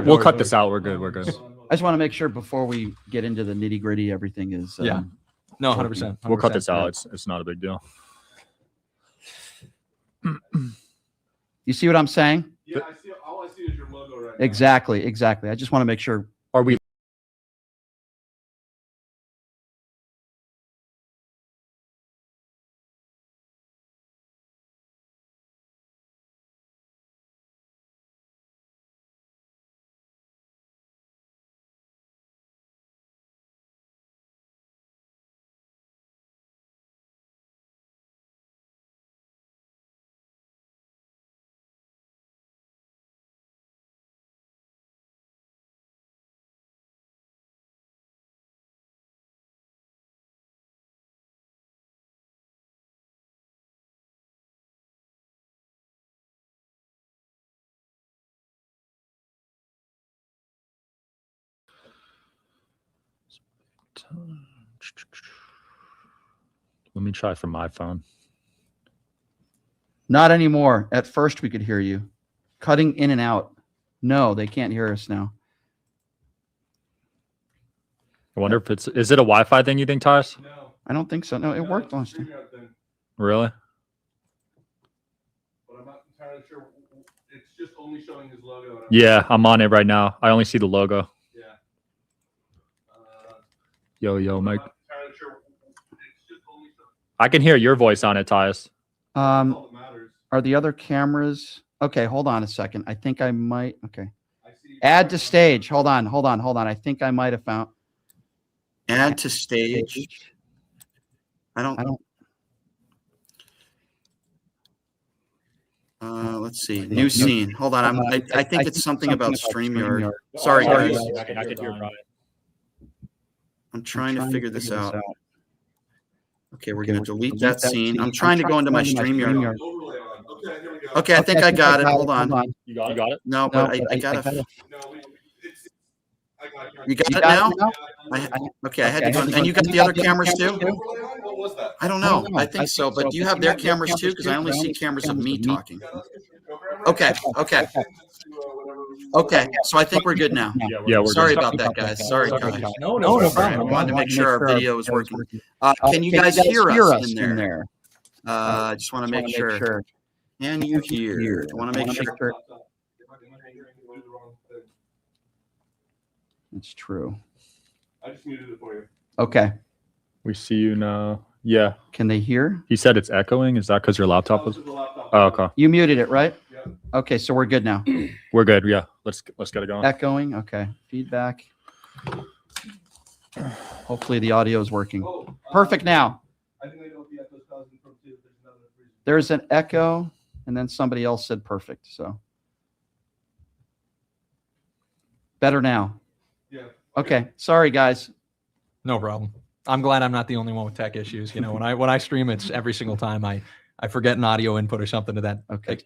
We'll cut this out. We're good. We're good. I just want to make sure before we get into the nitty gritty, everything is. Yeah. No, 100%. We'll cut this out. It's not a big deal. You see what I'm saying? Yeah, I see. All I see is your logo right now. Exactly. I just want to make sure. Are we? Let me try from my phone. Not anymore. At first, we could hear you. Cutting in and out. No, they can't hear us now. I wonder if is it a Wi-Fi thing, you think, Tyus? No. I don't think so. No, it worked last time. Really? But I'm not entirely sure. It's just only showing his logo. Yeah, I'm on it right now. I only see the logo. Yeah. Yo, Mike. I'm not entirely sure. It's just only showing. I can hear your voice on it, Tyus. All that matters. Are the other cameras? Okay, hold on a second. I think I might. Okay. I see. Add to stage. Hold on. I think I might have found. Add to stage. I don't. Let's see. New scene. Hold on. I think it's something about StreamYard. Sorry, guys. I can hear Brian. I'm trying to figure this out. Okay, we're going to delete that scene. I'm trying to go into my StreamYard. Overlay on. Okay, here we go. Okay, I think I got it. Hold on. You got it? No, but I got it. No, it's. I got it. You got it now? Okay, I had to go. And you got the other cameras too? Overlay on? What was that? I don't know. I think so. But do you have their cameras too? Because I only see cameras of me talking. Okay. Okay. So I think we're good now. Yeah, we're Sorry good. about that, guys. Sorry, guys. No I wanted to make sure our video was working. Can you guys hear us in there? I just want to make sure. Can you hear? I want to make sure. It's true. I just muted it for you. Okay. We see you now. Yeah. Can they hear? He said it's echoing. Is that because your laptop was? Oh, okay. You muted it, right? Yeah. Okay, so we're good now. We're good. Yeah. Let's get it going. Echoing. Okay. Feedback. Hopefully the audio is working. Perfect now. I think I know what the echo's causing from too. There's another reason. There's an echo, and then somebody else said perfect. So better now. Yeah. Okay. Sorry, guys. No problem. I'm glad I'm not the only one with tech issues. You know, when I stream, it's every single time I forget an audio input or something to that. Okay.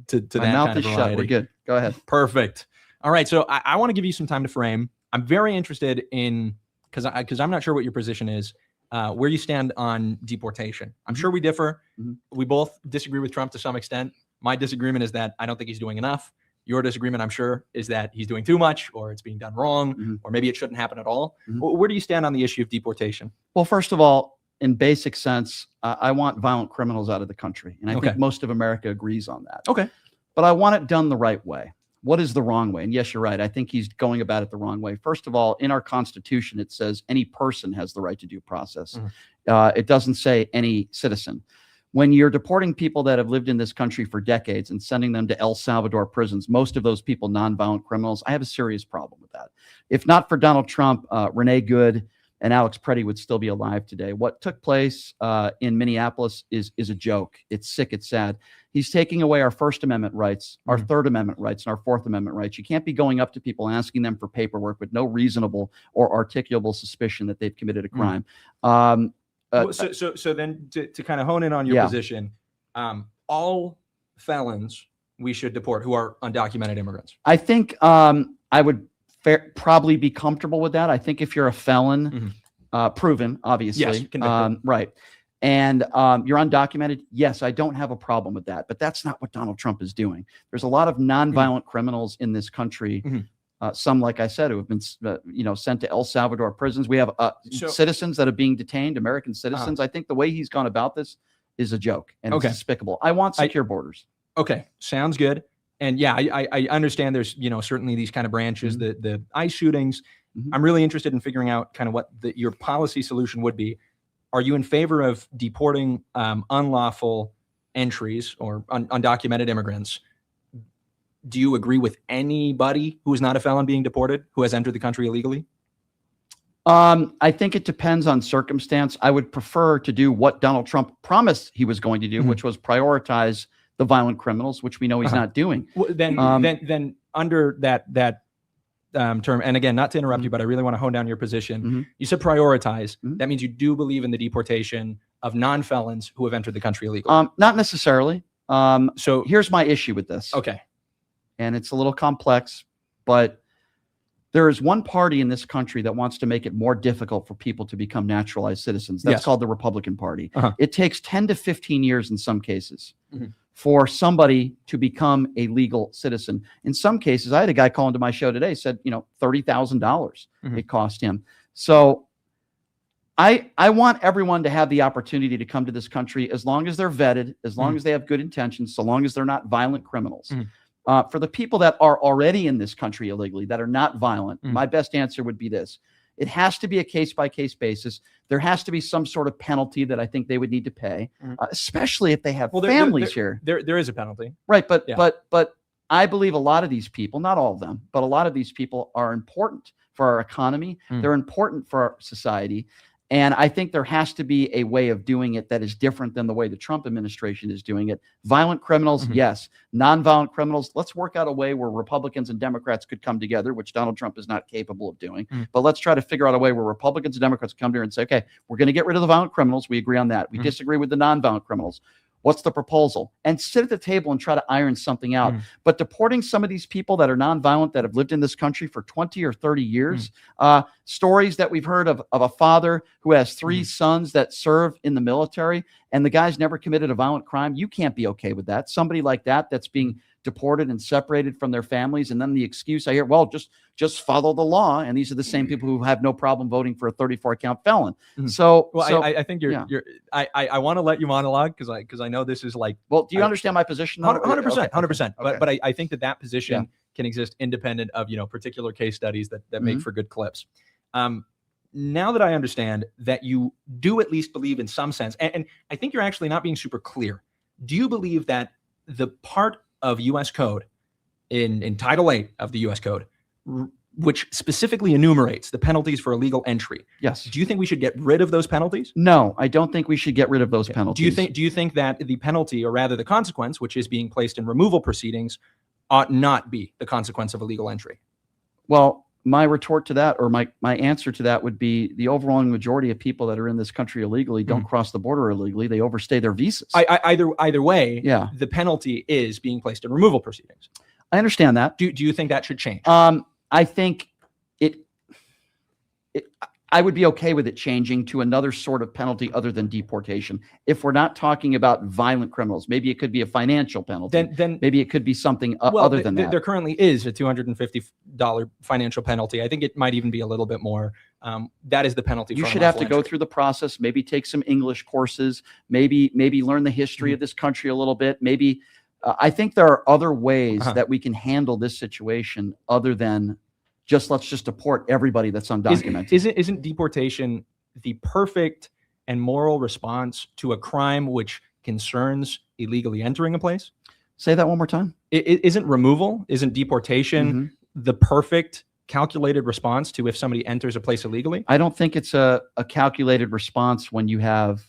To My that mouth kind is of shut. variety. We're good. Go ahead. Perfect. All right. So I want to give you some time to frame. I'm very interested in because I'm not sure what your position is, where you stand on deportation. I'm sure we differ. Mhm. We both disagree with Trump to some extent. My disagreement is that I don't think he's doing enough. Your disagreement, I'm sure, is that he's doing too much, or it's being done wrong, Mhm. or maybe it shouldn't happen at all. Mhm. Where do you stand on the issue of deportation? Well, first of all, in basic sense, I want violent criminals out of the country. And I Okay. think most of America agrees on that. Okay. But I want it done the right way. What is the wrong way? And yes, you're right. I think he's going about it the wrong way. First of all, in our Constitution, it says any person has the right to due process. It doesn't say any citizen. When you're deporting people that have lived in this country for decades and sending them to El Salvador prisons, most of those people nonviolent criminals, I have a serious problem with that. If not for Donald Trump, Renee Good and Alex Preddy would still be alive today. What took place in Minneapolis is a joke. It's sick. It's sad. He's taking away our First Amendment rights, our Third Amendment rights, and our Fourth Amendment rights. You can't be going up to people and asking them for paperwork with no reasonable or articulable suspicion that they've committed a crime. So then to kind of hone in on your Yeah. position, all felons we should deport who are undocumented immigrants. I think I would probably be comfortable with that. I think if you're a felon, proven, obviously, Yes, convicted. right, and you're undocumented, yes, I don't have a problem with that. But that's not what Donald Trump is doing. There's a lot of nonviolent criminals in this country Some, like I said, who have been, sent to El Salvador prisons. We have citizens that are being detained, American citizens. I think the way he's gone about this is a joke and it's despicable. I want secure borders. Okay, sounds good. And yeah, I understand there's, certainly these kind of branches, the ICE shootings. I'm really interested in figuring out kind of what your policy solution would be. Are you in favor of deporting unlawful entries or undocumented immigrants? Do you agree with anybody who is not a felon being deported, who has entered the country illegally? I think it depends on circumstance. I would prefer to do what Donald Trump promised he was going to do, which was prioritize the violent criminals, which we know he's not doing. Well, then under that term, and again, not to interrupt you, but I really want to hone down your position. You said prioritize. That means you do believe in the deportation of non-felons who have entered the country illegally. Not necessarily. So here's my issue with this. Okay. And it's a little complex, but there is one party in this country that wants to make it more difficult for people to become naturalized citizens. That's called the Republican Party. It takes 10 to 15 years in some cases for somebody to become a legal citizen. In some cases, I had a guy call into my show today, said, $30,000 it cost him. So I want everyone to have the opportunity to come to this country as long as they're vetted, as long as they have good intentions, so long as they're not violent criminals. For the people that are already in this country illegally, that are not violent, my best answer would be this. It has to be a case-by-case basis. There has to be some sort of penalty that I think they would need to pay, especially if they have families here. There is a penalty. Right, but I believe a lot of these people, not all of them, but a lot of these people are important for our economy. They're important for our society. And I think there has to be a way of doing it that is different than the way the Trump administration is doing it. Violent criminals, yes. Nonviolent criminals, let's work out a way where Republicans and Democrats could come together, which Donald Trump is not capable of doing. But let's try to figure out a way where Republicans and Democrats come together and say, okay, we're going to get rid of the violent criminals. We agree on that. We disagree with the nonviolent criminals. What's the proposal? And sit at the table and try to iron something out. But deporting some of these people that are nonviolent, that have lived in this country for 20 or 30 years, stories that we've heard of a father who has 3 sons that serve in the military, and the guy's never committed a violent crime. You can't be okay with that. Somebody like that's being deported and separated from their families, and then the excuse I hear, well, just follow the law. And these are the same people who have no problem voting for a 34 count felon. I think I want to let you monologue because I know this is like, well, do you understand my position? 100%. But I think that position can exist independent of, particular case studies that make for good clips. Now that I understand that you do at least believe in some sense, and I think you're actually not being super clear. Do you believe that the part of U.S. Code in Title 8 of the U.S. Code, which specifically enumerates the penalties for illegal entry. Yes. Do you think we should get rid of those penalties? No, I don't think we should get rid of those penalties. Do you think that the penalty, or rather the consequence, which is being placed in removal proceedings, ought not be the consequence of illegal entry? Well, my retort to that, or my answer to that, would be the overwhelming majority of people that are in this country illegally don't cross the border illegally. They overstay their visas. Either way, the penalty is being placed in removal proceedings. I understand that. Do you think that should change? I think I would be okay with it changing to another sort of penalty other than deportation. If we're not talking about violent criminals, maybe it could be a financial penalty. Then maybe it could be something other than that. There currently is a $250 financial penalty. I think it might even be a little bit more. That is the penalty. You should have to go through the process, maybe take some English courses, maybe learn the history of this country a little bit. Maybe I think there are other ways that we can handle this situation other than let's just deport everybody that's undocumented. Isn't deportation the perfect and moral response to a crime which concerns illegally entering a place? Say that one more time. Isn't deportation the perfect calculated response to if somebody enters a place illegally? I don't think it's a calculated response when you have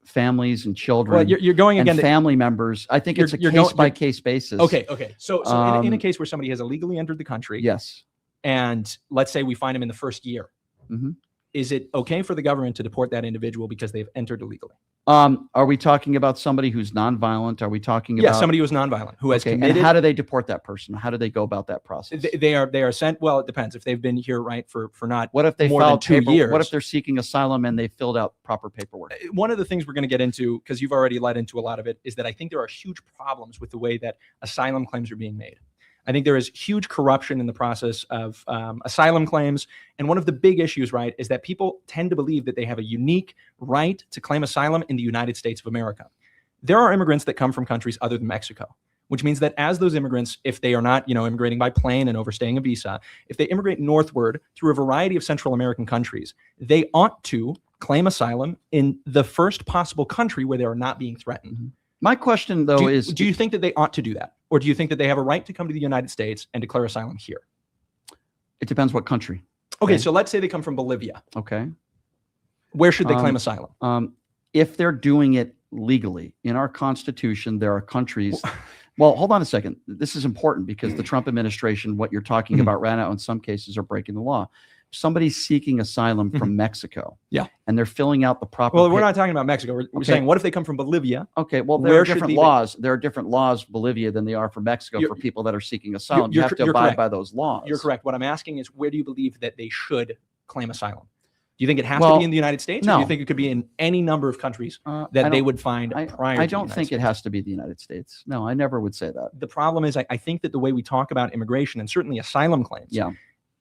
families and children. Well, you're going again, family members. I think it's a case-by-case basis. Okay. So in a case where somebody has illegally entered the country, yes, and let's say we find him in the first year, is it okay for the government to deport that individual because they've entered illegally? Are we talking about somebody who's nonviolent? Are we talking about somebody who's nonviolent who has committed? And how do they deport that person? How do they go about that process? They are sent. Well, it depends. If they've been here for not what if they more than 2 years? What if they're seeking asylum and they filled out proper paperwork? One of the things we're going to get into, because you've already led into a lot of it, is that I think there are huge problems with the way that asylum claims are being made. I think there is huge corruption in the process of asylum claims. And one of the big issues, right, is that people tend to believe that they have a unique right to claim asylum in the United States of America. There are immigrants that come from countries other than Mexico, which means that as those immigrants, if they are not, immigrating by plane and overstaying a visa, if they immigrate northward through a variety of Central American countries, they ought to claim asylum in the first possible country where they are not being threatened. Mm-hmm. My question, though, do you think that they ought to do that? Or do you think that they have a right to come to the United States and declare asylum here? It depends what country. Okay, so let's say they come from Bolivia. Okay. Where should they claim asylum? If they're doing it legally, in our Constitution, there are countries. Well, hold on a second. This is important because the Trump administration, what you're talking about right now, in some cases are breaking the law. Somebody's seeking asylum from Mexico. Yeah. And they're filling out the proper. Well, we're not talking about Mexico. We're saying, what if they come from Bolivia? Okay. Well, there are different laws. There are different laws Bolivia than they are for Mexico for people that are seeking asylum. You have to abide by those laws. You're correct. What I'm asking is, where do you believe that they should claim asylum? Do you think it has to be in the United States? No. Or do you think it could be in any number of countries that they would find prior to I don't think it has to be the United States. No, I never would say that. The problem is, I think that the way we talk about immigration and certainly asylum claims,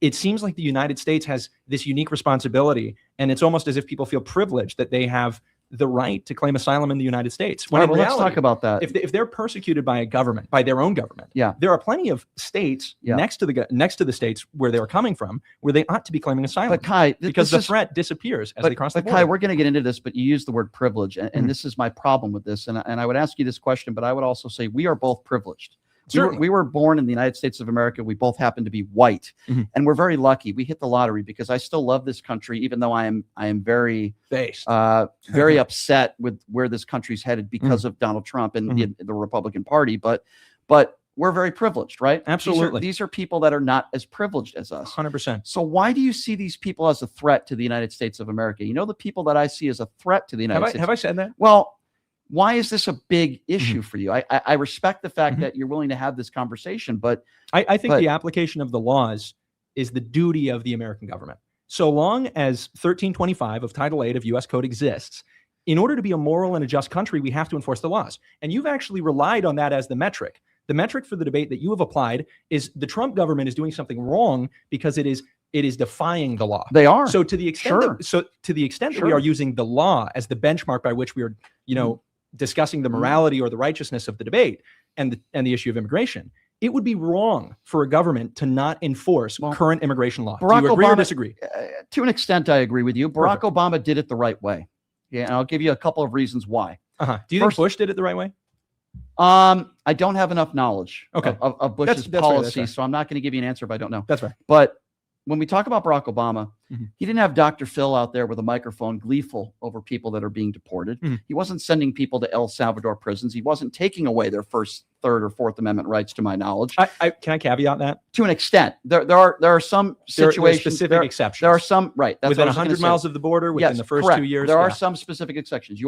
it seems like the United States has this unique responsibility, and it's almost as if people feel privileged that they have the right to claim asylum in the United States. When in reality, let's talk about that. If they're persecuted by a government, by their own government, there are plenty of states next to the states where they're coming from where they ought to be claiming asylum. But Kai, because the threat disappears as they cross the border. Kai, we're going to get into this, but you use the word privilege, and this is my problem with this. And I would ask you this question, but I would also say we are both privileged. We were born in the United States of America. We both happen to be white, and we're very lucky. We hit the lottery because I still love this country, even though I am very very upset with where this country's headed because of Donald Trump and the Republican Party. But we're very privileged, right? Absolutely. These are people that are not as privileged as us. 100%. So why do you see these people as a threat to the United States of America? The people that I see as a threat to the United States. Have I said that? Well, why is this a big issue for you? I respect the fact that you're willing to have this conversation, but I think the application of the laws is the duty of the American government. So long as 1325 of Title 8 of U.S. Code exists, in order to be a moral and a just country, we have to enforce the laws. And you've actually relied on that as the metric. The metric for the debate that you have applied is the Trump government is doing something wrong because it is defying the law. They are. So to the extent that we are using the law as the benchmark by which we are, discussing the morality or the righteousness of the debate and the issue of immigration, it would be wrong for a government to not enforce current immigration law. Do you agree or disagree? To an extent, I agree with you. Barack Obama did it the right way. Yeah, and I'll give you a couple of reasons why. Do you think Bush did it the right way? I don't have enough knowledge of Bush's policy, so I'm not going to give you an answer if I don't know. That's right. But when we talk about Barack Obama, he didn't have Dr. Phil out there with a microphone gleeful over people that are being deported. He wasn't sending people to El Salvador prisons. He wasn't taking away their first, third, or fourth Amendment rights, to my knowledge. Can I caveat that? To an extent. There are some situations. There are specific exceptions. There are some, right. That's within 100 miles of the border, within the first 2 years. There are some specific exceptions.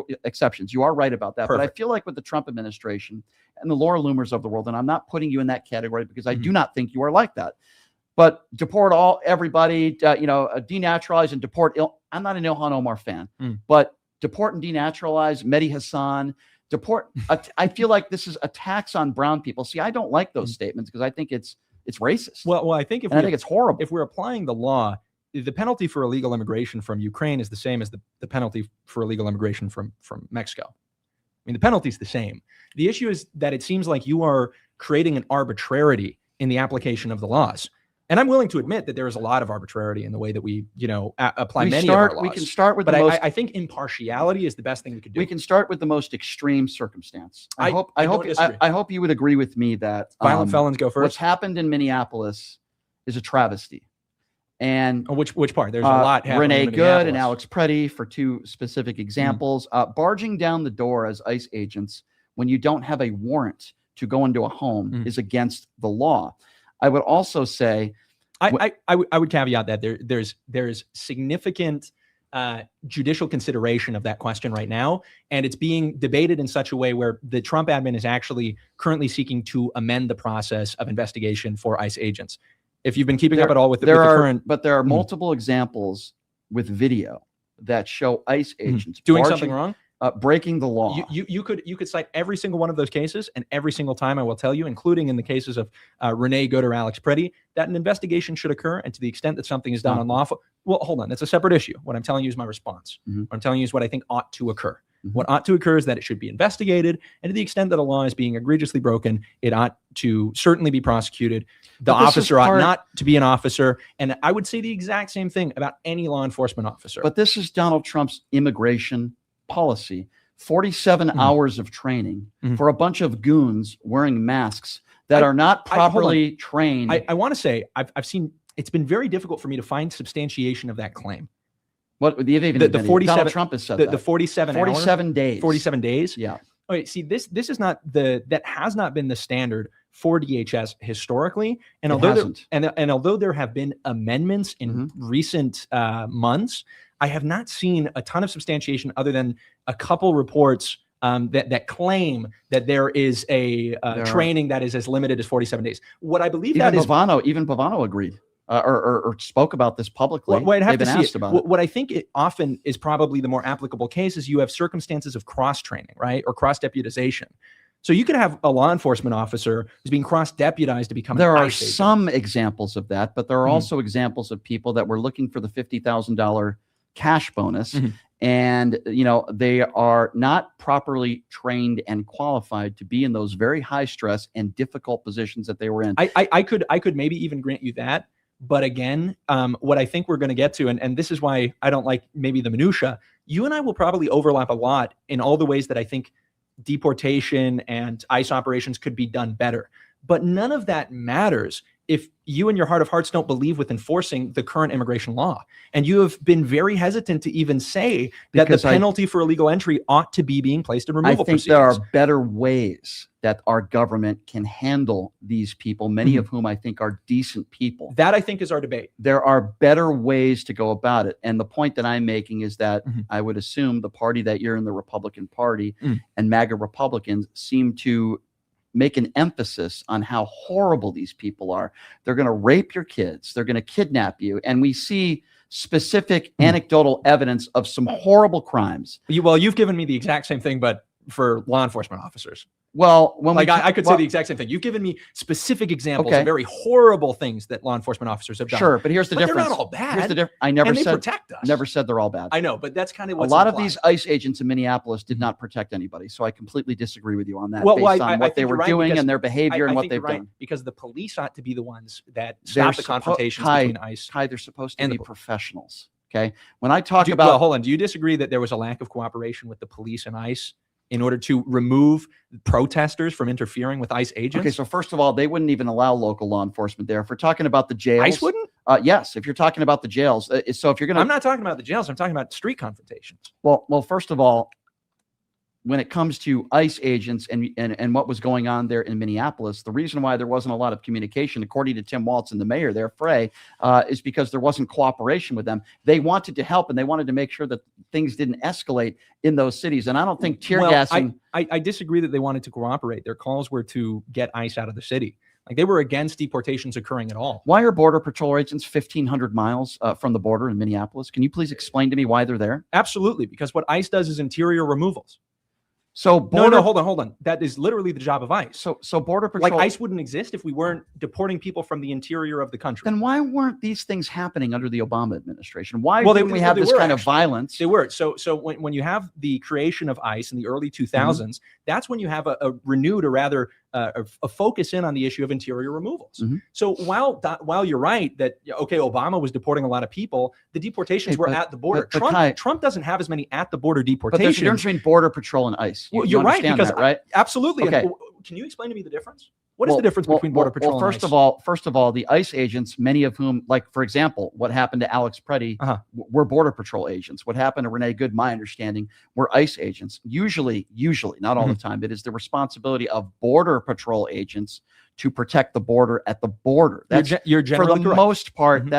You are right about that. Perfect. But I feel like with the Trump administration and the Laura Loomers of the world, and I'm not putting you in that category because I do not think you are like that. But deport everybody, denaturalize and deport. I'm not an Ilhan Omar fan, but deport and denaturalize Mehdi Hassan. Deport. I feel like this is a tax on brown people. See, I don't like those statements because I think it's racist. Well, I think I think it's horrible. If we're applying the law, the penalty for illegal immigration from Ukraine is the same as the penalty for illegal immigration from Mexico. I mean, the penalty is the same. The issue is that it seems like you are creating an arbitrarity in the application of the laws. And I'm willing to admit that there is a lot of arbitrarity in the way that we, apply many of our laws. We can start with I think impartiality is the best thing we could do. We can start with the most extreme circumstance. I hope you would agree with me that violent felons go first. What's happened in Minneapolis is a travesty. And which part? There's a lot happening. Renee Good and Alex Preddy, for two specific examples, barging down the door as ICE agents when you don't have a warrant to go into a home is against the law. I would also say, I would caveat that there's significant judicial consideration of that question right now, and it's being debated in such a way where the Trump admin is actually currently seeking to amend the process of investigation for ICE agents. If you've been keeping up at all with the current, but there are multiple examples with video that show ICE agents doing something wrong. breaking the law. You could cite every single one of those cases, and every single time I will tell you, including in the cases of Renee Good or Alex Pretty, that an investigation should occur, and to the extent that something is done unlawful. Well, hold on, that's a separate issue. What I'm telling you is my response. What I'm telling you is what I think ought to occur. What ought to occur is that it should be investigated, and to the extent that a law is being egregiously broken, it ought to certainly be prosecuted. The officer ought not to be an officer, and I would say the exact same thing about any law enforcement officer. But this is Donald Trump's immigration policy. 47 hours of training for a bunch of goons wearing masks that are not properly trained. I want to say I've seen, it's been very difficult for me to find substantiation of that claim. What the 47 Donald Trump has said the 47 days. 47 days. Yeah. Okay. See, this is not that has not been the standard for DHS historically, and although there have been amendments in recent months, I have not seen a ton of substantiation other than a couple reports that claim that there is a training that is as limited as 47 days. What I believe even Bavano agreed. Or spoke about this publicly. Well, I'd have They've to been see asked about it. What I think it often is probably the more applicable case is you have circumstances of cross-training, right? Or cross-deputization. So you could have a law enforcement officer who's being cross-deputized to become There an are ICE agent. some examples of that, but there are also examples of people that were looking for the $50,000 cash bonus. And, you know, they are not properly trained and qualified to be in those very high stress and difficult positions that they were in. I could maybe even grant you that. But again, what I think we're going to get to, and this is why I don't like maybe the minutia, you and I will probably overlap a lot in all the ways that I think deportation and ICE operations could be done better. But none of that matters if you in your heart of hearts don't believe with enforcing the current immigration law. And you have been very hesitant to even say that the penalty for illegal entry ought to be being placed in removal proceedings. There are better ways that our government can handle these people, many of whom I think are decent people. That I think is our debate. There are better ways to go about it. And the point that I'm making is that I would assume the party that you're in, the Republican Party, and MAGA Republicans seem to make an emphasis on how horrible these people are. They're going to rape your kids. They're going to kidnap you. And we see specific anecdotal evidence of some horrible crimes. Well, you've given me the exact same thing, but for law enforcement officers. Well, when I could say the exact same thing. You've given me specific examples of very horrible things that law enforcement officers have done. Sure, but here's the difference. They're not all bad. Here's the difference. I they protect us. Never said they're all bad. I know, but that's kind of what's a lot implied. of these ICE agents in Minneapolis did not protect anybody. So I completely disagree with you on that. Well, based on what they were doing and their behavior and what they've done. Because the police ought to be the ones that stop the confrontations between ICE. They're supposed to be professionals. Okay. When I talk about, well, hold on. Do you disagree that there was a lack of cooperation with the police and ICE in order to remove protesters from interfering with ICE agents? Okay, so first of all, they wouldn't even allow local law enforcement there. If we're talking about the jails, ICE wouldn't? Yes, if you're talking about the jails. So if you're going to, I'm not talking about the jails. I'm talking about street confrontations. Well, first of all, when it comes to ICE agents and what was going on there in Minneapolis, the reason why there wasn't a lot of communication, according to Tim Waltz and the mayor there, Frey, is because there wasn't cooperation with them. They wanted to help and they wanted to make sure that things didn't escalate in those cities. And I don't think tear gassing. I disagree that they wanted to cooperate. Their calls were to get ICE out of the city. Like they were against deportations occurring at all. Why are Border Patrol agents 1,500 miles from the border in Minneapolis? Can you please explain to me why they're there? Absolutely, because what ICE does is interior removals. So no, hold on. That is literally the job of ICE. So Border Patrol, like ICE wouldn't exist if we weren't deporting people from the interior of the country. Then why weren't these things happening under the Obama administration? Why didn't we have this kind of violence? They were. So when you have the creation of ICE in the early 2000s, that's when you have a renewed, or rather a focus in on the issue of interior removals. So while you're right that Obama was deporting a lot of people, the deportations were at the border. Trump doesn't have as many at the border deportations. But there's a difference between Border Patrol and ICE. Well, you're right, because right? Absolutely. Okay. Can you explain to me the difference? What is the difference between Border Patrol and ICE? First of all, the ICE agents, many of whom, like for example, what happened to Alex Pretty, were Border Patrol agents. What happened to Renee Good, my understanding, were ICE agents. Usually, not all the time, it is the responsibility of Border Patrol agents to protect the border at the border. That's you're generally for the correct. most part.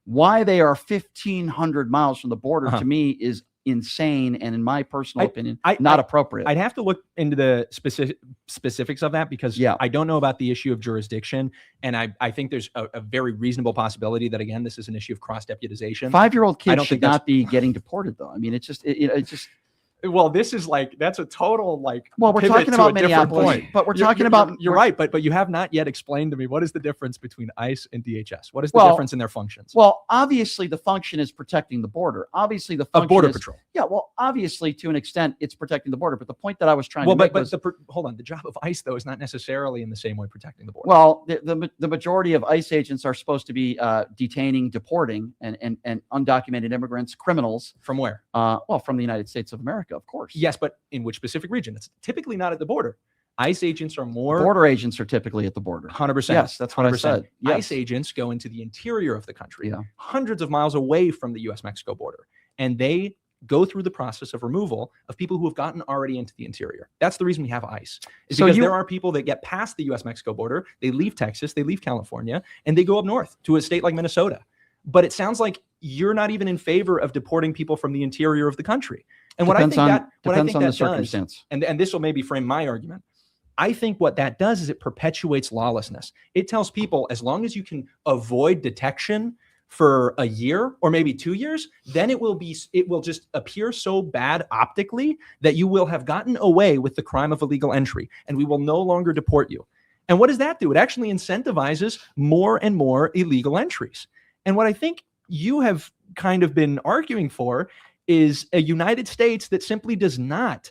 Why they are 1,500 miles from the border to me is insane, and in my personal opinion, not appropriate. I'd have to look into the specifics of that, because I don't know about the issue of jurisdiction, and I think there's a very reasonable possibility that, again, this is an issue of cross-deputization. 5-year-old kids should not be getting deported, though. I mean, it's just Well, this is like, that's a total like. Well, we're pivot talking to about a different Minneapolis, point. but we're talking about. You're right, but you have not yet explained to me what is the difference between ICE and DHS. What is the difference in their functions? Well, obviously the function is protecting the border. Obviously the function of border is, patrol. Yeah, well, obviously to an extent it's protecting the border. But the point that I was trying to make was, hold on, the job of ICE though is not necessarily in the same way protecting the border. Well, the majority of ICE agents are supposed to be detaining, deporting, and undocumented immigrants, criminals. From where? Well, from the United States of America, of course. Yes, but in which specific region? It's typically not at the border. ICE agents are more. Border agents are typically at the border. 100%. Yes, that's what 100%. I said. Yes. ICE agents go into the interior of the country, yeah, hundreds of miles away from the U.S.-Mexico border, and they go through the process of removal of people who have gotten already into the interior. That's the reason we have ICE. Is because there are people that get past the U.S.-Mexico border, they leave Texas, they leave California, and they go up north to a state like Minnesota. But it sounds like you're not even in favor of deporting people from the interior of the country. And depends on the circumstance. And this will maybe frame my argument. I think what that does is it perpetuates lawlessness. It tells people, as long as you can avoid detection for a year or maybe 2 years, then it will just appear so bad optically that you will have gotten away with the crime of illegal entry, and we will no longer deport you. And what does that do? It actually incentivizes more and more illegal entries. And what I think you have kind of been arguing for is a United States that simply does not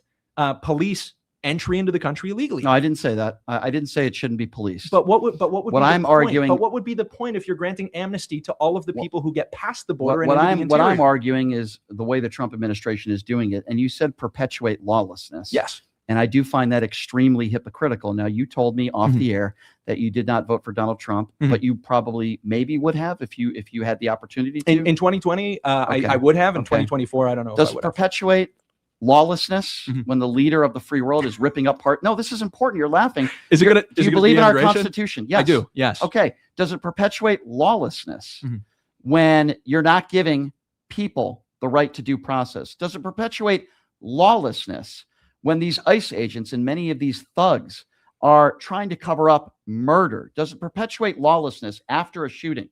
police entry into the country illegally. No, I didn't say that. I didn't say it shouldn't be policed. But what would what I'm arguing? But what would be the point if you're granting amnesty to all of the people who get past the border? What I'm arguing is the way the Trump administration is doing it. And you said perpetuate lawlessness. Yes. And I do find that extremely hypocritical. Now, you told me off the air that you did not vote for Donald Trump, but you probably maybe would have if you had the opportunity to. In 2020, okay. I would have. In 2024, I don't know. Does it perpetuate lawlessness when the leader of the free world is ripping up part? No, this is important. You're laughing. Is it going to? Do you believe in our Constitution? Yes, I do. Yes. Okay. Does it perpetuate lawlessness when you're not giving people the right to due process? Does it perpetuate lawlessness when these ICE agents and many of these thugs are trying to cover up murder? Does it perpetuate lawlessness after a shooting?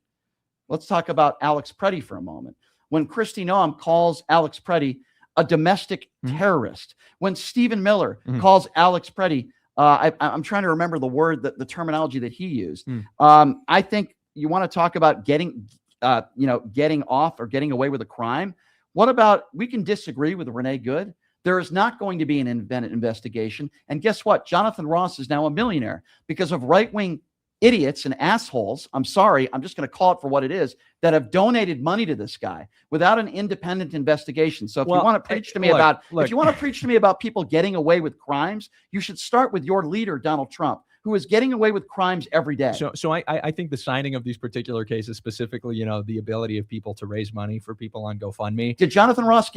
Let's talk about Alex Preddy for a moment. When Kristi Noem calls Alex Preddy a domestic terrorist, when Stephen Miller calls Alex Preddy, I'm trying to remember the word, the terminology that he used. I think you want to talk about getting off or getting away with a crime. What about, we can disagree with Renee Good. There is not going to be an independent investigation. And guess what? Jonathan Ross is now a millionaire because of right-wing idiots and assholes. I'm sorry, I'm just going to call it for what it is, that have donated money to this guy without an independent investigation. So if you want to preach to me if you want to preach to me about people getting away with crimes, you should start with your leader, Donald Trump, who is getting away with crimes every day. So I think the signing of these particular cases, specifically, the ability of people to raise money for people on GoFundMe. Did Jonathan Ross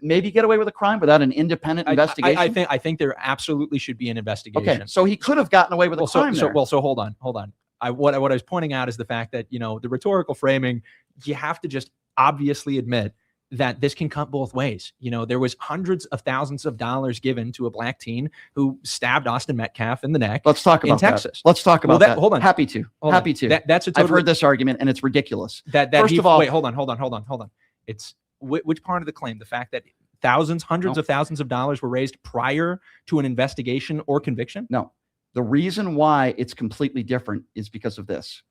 maybe get away with a crime without an independent investigation? I think there absolutely should be an investigation. Okay, so he could have gotten away with a crime there. So hold on. What I was pointing out is the fact that, the rhetorical framing, you have to just obviously admit that this can cut both ways. There was hundreds of thousands of dollars given to a black teen who stabbed Austin Metcalf in the neck. Let's talk about Texas. Let's talk about that. Hold on. Happy to. That's a total, I've heard this argument and it's ridiculous. First of all, wait, hold on. It's which part of the claim? The fact that hundreds of thousands of dollars were raised prior to an investigation or conviction? No. The reason why it's completely different is because of this.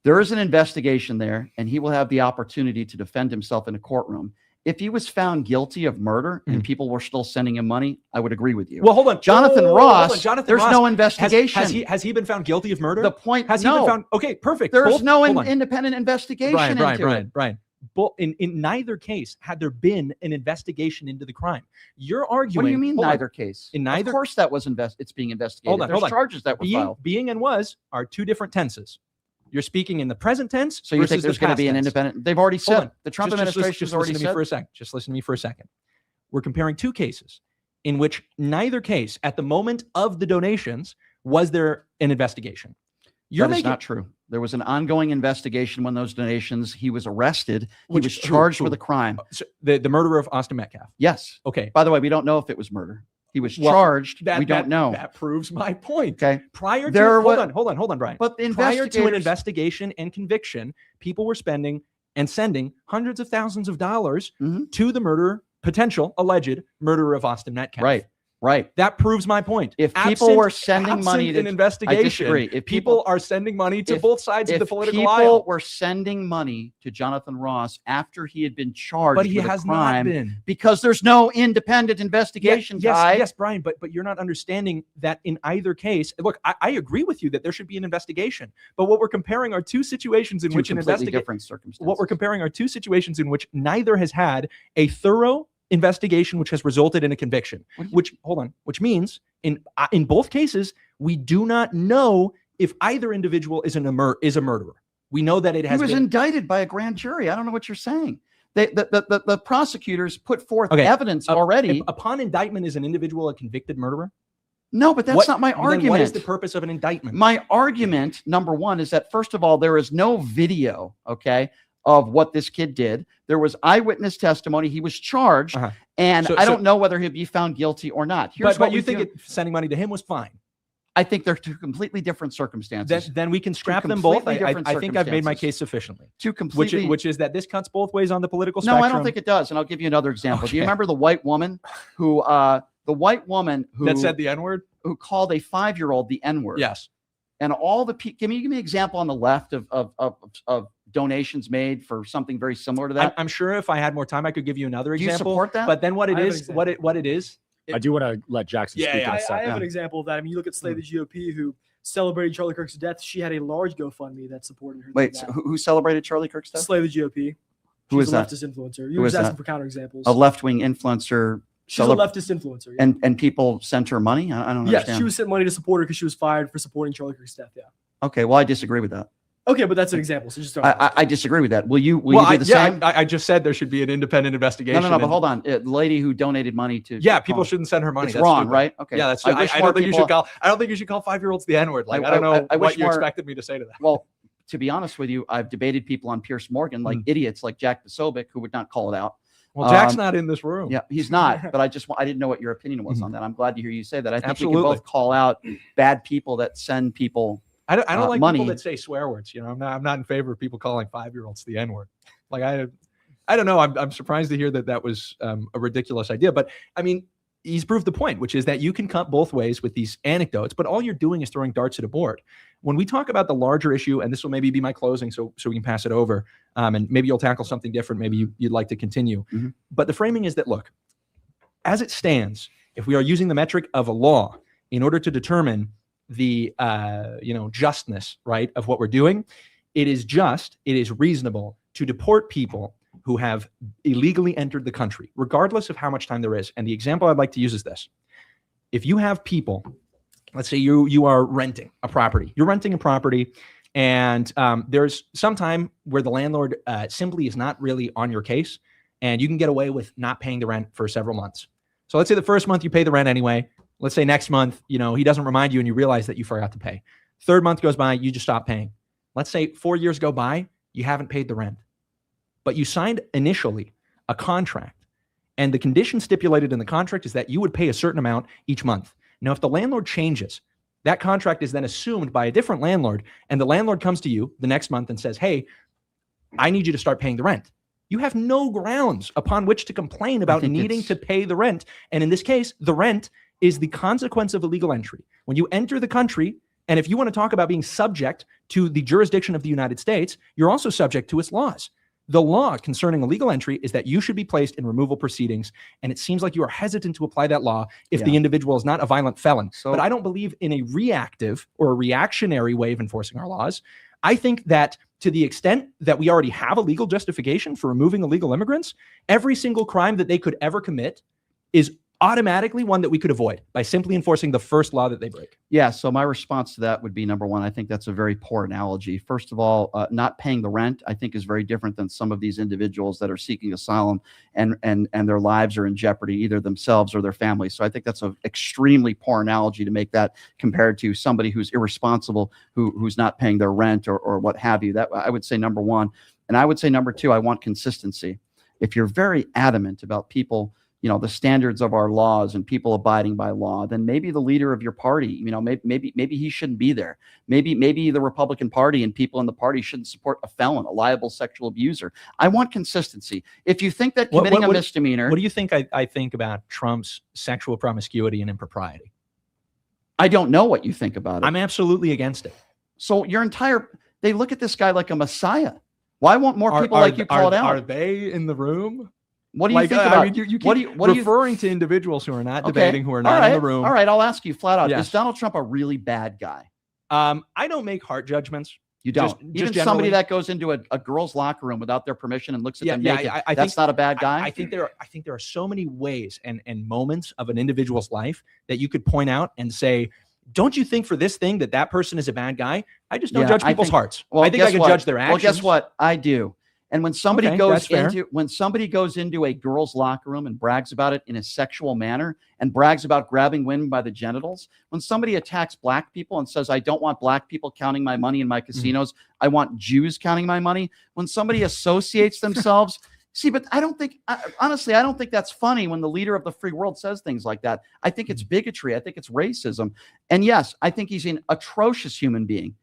There is an investigation there, and he will have the opportunity to defend himself in a courtroom. If he was found guilty of murder and people were still sending him money, I would agree with you. Well, hold on. Jonathan Ross, there's no investigation. Has he been found guilty of murder? The point, has he been found? Okay, perfect. There's no independent investigation Brian. But in neither case had there been an investigation into the crime. You're arguing. What do you mean neither case? In neither, of course, that was it's being investigated. There's charges that were filed. Being and was are two different tenses. You're speaking in the present tense. So you think there's going to be an independent? They've already said. The Trump administration has already said. Just listen to me for a second. We're comparing two cases in which neither case, at the moment of the donations, was there an investigation. That is not true. There was an ongoing investigation when those donations. He was arrested. He was charged with a crime. So the murder of Austin Metcalf. Yes. Okay. By the way, we don't know if it was murder. He was charged. We don't know. That proves my point. Okay. Prior to hold on, Brian. But prior to an investigation and conviction, people were spending and sending hundreds of thousands of dollars to the murderer potential alleged murderer of Austin Metcalf. Right. Right. That proves my point. If people were sending money to an investigation, I disagree. If people are sending money to both sides of the political aisle. If people were sending money to Jonathan Ross after he had been charged but he with has a crime, not been. because there's no independent investigation. Yes, Brian, but you're not understanding that in either case. Look, I agree with you that there should be an investigation, but what we're comparing are two situations in which an different circumstances. What we're comparing are two situations in which neither has had a thorough investigation which has resulted in a conviction, which means in both cases we do not know if either individual is a murderer. We know that it has been indicted by a grand jury. I don't know what you're saying. The prosecutors put forth evidence already. Upon indictment, is an individual a convicted murderer? No, but that's not my argument. Then what is the purpose of an indictment? My argument, number one, is that first of all, there is no video, of what this kid did. There was eyewitness testimony. He was charged, and I don't know whether he'll be found guilty or not. But you think sending money to him was fine? I think they're two completely different circumstances. Then we can scrap them both. I think I've made my case sufficiently. Which is that this cuts both ways on the political spectrum. No, I don't think it does. And I'll give you another example. Do you remember the white woman who that said the N-word? Who called a 5-year-old the N-word? Yes. And all the give me an example on the left of donations made for something very similar to that. I'm sure if I had more time, I could give you another example. Do you support that? But then what it is. I do want to let Jackson speak in a second. I have an example of that. I mean, you look at Slay the GOP, who celebrated Charlie Kirk's death. She had a large GoFundMe that supported her. Wait, so who celebrated Charlie Kirk's death? Slay the GOP. Who is that? Leftist influencer. You were just asking for counterexamples. A left-wing influencer. She's a leftist influencer. Yeah. And people sent her money? I don't understand. Yeah, she was sent money to support her because she was fired for supporting Charlie Kirk's death. Yeah. Okay, well, I disagree with that. Okay, but that's an example. So just I disagree with that. Will you do the same? I just said there should be an independent investigation. No, but hold on. The lady who donated money to people shouldn't send her money. That's wrong, right? Okay. Yeah, that's I don't think you should call. I don't think you should call 5-year-olds the N-word. Like I don't know what you expected me to say to that. Well, to be honest with you, I've debated people on Piers Morgan like idiots, like Jack Posobiec, who would not call it out. Well, Jack's not in this room. Yeah, he's not. But I didn't know what your opinion was on that. I'm glad to hear you say that. I think we can both call out bad people that send people. I don't like money. people that say swear words. You know, I'm not in favor of people calling 5-year-olds the N-word. Like I don't know. I'm surprised to hear that was a ridiculous idea. But I mean, he's proved the point, which is that you can cut both ways with these anecdotes, but all you're doing is throwing darts at a board. When we talk about the larger issue, and this will maybe be my closing, so we can pass it over, and maybe you'll tackle something different. Maybe you'd like to continue. But the framing is that, look, as it stands, if we are using the metric of a law in order to determine the justness, right, of what we're doing, it is reasonable to deport people who have illegally entered the country, regardless of how much time there is. And the example I'd like to use is this. If you have people, let's say you are renting a property. You're renting a property, and there's some time where the landlord simply is not really on your case, and you can get away with not paying the rent for several months. So let's say the first month you pay the rent anyway. Let's say next month, he doesn't remind you and you realize that you forgot to pay. Third month goes by, you just stop paying. Let's say 4 years go by, you haven't paid the rent. But you signed initially a contract, and the condition stipulated in the contract is that you would pay a certain amount each month. Now, if the landlord changes, that contract is then assumed by a different landlord, and the landlord comes to you the next month and says, hey, I need you to start paying the rent. You have no grounds upon which to complain about needing to pay the rent. And in this case, the rent is the consequence of illegal entry. When you enter the country, and if you want to talk about being subject to the jurisdiction of the United States, you're also subject to its laws. The law concerning illegal entry is that you should be placed in removal proceedings, and it seems like you are hesitant to apply that law if the individual is not a violent felon. But I don't believe in a reactive or a reactionary way of enforcing our laws. I think that to the extent that we already have a legal justification for removing illegal immigrants, every single crime that they could ever commit is automatically one that we could avoid by simply enforcing the first law that they break. Yeah, so my response to that would be, number one, I think that's a very poor analogy. First of all, not paying the rent, I think, is very different than some of these individuals that are seeking asylum and their lives are in jeopardy, either themselves or their families. So I think that's an extremely poor analogy to make that compared to somebody who's irresponsible, who's not paying their rent or what have you. That I would say number one. And I would say number two, I want consistency. If you're very adamant about people the standards of our laws and people abiding by law, then maybe the leader of your party, maybe he shouldn't be there. Maybe the Republican Party and people in the party shouldn't support a felon, a liable sexual abuser. I want consistency. If you think that committing a misdemeanor, what do you think I think about Trump's sexual promiscuity and impropriety? I don't know what you think about it. I'm absolutely against it. So they look at this guy like a messiah. Why won't more people like you call it out? Are they in the room? What do you think about? I mean, you keep referring to individuals who are not debating, who are not in the room. All right, I'll ask you flat out. Yes. Is Donald Trump a really bad guy? I don't make heart judgments. You don't. Even somebody that goes into a girl's locker room without their permission and looks at them naked, that's not a bad guy? I think there are so many ways and moments of an individual's life that you could point out and say, don't you think for this thing that person is a bad guy? I just don't judge people's hearts. Well, I think I can judge their actions. Well, guess what? I do. And when somebody goes into a girl's locker room and brags about it in a sexual manner and brags about grabbing women by the genitals, when somebody attacks black people and says, I don't want black people counting my money in my casinos, I want Jews counting my money, when somebody associates themselves, but I don't think, honestly, I don't think that's funny when the leader of the free world says things like that. I think it's bigotry. I think it's racism. And yes, I think he's an atrocious human being,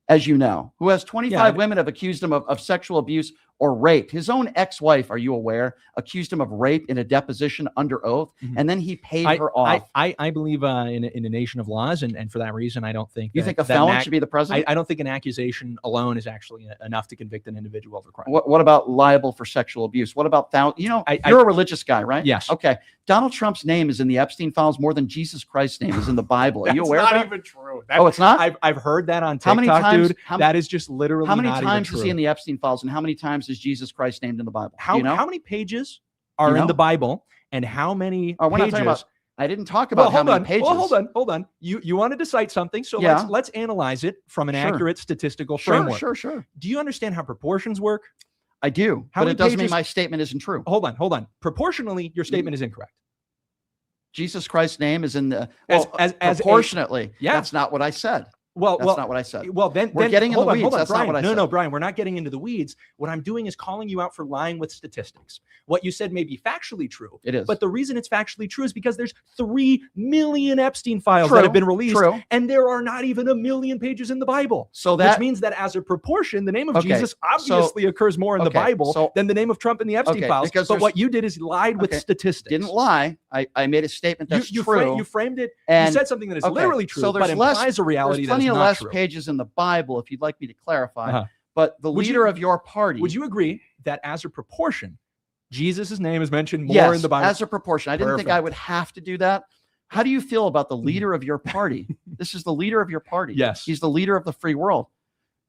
as you know, who has 25 women have accused him of sexual abuse or rape. His own ex-wife, are you aware, accused him of rape in a deposition under oath, and then he paid her off. I believe in a nation of laws, and for that reason, I don't think you think a felon should be the president. I don't think an accusation alone is actually enough to convict an individual of a crime. What about liable for sexual abuse? What about you're a religious guy, right? Yes. Okay. Donald Trump's name is in the Epstein files more than Jesus Christ's name is in the Bible. Are you aware of that? That's not even true. It's not? I've heard that on TikTok, dude. That is just literally how many not times even true. is he in the Epstein files, and how many times is Jesus Christ named in the Bible? How many pages are in the Bible, and how many pages? We're not talking about, I didn't talk about how many pages. Well, hold on. You wanted to cite something, so let's analyze it from an accurate statistical framework. Sure. Do you understand how proportions work? I do, but it doesn't mean my statement isn't true. Hold on. Proportionally, your statement is incorrect. Jesus Christ's name is in the proportionately. That's not what I said. That's not what I said. Well, then we're getting in the weeds. That's Brian, not what I said. No, Brian, we're not getting into the weeds. What I'm doing is calling you out for lying with statistics. What you said may be factually true. It is. But the reason it's factually true is because there's 3 million Epstein files that have been released, and there are not even 1 million pages in the Bible. Which means that as a proportion, the name of Jesus obviously occurs more in the Bible than the name of Trump in the Epstein files. But what you did is lied with statistics. Didn't lie. I made a statement that's true. You framed it. And you said something that is literally true, but implies a reality that is not true. There's plenty of less pages in the Bible, if you'd like me to clarify. But the leader of your party. Would you agree that as a proportion, Jesus' name is mentioned more in the Bible? As a proportion. I didn't think I would have to do that. How do you feel about the leader of your party? This is the leader of your party. Yes. He's the leader of the free world.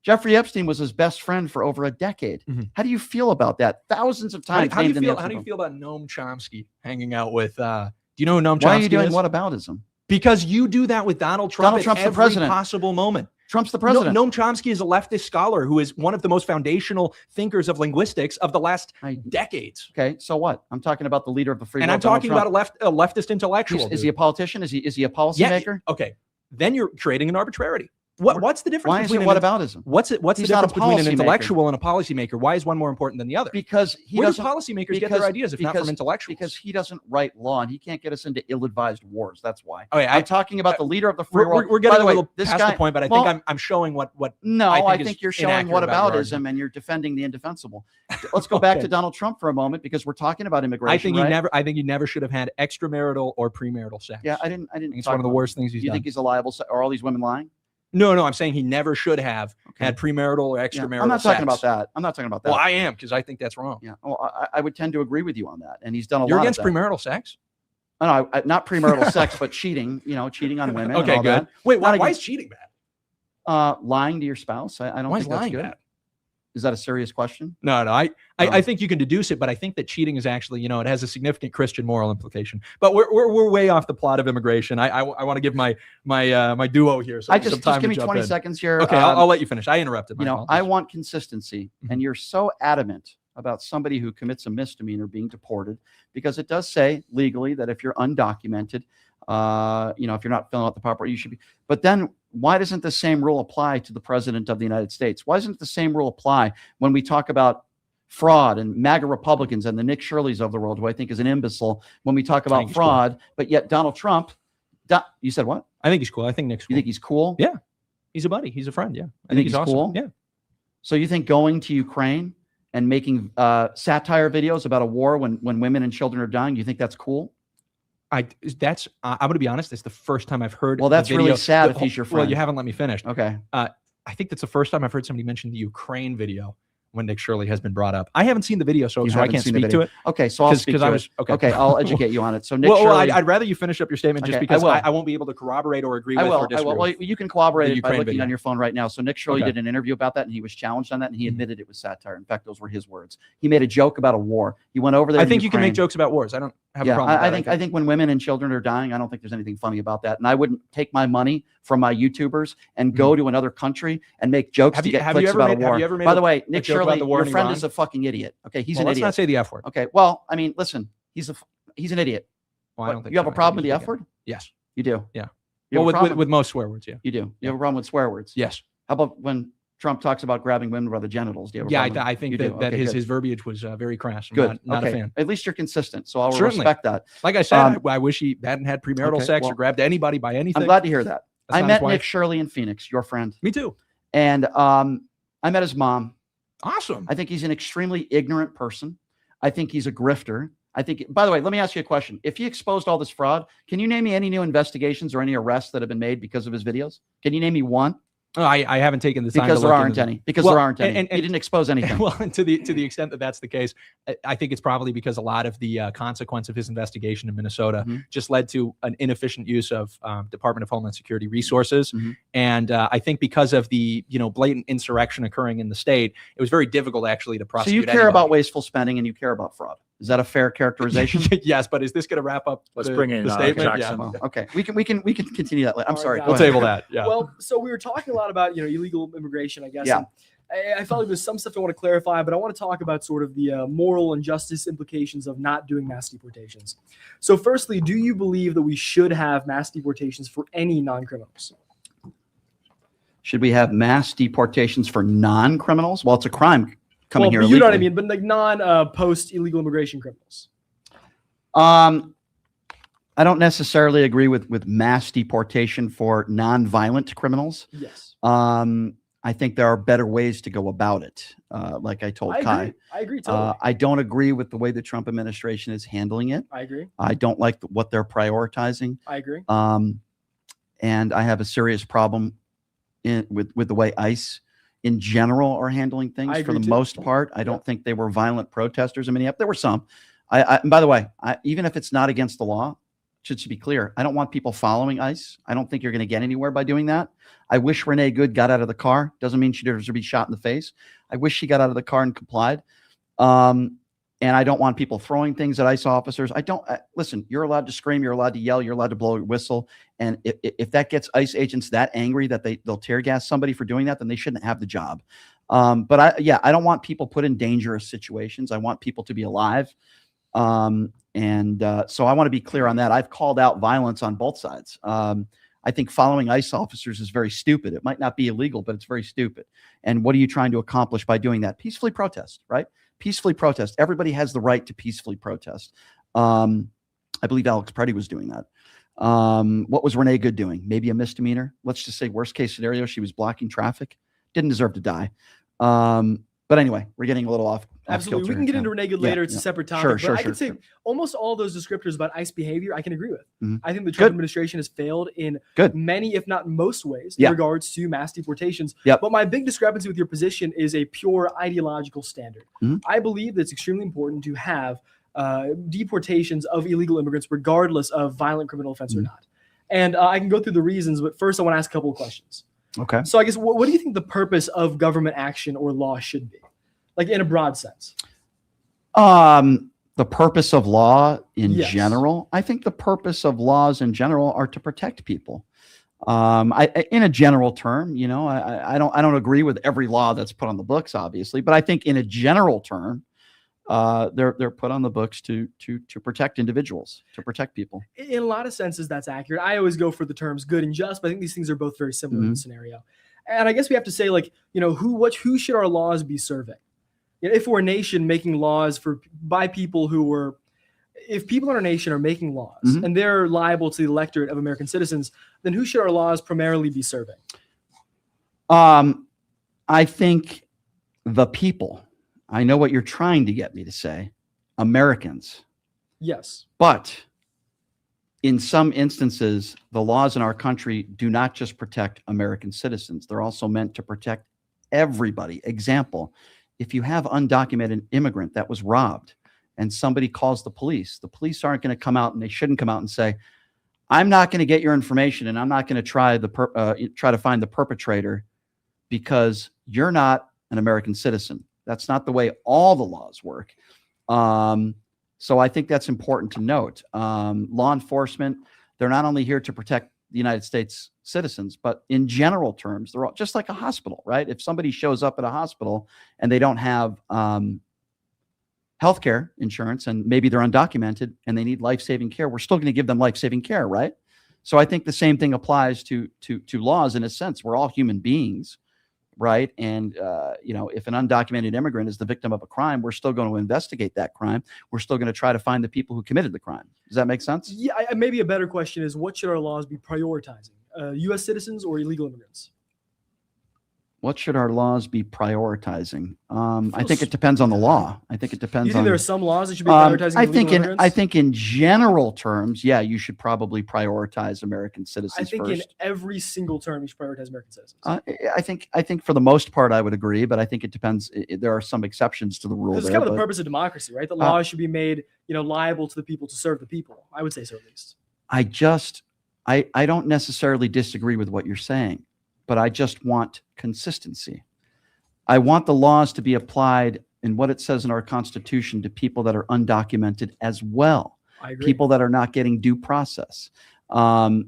Jeffrey Epstein was his best friend for over a decade. How do you feel about that? Thousands of times. How do you feel about Noam Chomsky hanging out with? Do you know who Noam Chomsky is? Why are you doing whataboutism? Because you do that with Donald Trump at every possible moment. Trump's the president. Noam Chomsky is a leftist scholar who is one of the most foundational thinkers of linguistics of the last decades. Okay, so what? I'm talking about the leader of the free world. And I'm talking about a leftist intellectual. Is he a politician? Is he a policymaker? Okay, then you're creating an arbitrary. What's the difference? Why is it whataboutism? What's the difference between an intellectual and a policymaker? Why is one more important than the other? Because where do policymakers get their ideas if not from intellectuals? Because he doesn't write law and he can't get us into ill-advised wars. That's why. Okay, I'm talking about the leader of the free world. We're getting a little past the point, but I think I'm showing what. No, I think you're showing whataboutism and you're defending the indefensible. Let's go back to Donald Trump for a moment because we're talking about immigration. I think he never should have had extramarital or premarital sex. Yeah, I didn't. It's one of the worst things he's done. You think he's a liable? Are all these women lying? No, I'm saying he never should have had premarital or extramarital I'm not sex. talking about that. I'm not talking about that. Well, I am because I think that's wrong. Yeah. Well, I would tend to agree with you on that. And he's done a lot. You're against of that. premarital sex? No, not premarital sex, but cheating. Cheating on women. Okay, good. That. Wait, why is cheating bad? Lying to your spouse. I don't think that's good. Bad? Is that a serious question? No. I think you can deduce it, but I think that cheating is actually, it has a significant Christian moral implication. But we're way off the plot of immigration. I want to give my duo here. So just give me 20 seconds here. Okay, I'll let you finish. I interrupted. I want consistency, and you're so adamant about somebody who commits a misdemeanor being deported because it does say legally that if you're undocumented, if you're not filling out the proper, you should be. But then why doesn't the same rule apply to the president of the United States? Why doesn't the same rule apply when we talk about fraud and MAGA Republicans and the Nick Shirleys of the world, who I think is an imbecile when we talk about fraud, cool. But yet Donald Trump, you said what? I think he's cool. I think Nick's cool. You think he's cool? Yeah. He's a buddy. He's a friend. Yeah. I think he's awesome. Cool? Yeah. So you think going to Ukraine and making satire videos about a war when women and children are dying, you think that's cool? I'm going to be honest. It's the first time I've heard. Well, that's really sad if he's your friend. Well, you haven't let me finish. Okay. I think that's the first time I've heard somebody mention the Ukraine video when Nick Shirley has been brought up. I haven't seen the video, so I can't speak to it. Okay, so I'll speak to it. Okay, I'll educate you on it. So Nick Shirley, I'd rather you finish up your statement just because I won't be able to corroborate or agree with or disagree. Well, you can corroborate it by looking on your phone right now. So Nick Shirley did an interview about that, and he was challenged on that, and he admitted it was satire. In fact, those were his words. He made a joke about a war. He went over there. I think you can make jokes about wars. I don't have a problem with that. I think when women and children are dying, I don't think there's anything funny about that. And I wouldn't take my money from my YouTubers and go to another country and make jokes to get clicks about a war. By the way, Nick Shirley, your friend is a fucking idiot. Okay, he's an idiot. Let's not say the F word. Okay, well, I mean, listen, he's an idiot. Well, I don't think you have a problem with the F word? Yes, you do. Yeah. Well, with most swear words, yeah. You do. You have a problem with swear words? Yes. How about when Trump talks about grabbing women by the genitals? Do you have a problem? I think that his verbiage was very crass. I'm good. Not a fan. At least you're consistent, so I'll respect that. Like I said, I wish he hadn't had premarital sex or grabbed anybody by anything. I'm glad to hear that. I met Nick Shirley in Phoenix, your friend. Me too. And I met his mom. Awesome. I think he's an extremely ignorant person. I think he's a grifter. I think, by the way, let me ask you a question. If he exposed all this fraud, can you name me any new investigations or any arrests that have been made because of his videos? Can you name me one? Oh, I haven't taken the time because there aren't any. Because there aren't any. And he didn't expose anything. Well, to the extent that that's the case, I think it's probably because a lot of the consequence of his investigation in Minnesota just led to an inefficient use of Department of Homeland Security resources, and I think because of the blatant insurrection occurring in the state, it was very difficult actually to prosecute. So you care about wasteful spending and you care about fraud. Is that a fair characterization? Yes, but is this going to wrap up? Let's bring in the statement. Jackson. Yeah. Well, okay, we can continue that later. I'm sorry. We'll table that. Yeah. Well, so we were talking a lot about illegal immigration, I guess. Yeah. I felt like there's some stuff I want to clarify, but I want to talk about sort of the moral and justice implications of not doing mass deportations. So, firstly, do you believe that we should have mass deportations for any non-criminals? Should we have mass deportations for non-criminals? Well, it's a crime. Coming here, you know what I mean, but like non-post illegal immigration criminals. I don't necessarily agree with mass deportation for non-violent criminals. Yes. I think there are better ways to go about it. Like I told Kai, I agree totally. I don't agree with the way the Trump administration is handling it. I agree. I don't like what they're prioritizing. I agree. And I have a serious problem with the way ICE in general are handling things. For the most part. I don't think they were violent protesters in Minneapolis. There were some. And by the way, even if it's not against the law, should be clear, I don't want people following ICE. I don't think you're going to get anywhere by doing that. I wish Renee Good got out of the car. Doesn't mean she deserves to be shot in the face. I wish she got out of the car and complied. And I don't want people throwing things at ICE officers. Listen, you're allowed to scream, you're allowed to yell, you're allowed to blow your whistle. And if that gets ICE agents that angry that they'll tear gas somebody for doing that, then they shouldn't have the job. But I don't want people put in dangerous situations. I want people to be alive. So I want to be clear on that. I've called out violence on both sides. I think following ICE officers is very stupid. It might not be illegal, but it's very stupid. And what are you trying to accomplish by doing that? Peacefully protest, right? Peacefully protest. Everybody has the right to peacefully protest. I believe Alex Preddy was doing that. What was Renee Good doing? Maybe a misdemeanor. Let's just say worst case scenario, she was blocking traffic. Didn't deserve to die. But anyway, we're getting a little off. Absolutely. We can get into Renee Good later. It's a separate topic. Sure, but I can say almost all those descriptors about ICE behavior, I can agree with. I think the Trump administration has failed in many, if not most ways, in regards to mass deportations. But my big discrepancy with your position is a pure ideological standard. I believe that it's extremely important to have deportations of illegal immigrants, regardless of violent criminal offense or not. And I can go through the reasons, but first I want to ask a couple of questions. Okay. So I guess what do you think the purpose of government action or law should be? Like in a broad sense. The purpose of law in general, I think the purpose of laws in general are to protect people. In a general term, I don't agree with every law that's put on the books, obviously, but I think in a general term, they're put on the books to protect individuals, to protect people. In a lot of senses, that's accurate. I always go for the terms good and just, but I think these things are both very similar in the scenario. And I guess we have to say, like, who should our laws be serving? if we're a nation making laws by people who were, if people in our nation are making laws and they're liable to the electorate of American citizens, then who should our laws primarily be serving? I think the people. I know what you're trying to get me to say. Americans. Yes. But in some instances, the laws in our country do not just protect American citizens. They're also meant to protect everybody. Example, if you have undocumented immigrant that was robbed and somebody calls the police aren't going to come out, and they shouldn't come out and say, I'm not going to get your information and I'm not going to try to find the perpetrator because you're not an American citizen. That's not the way all the laws work. So I think that's important to note. Law enforcement, they're not only here to protect the United States citizens, but in general terms, they're all just like a hospital, right? If somebody shows up at a hospital and they don't have healthcare insurance and maybe they're undocumented and they need life-saving care, we're still going to give them life-saving care, right? So I think the same thing applies to laws in a sense. We're all human beings, right? And, if an undocumented immigrant is the victim of a crime, we're still going to investigate that crime. We're still going to try to find the people who committed the crime. Does that make sense? Yeah, maybe a better question is, what should our laws be prioritizing? U.S. citizens or illegal immigrants? What should our laws be prioritizing? I think it depends on the law. I think it depends. You think there are some laws that should be prioritizing illegal immigrants? I think in general terms, yeah, you should probably prioritize American citizens. I think first. In every single term, you should prioritize American citizens. I think for the most part, I would agree, but I think it depends. There are some exceptions to the rule. It's kind of the purpose of democracy, right? That laws should be made, liable to the people to serve the people. I would say so, at least. I don't necessarily disagree with what you're saying, but I just want consistency. I want the laws to be applied in what it says in our Constitution to people that are undocumented as well. I agree. People that are not getting due process. I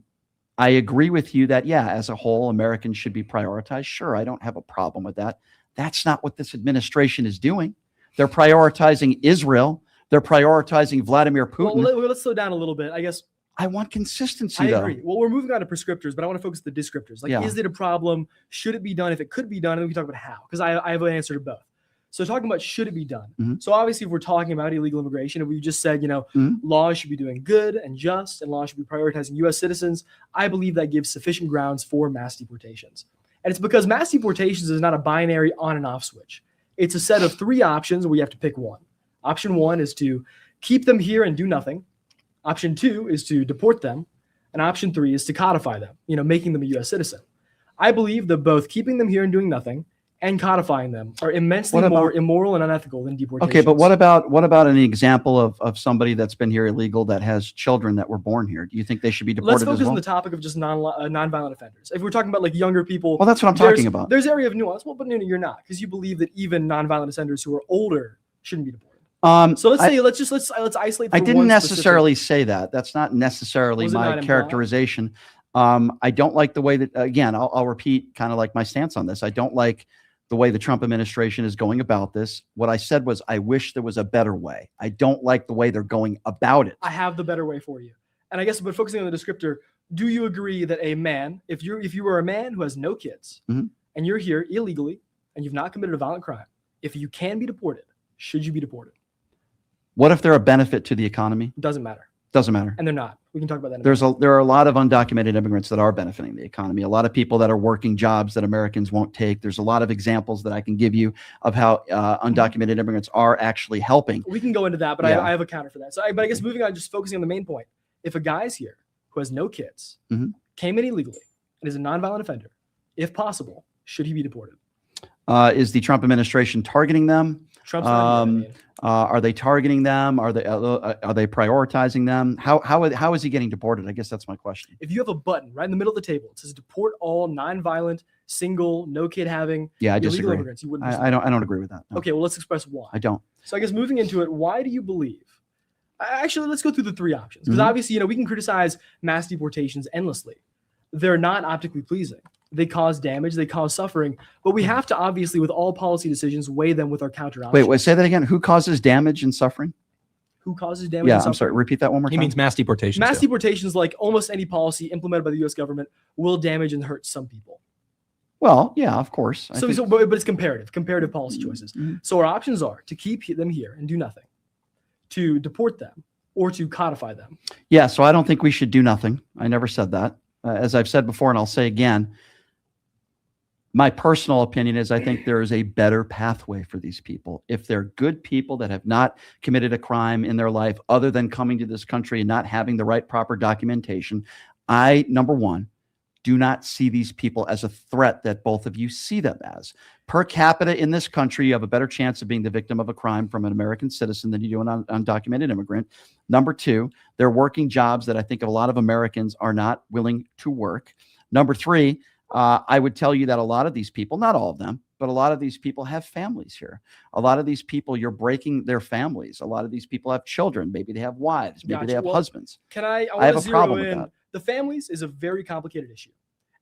agree with you that, yeah, as a whole, Americans should be prioritized. Sure, I don't have a problem with that. That's not what this administration is doing. They're prioritizing Israel. They're prioritizing Vladimir Putin. Well, let's slow down a little bit. I guess I want consistency, I agree. Well, we're moving on to prescriptors, but I want to focus on the descriptors. Is it a problem? Should it be done? If it could be done, and then we can talk about how, because I have an answer to both. So talking about should it be done? So obviously, if we're talking about illegal immigration, and we just said, laws should be doing good and just, and laws should be prioritizing U.S. citizens, I believe that gives sufficient grounds for mass deportations. And it's because mass deportations is not a binary on and off switch. It's a set of three options where you have to pick one. Option one is to keep them here and do nothing. Option two is to deport them. And option three is to codify them, making them a U.S. citizen. I believe that both keeping them here and doing nothing and codifying them are immensely more immoral and unethical than deportation. Okay, but what about an example of somebody that's been here illegal that has children that were born here? Do you think they should be deported as well? Let's focus on the topic of just nonviolent offenders. If we're talking about younger people, well, that's what I'm talking about. There's area of nuance. Well, but no, you're not, because you believe that even nonviolent offenders who are older shouldn't be deported. So let's isolate. I didn't necessarily say that. That's not necessarily my characterization. I don't like the way that, again, I'll repeat kind of like my stance on this. I don't like the way the Trump administration is going about this. What I said was, I wish there was a better way. I don't like the way they're going about it. I have the better way for you. And I guess, but focusing on the descriptor, do you agree that a man, if you were a man who has no kids and you're here illegally and you've not committed a violent crime, if you can be deported, should you be deported? What if they're a benefit to the economy? Doesn't matter. Doesn't matter. And they're not. We can talk about that. There are a lot of undocumented immigrants that are benefiting the economy. A lot of people that are working jobs that Americans won't take. There's a lot of examples that I can give you of how undocumented immigrants are actually helping. We can go into that, but yeah. I have a counter for that. So, but I guess moving on, just focusing on the main point. If a guy's here who has no kids, came in illegally, and is a nonviolent offender, if possible, should he be deported? Is the Trump administration targeting them? Are they targeting them? Are they prioritizing them? How is he getting deported? I guess that's my question. If you have a button right in the middle of the table, it says deport all nonviolent, single, no kid having illegal immigrants. You wouldn't. I don't agree with that. No. Okay, well, let's express why. I don't. So I guess moving into it, why do you believe? Actually, let's go through the three options, because obviously, we can criticize mass deportations endlessly. They're not optically pleasing. They cause damage, they cause suffering, but we have to obviously, with all policy decisions, weigh them with our counter options. Wait, say that again. Who causes damage and suffering? Who causes damage and suffering? I'm sorry, repeat that one more time. He means mass deportations. Mass deportations, like almost any policy implemented by the U.S. government, will damage and hurt some people. Well, yeah, of course. But it's comparative policy choices. So our options are to keep them here and do nothing, to deport them, or to codify them. Yeah, so I don't think we should do nothing. I never said that. As I've said before, and I'll say again, my personal opinion is I think there is a better pathway for these people. If they're good people that have not committed a crime in their life other than coming to this country and not having the right proper documentation, I, number one, do not see these people as a threat that both of you see them as. Per capita in this country, you have a better chance of being the victim of a crime from an American citizen than you do an undocumented immigrant. Number two, they're working jobs that I think a lot of Americans are not willing to work. Number three, I would tell you that a lot of these people, not all of them, but a lot of these people have families here. A lot of these people, you're breaking their families. A lot of these people have children. Maybe they have wives. Maybe they have husbands. I have a problem with that. The families is a very complicated issue.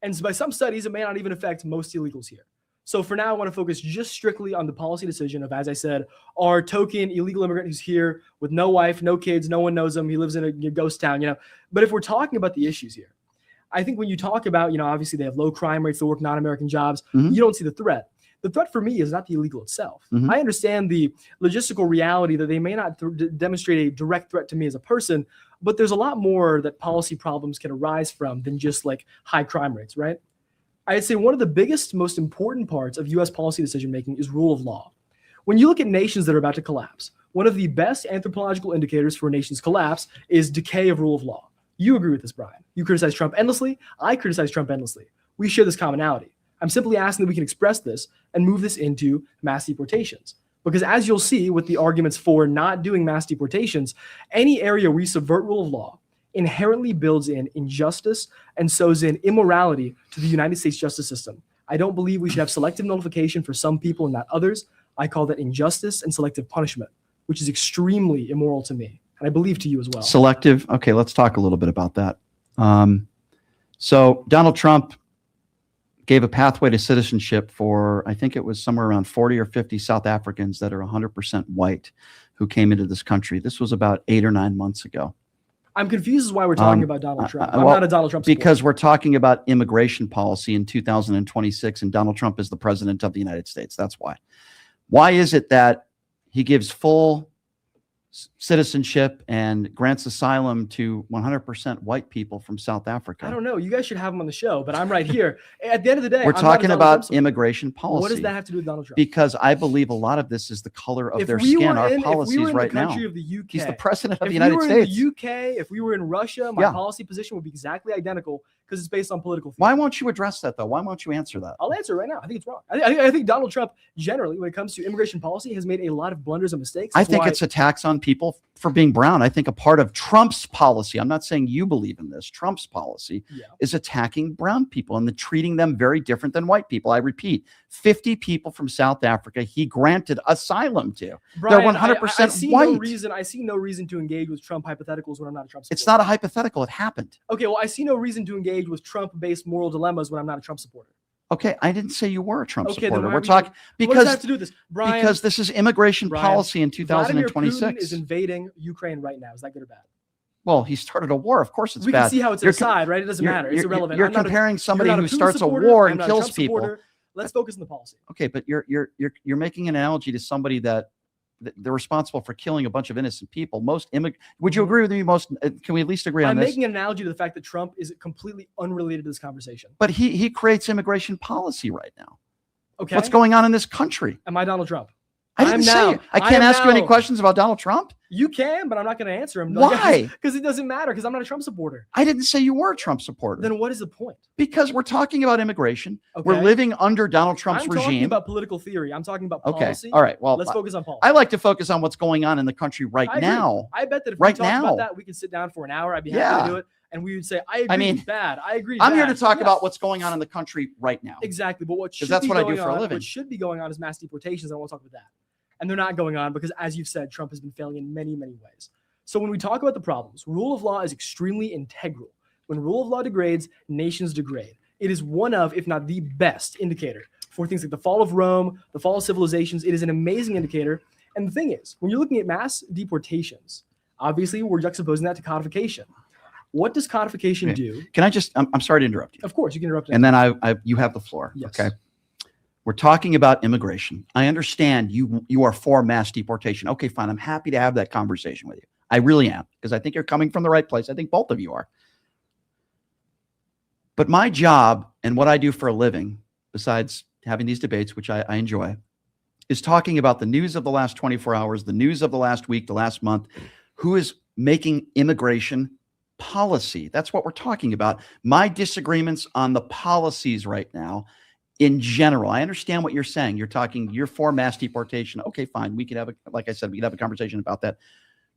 And by some studies, it may not even affect most illegals here. So for now, I want to focus just strictly on the policy decision of, as I said, our token illegal immigrant who's here with no wife, no kids, no one knows him. He lives in a ghost town, But if we're talking about the issues here, I think when you talk about, obviously they have low crime rates, they work non-American jobs, you don't see the threat. The threat for me is not the illegal itself. I understand the logistical reality that they may not demonstrate a direct threat to me as a person, but there's a lot more that policy problems can arise from than just like high crime rates, right? I'd say one of the biggest, most important parts of U.S. policy decision-making is rule of law. When you look at nations that are about to collapse, one of the best anthropological indicators for a nation's collapse is decay of rule of law. You agree with this, Brian. You criticize Trump endlessly. I criticize Trump endlessly. We share this commonality. I'm simply asking that we can express this and move this into mass deportations. Because as you'll see with the arguments for not doing mass deportations, any area where you subvert rule of law inherently builds in injustice and sows in immorality to the United States justice system. I don't believe we should have selective notification for some people and not others. I call that injustice and selective punishment, which is extremely immoral to me. And I believe to you as well. Selective. Okay, let's talk a little bit about that. So Donald Trump gave a pathway to citizenship for, I think it was somewhere around 40 or 50 South Africans that are 100% white who came into this country. This was about 8 or 9 months ago. I'm confused as why we're talking about Donald Trump. I'm not a Donald Trump supporter. Because we're talking about immigration policy in 2026, and Donald Trump is the president of the United States. That's why. Why is it that he gives full citizenship and grants asylum to 100% white people from South Africa? I don't know. You guys should have him on the show, but I'm right here. At the end of the day, we're talking about immigration policy. What does that have to do with Donald Trump? Because I believe a lot of this is the color of their skin. Our policies right now. Of the UK, he's the president of the United States. If we were in the UK, if we were in Russia, my policy position would be exactly identical because it's based on political theory. Why won't you address that, though? Why won't you answer that? I'll answer right now. I think it's wrong. I think Donald Trump, generally, when it comes to immigration policy, has made a lot of blunders and mistakes. I think it's a tax on people for being brown. I think a part of Trump's policy, I'm not saying you believe in this, Trump's policy is attacking brown people and treating them very different than white people. I repeat, 50 people from South Africa he granted asylum to. Brian, they're 100% white. I see no reason to engage with Trump hypotheticals when I'm not a Trump supporter. It's not a hypothetical. It happened. Okay, well, I see no reason to engage with Trump-based moral dilemmas when I'm not a Trump supporter. Okay, I didn't say you were a Trump supporter. Then we're talking because what does that have to do with this, Brian? Because this is immigration policy in 2026. Vladimir Putin is invading Ukraine right now. Is that good or bad? Well, he started a war. Of course, it's bad. We can see how it's aside, right? It doesn't matter. It's irrelevant. You're comparing somebody who starts a war and kills people. Let's focus on the policy. Okay, but you're making an analogy to somebody that they're responsible for killing a bunch of innocent people. Would you agree with me? Can we at least agree on this? I'm making an analogy to the fact that Trump is completely unrelated to this conversation. But he creates immigration policy right now. Okay. What's going on in this country? Am I Donald Trump? I didn't say I can't ask you any questions about Donald Trump. You can, but I'm not going to answer him. Why? Because it doesn't matter, because I'm not a Trump supporter. I didn't say you were a Trump supporter. Then what is the point? Because we're talking about immigration. Okay. We're living under Donald Trump's regime. I'm talking about political theory. I'm talking about policy. All right. Well, let's focus on policy. I like to focus on what's going on in the country right now. I bet that if we talked about that, we could sit down for an hour. I'd be happy to do it. And we would say, I agree, it's bad. I agree. I'm here to talk about what's going on in the country right now. Exactly. But that's what I do for a living. What should be going on is mass deportations. I want to talk about that. And they're not going on because, as you've said, Trump has been failing in many, many ways. So when we talk about the problems, rule of law is extremely integral. When rule of law degrades, nations degrade. It is one of, if not the best indicator for things like the fall of Rome, the fall of civilizations. It is an amazing indicator. And the thing is, when you're looking at mass deportations, obviously we're juxtaposing that to codification. What does codification do? Can I just, I'm sorry to interrupt you. Of course, you can interrupt. And then you have the floor. Yes. Okay. We're talking about immigration. I understand you are for mass deportation. Okay, fine. I'm happy to have that conversation with you. I really am, because I think you're coming from the right place. I think both of you are. But my job and what I do for a living, besides having these debates, which I enjoy, is talking about the news of the last 24 hours, the news of the last week, the last month, who is making immigration policy. That's what we're talking about. My disagreements on the policies right now in general. I understand what you're saying. You're for mass deportation. Okay, fine. We could have like I said, we could have a conversation about that.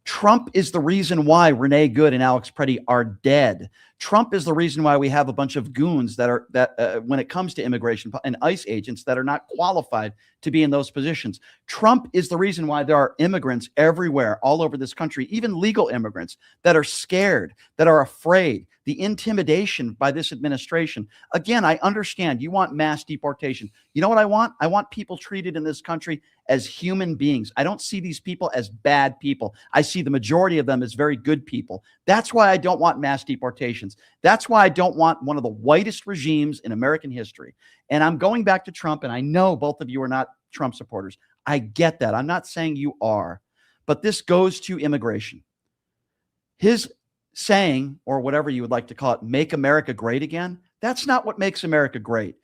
Trump is the reason why Renee Good and Alex Preddy are dead. Trump is the reason why we have a bunch of goons that when it comes to immigration and ICE agents that are not qualified to be in those positions. Trump is the reason why there are immigrants everywhere, all over this country, even legal immigrants that are scared, that are afraid. The intimidation by this administration. Again, I understand you want mass deportation. You know what I want? I want people treated in this country as human beings. I don't see these people as bad people. I see the majority of them as very good people. That's why I don't want mass deportations. That's why I don't want one of the whitest regimes in American history. And I'm going back to Trump, and I know both of you are not Trump supporters. I get that. I'm not saying you are. But this goes to immigration. His saying, or whatever you would like to call it, make America great again, that's not what makes America great.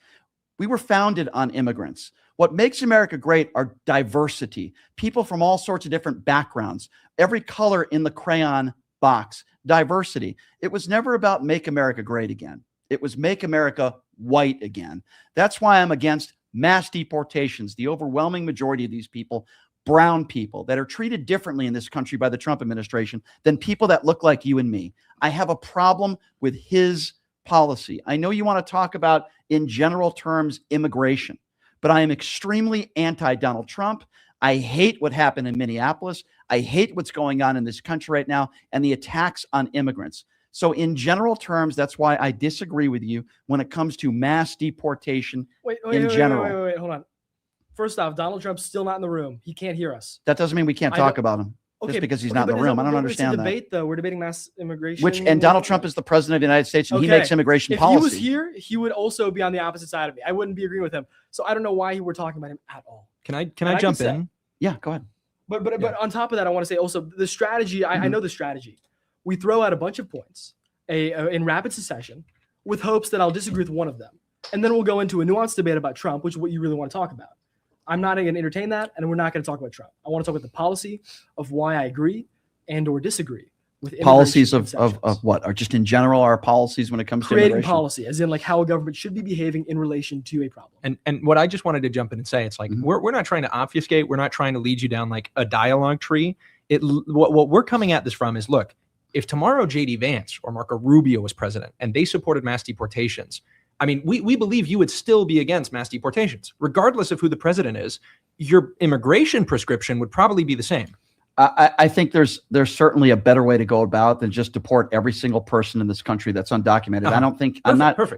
We were founded on immigrants. What makes America great are diversity, people from all sorts of different backgrounds, every color in the crayon box, diversity. It was never about make America great again. It was make America white again. That's why I'm against mass deportations. The overwhelming majority of these people, brown people, that are treated differently in this country by the Trump administration than people that look like you and me. I have a problem with his policy. I know you want to talk about, in general terms, immigration, but I am extremely anti-Donald Trump. I hate what happened in Minneapolis. I hate what's going on in this country right now and the attacks on immigrants. So in general terms, that's why I disagree with you when it comes to mass deportation in general. Wait, hold on. First off, Donald Trump's still not in the room. He can't hear us. That doesn't mean we can't talk about him. Just because he's not in the room. I don't understand that. Debate, though. We're debating mass immigration. And Donald Trump is the president of the United States, and he makes immigration policy. If he was here, he would also be on the opposite side of me. I wouldn't be agreeing with him. So I don't know why we're talking about him at all. Can I jump in? Yeah, go ahead. But on top of that, I want to say also the strategy. I know the strategy. We throw out a bunch of points in rapid succession with hopes that I'll disagree with one of them, and then we'll go into a nuanced debate about Trump, which is what you really want to talk about. I'm not going to entertain that, and we're not going to talk about Trump. I want to talk about the policy of why I agree and or disagree with policies of what are just in general our policies when it comes to creating policy, as in like how a government should be behaving in relation to a problem. And what I just wanted to jump in and say, it's like we're not trying to obfuscate. We're not trying to lead you down like a dialogue tree. What we're coming at this from is, look, if tomorrow JD Vance or Marco Rubio was president and they supported mass deportations, I mean, we believe you would still be against mass deportations, regardless of who the president is. Your immigration prescription would probably be the same. I think there's certainly a better way to go about it than just deport every single person in this country that's undocumented. I don't think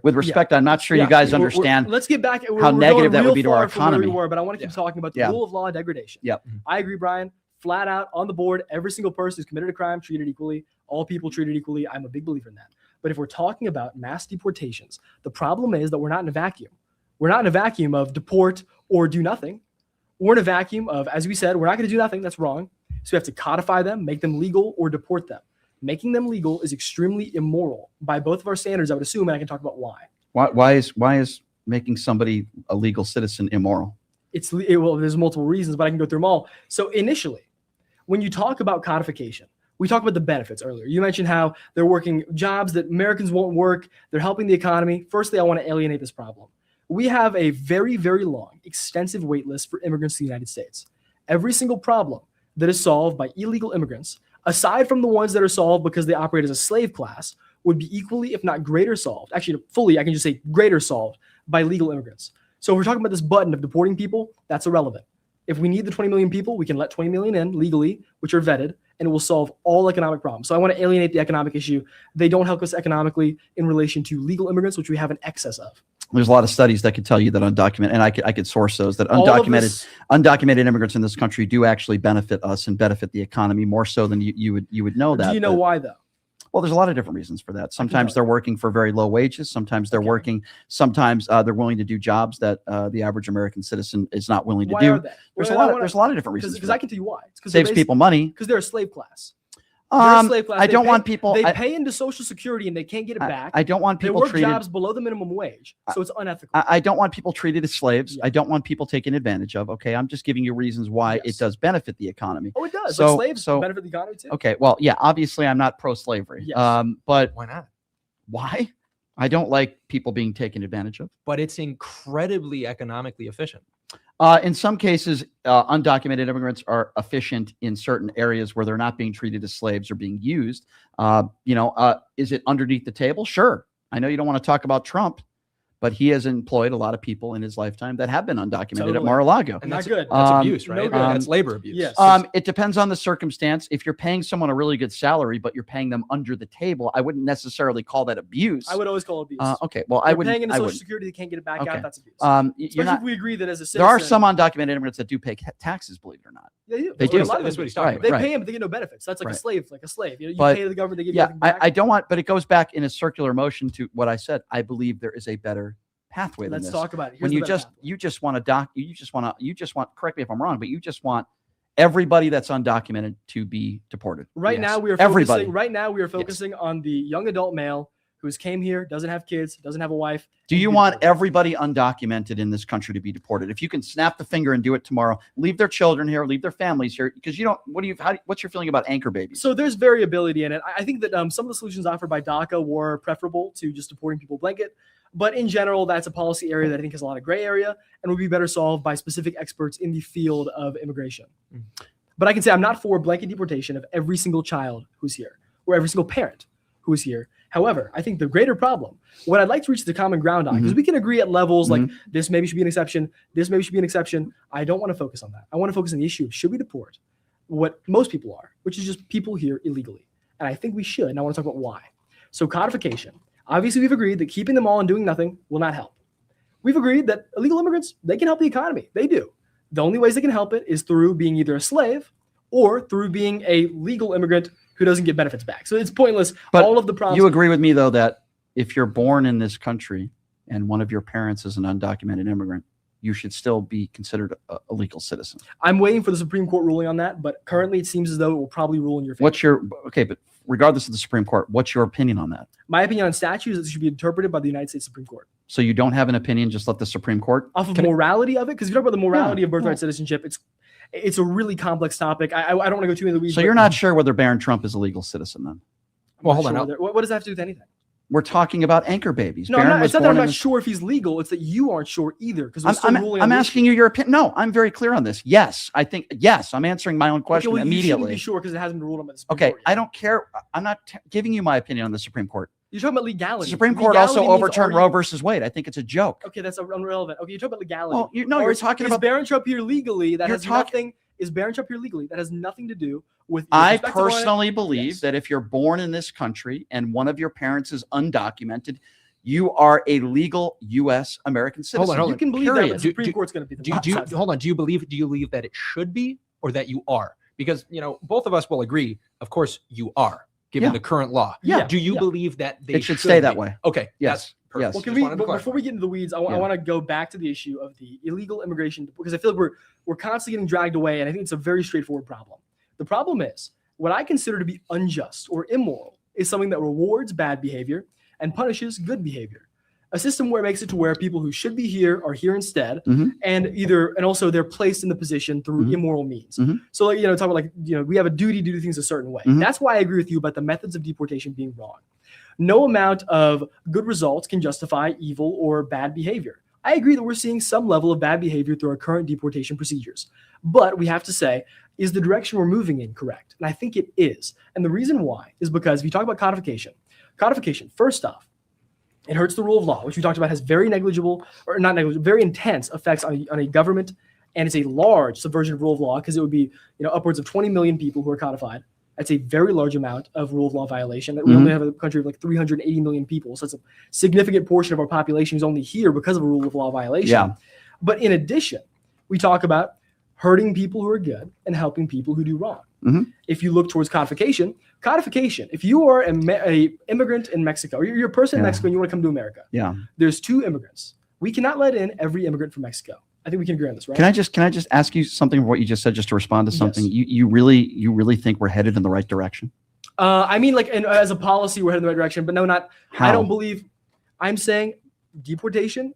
with respect. I'm not sure you guys understand. Let's get back how negative that would be to our economy. But I want to keep talking about the rule of law and degradation. Yep. I agree, Brian. Flat out on the board, every single person who's committed a crime treated equally. All people treated equally. I'm a big believer in that. But if we're talking about mass deportations, the problem is that we're not in a vacuum. We're not in a vacuum of deport or do nothing. We're in a vacuum of, as we said, we're not going to do nothing. That's wrong. So we have to codify them, make them legal, or deport them. Making them legal is extremely immoral by both of our standards, I would assume, and I can talk about why. Why is making somebody a legal citizen immoral? Well, there's multiple reasons, but I can go through them all. So initially, when you talk about codification, we talked about the benefits earlier. You mentioned how they're working jobs that Americans won't work. They're helping the economy. Firstly, I want to alienate this problem. We have a very, very long, extensive wait list for immigrants to the United States. Every single problem that is solved by illegal immigrants, aside from the ones that are solved because they operate as a slave class, would be equally, if not greater solved. Actually, fully, I can just say greater solved by legal immigrants. So if we're talking about this button of deporting people, that's irrelevant. If we need the 20 million people, we can let 20 million in legally, which are vetted, and it will solve all economic problems. So I want to alienate the economic issue. They don't help us economically in relation to legal immigrants, which we have an excess of. There's a lot of studies that could tell you that undocumented, and I could source those, that undocumented immigrants in this country do actually benefit us and benefit the economy more so than you would know that. Do you know why though? Well, there's a lot of different reasons for that. Sometimes they're working for very low wages. Sometimes they're working. Sometimes they're willing to do jobs that the average American citizen is not willing to Why do. are they? There's a lot of different reasons. Because I can tell you why. It's because saves people money. Because they're a slave class. I don't want people. They pay into Social Security and they can't get it back. I don't want people they work treated jobs below the minimum wage, so it's unethical. I don't want people treated as slaves. I don't want people taken advantage of. Okay, I'm just giving you reasons why it does benefit the economy. Oh, it does. So, slaves benefit the economy too. Okay, well, yeah, obviously I'm not pro-slavery. Yes. But why not? Why? I don't like people being taken advantage of. But it's incredibly economically efficient. In some cases, undocumented immigrants are efficient in certain areas where they're not being treated as slaves or being used. Is it underneath the table? Sure. I know you don't want to talk about Trump, but he has employed a lot of people in his lifetime that have been undocumented at Mar-a-Lago. And that's good. That's abuse, right? No good. That's labor abuse. Yes. It depends on the circumstance. If you're paying someone a really good salary, but you're paying them under the table, I wouldn't necessarily call that abuse. I would always call it abuse. Okay. Well, I wouldn't. Paying into I Social wouldn't. Security, they can't get it back out. That's abuse. Especially if we agree that as a citizen, there are some undocumented immigrants that do pay taxes, believe it or not. They do. They do. That's what he's talking about. They pay them, but they get no benefits. That's like a slave, You pay the government, they give you nothing back. I don't want, but it goes back in a circular motion to what I said. I believe there is a better pathway than this. Let's talk about it. When you just want to correct me if I'm wrong, but you just want everybody that's undocumented to be deported. Right now we are focusing on the young adult male who's came here, doesn't have kids, doesn't have a wife. Do you want everybody undocumented in this country to be deported? If you can snap the finger and do it tomorrow, leave their children here, leave their families here, because you don't. What's your feeling about anchor babies? So there's variability in it. I think that some of the solutions offered by DACA were preferable to just deporting people blanket. But in general, that's a policy area that I think has a lot of gray area and would be better solved by specific experts in the field of immigration. But I can say I'm not for blanket deportation of every single child who's here or every single parent who is here. However, I think the greater problem, what I'd like to reach the common ground on, because we can agree at levels like this maybe should be an exception, this maybe should be an exception. I don't want to focus on that. I want to focus on the issue of should we deport what most people are, which is just people here illegally. And I think we should. And I want to talk about why. So codification. Obviously, we've agreed that keeping them all and doing nothing will not help. We've agreed that illegal immigrants, they can help the economy. They do. The only ways they can help it is through being either a slave or through being a legal immigrant who doesn't get benefits back. So it's pointless. But all of the problems. You agree with me, though, that if you're born in this country and one of your parents is an undocumented immigrant, you should still be considered a legal citizen. I'm waiting for the Supreme Court ruling on that, but currently it seems as though it will probably rule in your favor. But regardless of the Supreme Court, what's your opinion on that? My opinion on statutes is that it should be interpreted by the United States Supreme Court. So you don't have an opinion, just let the Supreme Court? Off of morality of it? Because if you talk about the morality of birthright citizenship, it's a really complex topic. I don't want to go too into the weeds. So you're not sure whether Barron Trump is a legal citizen then? Well, hold on. What does that have to do with anything? We're talking about anchor babies. No, it's not that I'm not sure if he's legal. It's that you aren't sure either. Because I'm asking you your opinion. No, I'm very clear on this. Yes, I think, yes, I'm answering my own question immediately. You shouldn't be sure because it hasn't been ruled on by the Supreme Court yet. I don't care. I'm not giving you my opinion on the Supreme Court. You're talking about legality. The Supreme Court also overturned Roe versus Wade. I think it's a joke. Okay, that's irrelevant. Okay, you're talking about legality. Well, you're talking about. Is Barron Trump here legally? That has nothing. Is Barron Trump here legally? That has nothing to do with. I personally believe that if you're born in this country and one of your parents is undocumented, you are a legal U.S. American citizen. Hold on. You can believe that the Supreme Court's going to be the hold on. Do you believe that it should be or that you are? Because both of us will agree. Of course, you are given the current law. Yeah. Do you believe that it should stay that way? Okay. Yes. Yes. Well, before we get into the weeds, I want to go back to the issue of the illegal immigration because I feel like we're constantly getting dragged away, and I think it's a very straightforward problem. The problem is what I consider to be unjust or immoral is something that rewards bad behavior and punishes good behavior. A system where it makes it to where people who should be here are here instead, and also they're placed in the position through immoral means. So talk about we have a duty to do things a certain way. That's why I agree with you about the methods of deportation being wrong. No amount of good results can justify evil or bad behavior. I agree that we're seeing some level of bad behavior through our current deportation procedures. But we have to say, is the direction we're moving in correct? And I think it is. And the reason why is because if you talk about codification, first off, it hurts the rule of law, which we talked about has very very intense effects on a government. And it's a large subversion of rule of law because it would be upwards of 20 million people who are codified. That's a very large amount of rule of law violation. We only have a country of 380 million people. So it's a significant portion of our population who's only here because of a rule of law violation. Yeah. But in addition, we talk about hurting people who are good and helping people who do wrong. If you look towards codification, if you are a immigrant in Mexico, or you're a person in Mexico and you want to come to America, there's 2 immigrants. We cannot let in every immigrant from Mexico. I think we can agree on this, right? Can I just ask you something from what you just said, just to respond to something? Yes. You really think we're headed in the right direction? I mean, like, as a policy, we're headed in the right direction, but no, not. How? I don't believe. I'm saying deportation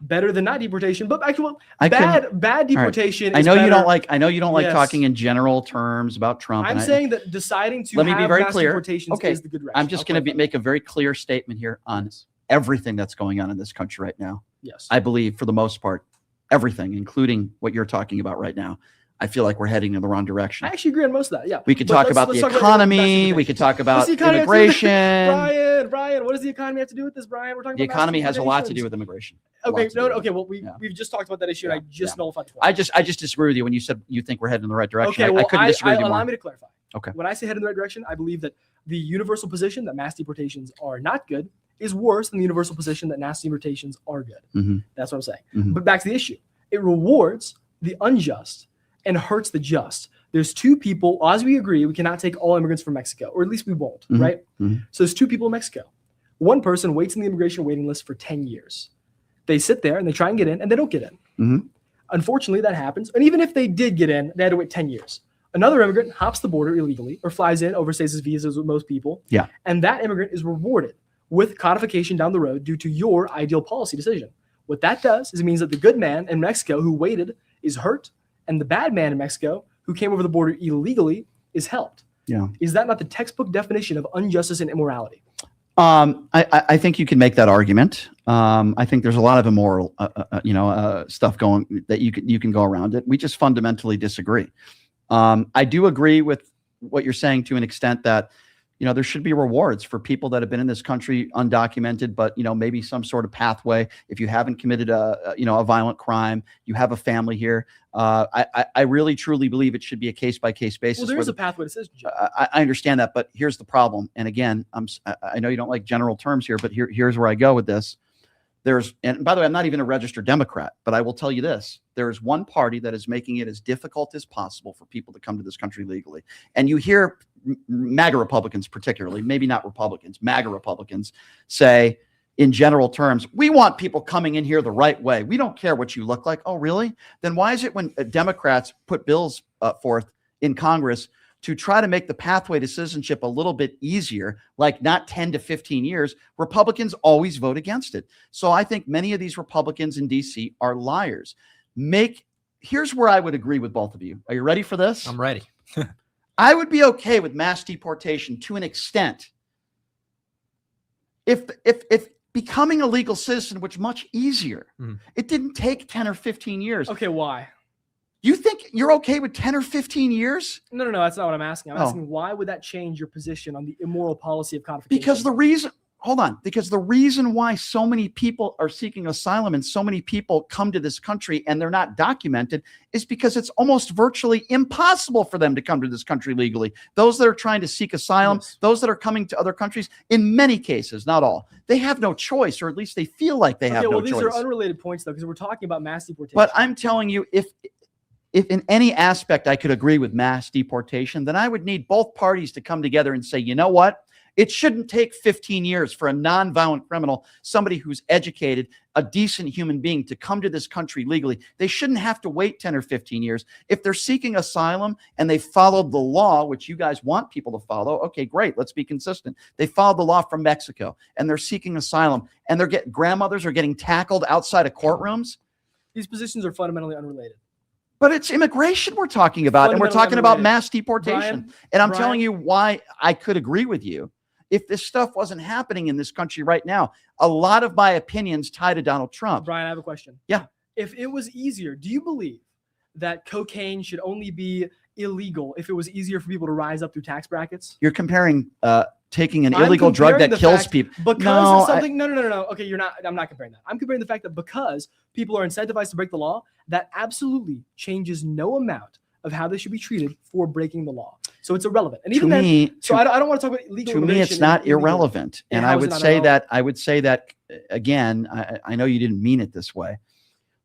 better than not deportation, but actually, bad deportation. Right. I know you don't like. I know you don't like talking in general terms about Trump. I'm saying that deciding to let me be very clear. Deportations is the good direction. I'm just going to make a very clear statement here on everything that's going on in this country right now. Yes, I believe for the most part, everything, including what you're talking about right now. I feel like we're heading in the wrong direction. I actually agree on most of that. Yeah, we could talk about the economy. We could talk about immigration. Brian, what does the economy have to do with this, Brian? We're talking the about economy has a lot to do with immigration. Okay, okay. Well, we've just talked about that issue, and I just nullified the point. I just disagree with you when you said you think we're heading in the right direction. Okay, well, I couldn't disagree with you more. Allow me to clarify. Okay. When I say head in the right direction, I believe that the universal position that mass deportations are not good is worse than the universal position that mass deportations are good. That's what I'm saying. But back to the issue. It rewards the unjust and hurts the just. There's 2 people, as we agree, we cannot take all immigrants from Mexico, or at least we won't, right? So there's 2 people in Mexico. One person waits in the immigration waiting list for 10 years. They sit there and they try and get in, and they don't get in. Unfortunately, that happens. And even if they did get in, they had to wait 10 years. Another immigrant hops the border illegally or flies in, overstays his visas with most people. Yeah. And that immigrant is rewarded with codification down the road due to your ideal policy decision. What that does is it means that the good man in Mexico who waited is hurt, and the bad man in Mexico who came over the border illegally is helped. Yeah. Is that not the textbook definition of injustice and immorality? I think you can make that argument. I think there's a lot of immoral, stuff going that you can go around it. We just fundamentally disagree. I do agree with what you're saying to an extent that, there should be rewards for people that have been in this country undocumented, but, maybe some sort of pathway. If you haven't committed a violent crime, you have a family here. I really, truly believe it should be a case-by-case basis. Well, there is a pathway decision. I understand that, but here's the problem. And again, I know you don't like general terms here, but here's where I go with this. And by the way, I'm not even a registered Democrat, but I will tell you this. There is one party that is making it as difficult as possible for people to come to this country legally. And you hear MAGA Republicans particularly, maybe not Republicans, MAGA Republicans say in general terms, we want people coming in here the right way. We don't care what you look like. Oh, really? Then why is it when Democrats put bills forth in Congress to try to make the pathway to citizenship a little bit easier, like not 10 to 15 years, Republicans always vote against it. So I think many of these Republicans in DC are liars. Here's where I would agree with both of you. Are you ready for this? I'm ready. I would be okay with mass deportation to an extent if becoming a legal citizen was much easier. It didn't take 10 or 15 years. Okay, why? You think you're okay with 10 or 15 years? No, that's not what I'm asking. I'm asking why would that change your position on the immoral policy of codification? Because the reason why so many people are seeking asylum and so many people come to this country and they're not documented is because it's almost virtually impossible for them to come to this country legally. Those that are trying to seek asylum, those that are coming to other countries, in many cases, not all, they have no choice, or at least they feel like they have no choice. These are unrelated points, though, because we're talking about mass deportation. But I'm telling you, if in any aspect I could agree with mass deportation, then I would need both parties to come together and say, you know what? It shouldn't take 15 years for a nonviolent criminal, somebody who's educated, a decent human being, to come to this country legally. They shouldn't have to wait 10 or 15 years. If they're seeking asylum and they followed the law, which you guys want people to follow, okay, great, let's be consistent. They followed the law from Mexico and they're seeking asylum and grandmothers are getting tackled outside of courtrooms. These positions are fundamentally unrelated. But it's immigration we're talking about, and we're talking about mass deportation. And I'm telling you why I could agree with you. If this stuff wasn't happening in this country right now, a lot of my opinions tie to Donald Trump. Brian, I have a question. Yeah. If it was easier, do you believe that cocaine should only be illegal if it was easier for people to rise up through tax brackets? You're comparing taking an illegal drug that kills people. Because of something. No. Okay, I'm not comparing that. I'm comparing the fact that because people are incentivized to break the law, that absolutely changes no amount of how they should be treated for breaking the law. So it's irrelevant. And even I don't want to talk about legal. To me, it's not irrelevant. And I would say that again. I know you didn't mean it this way,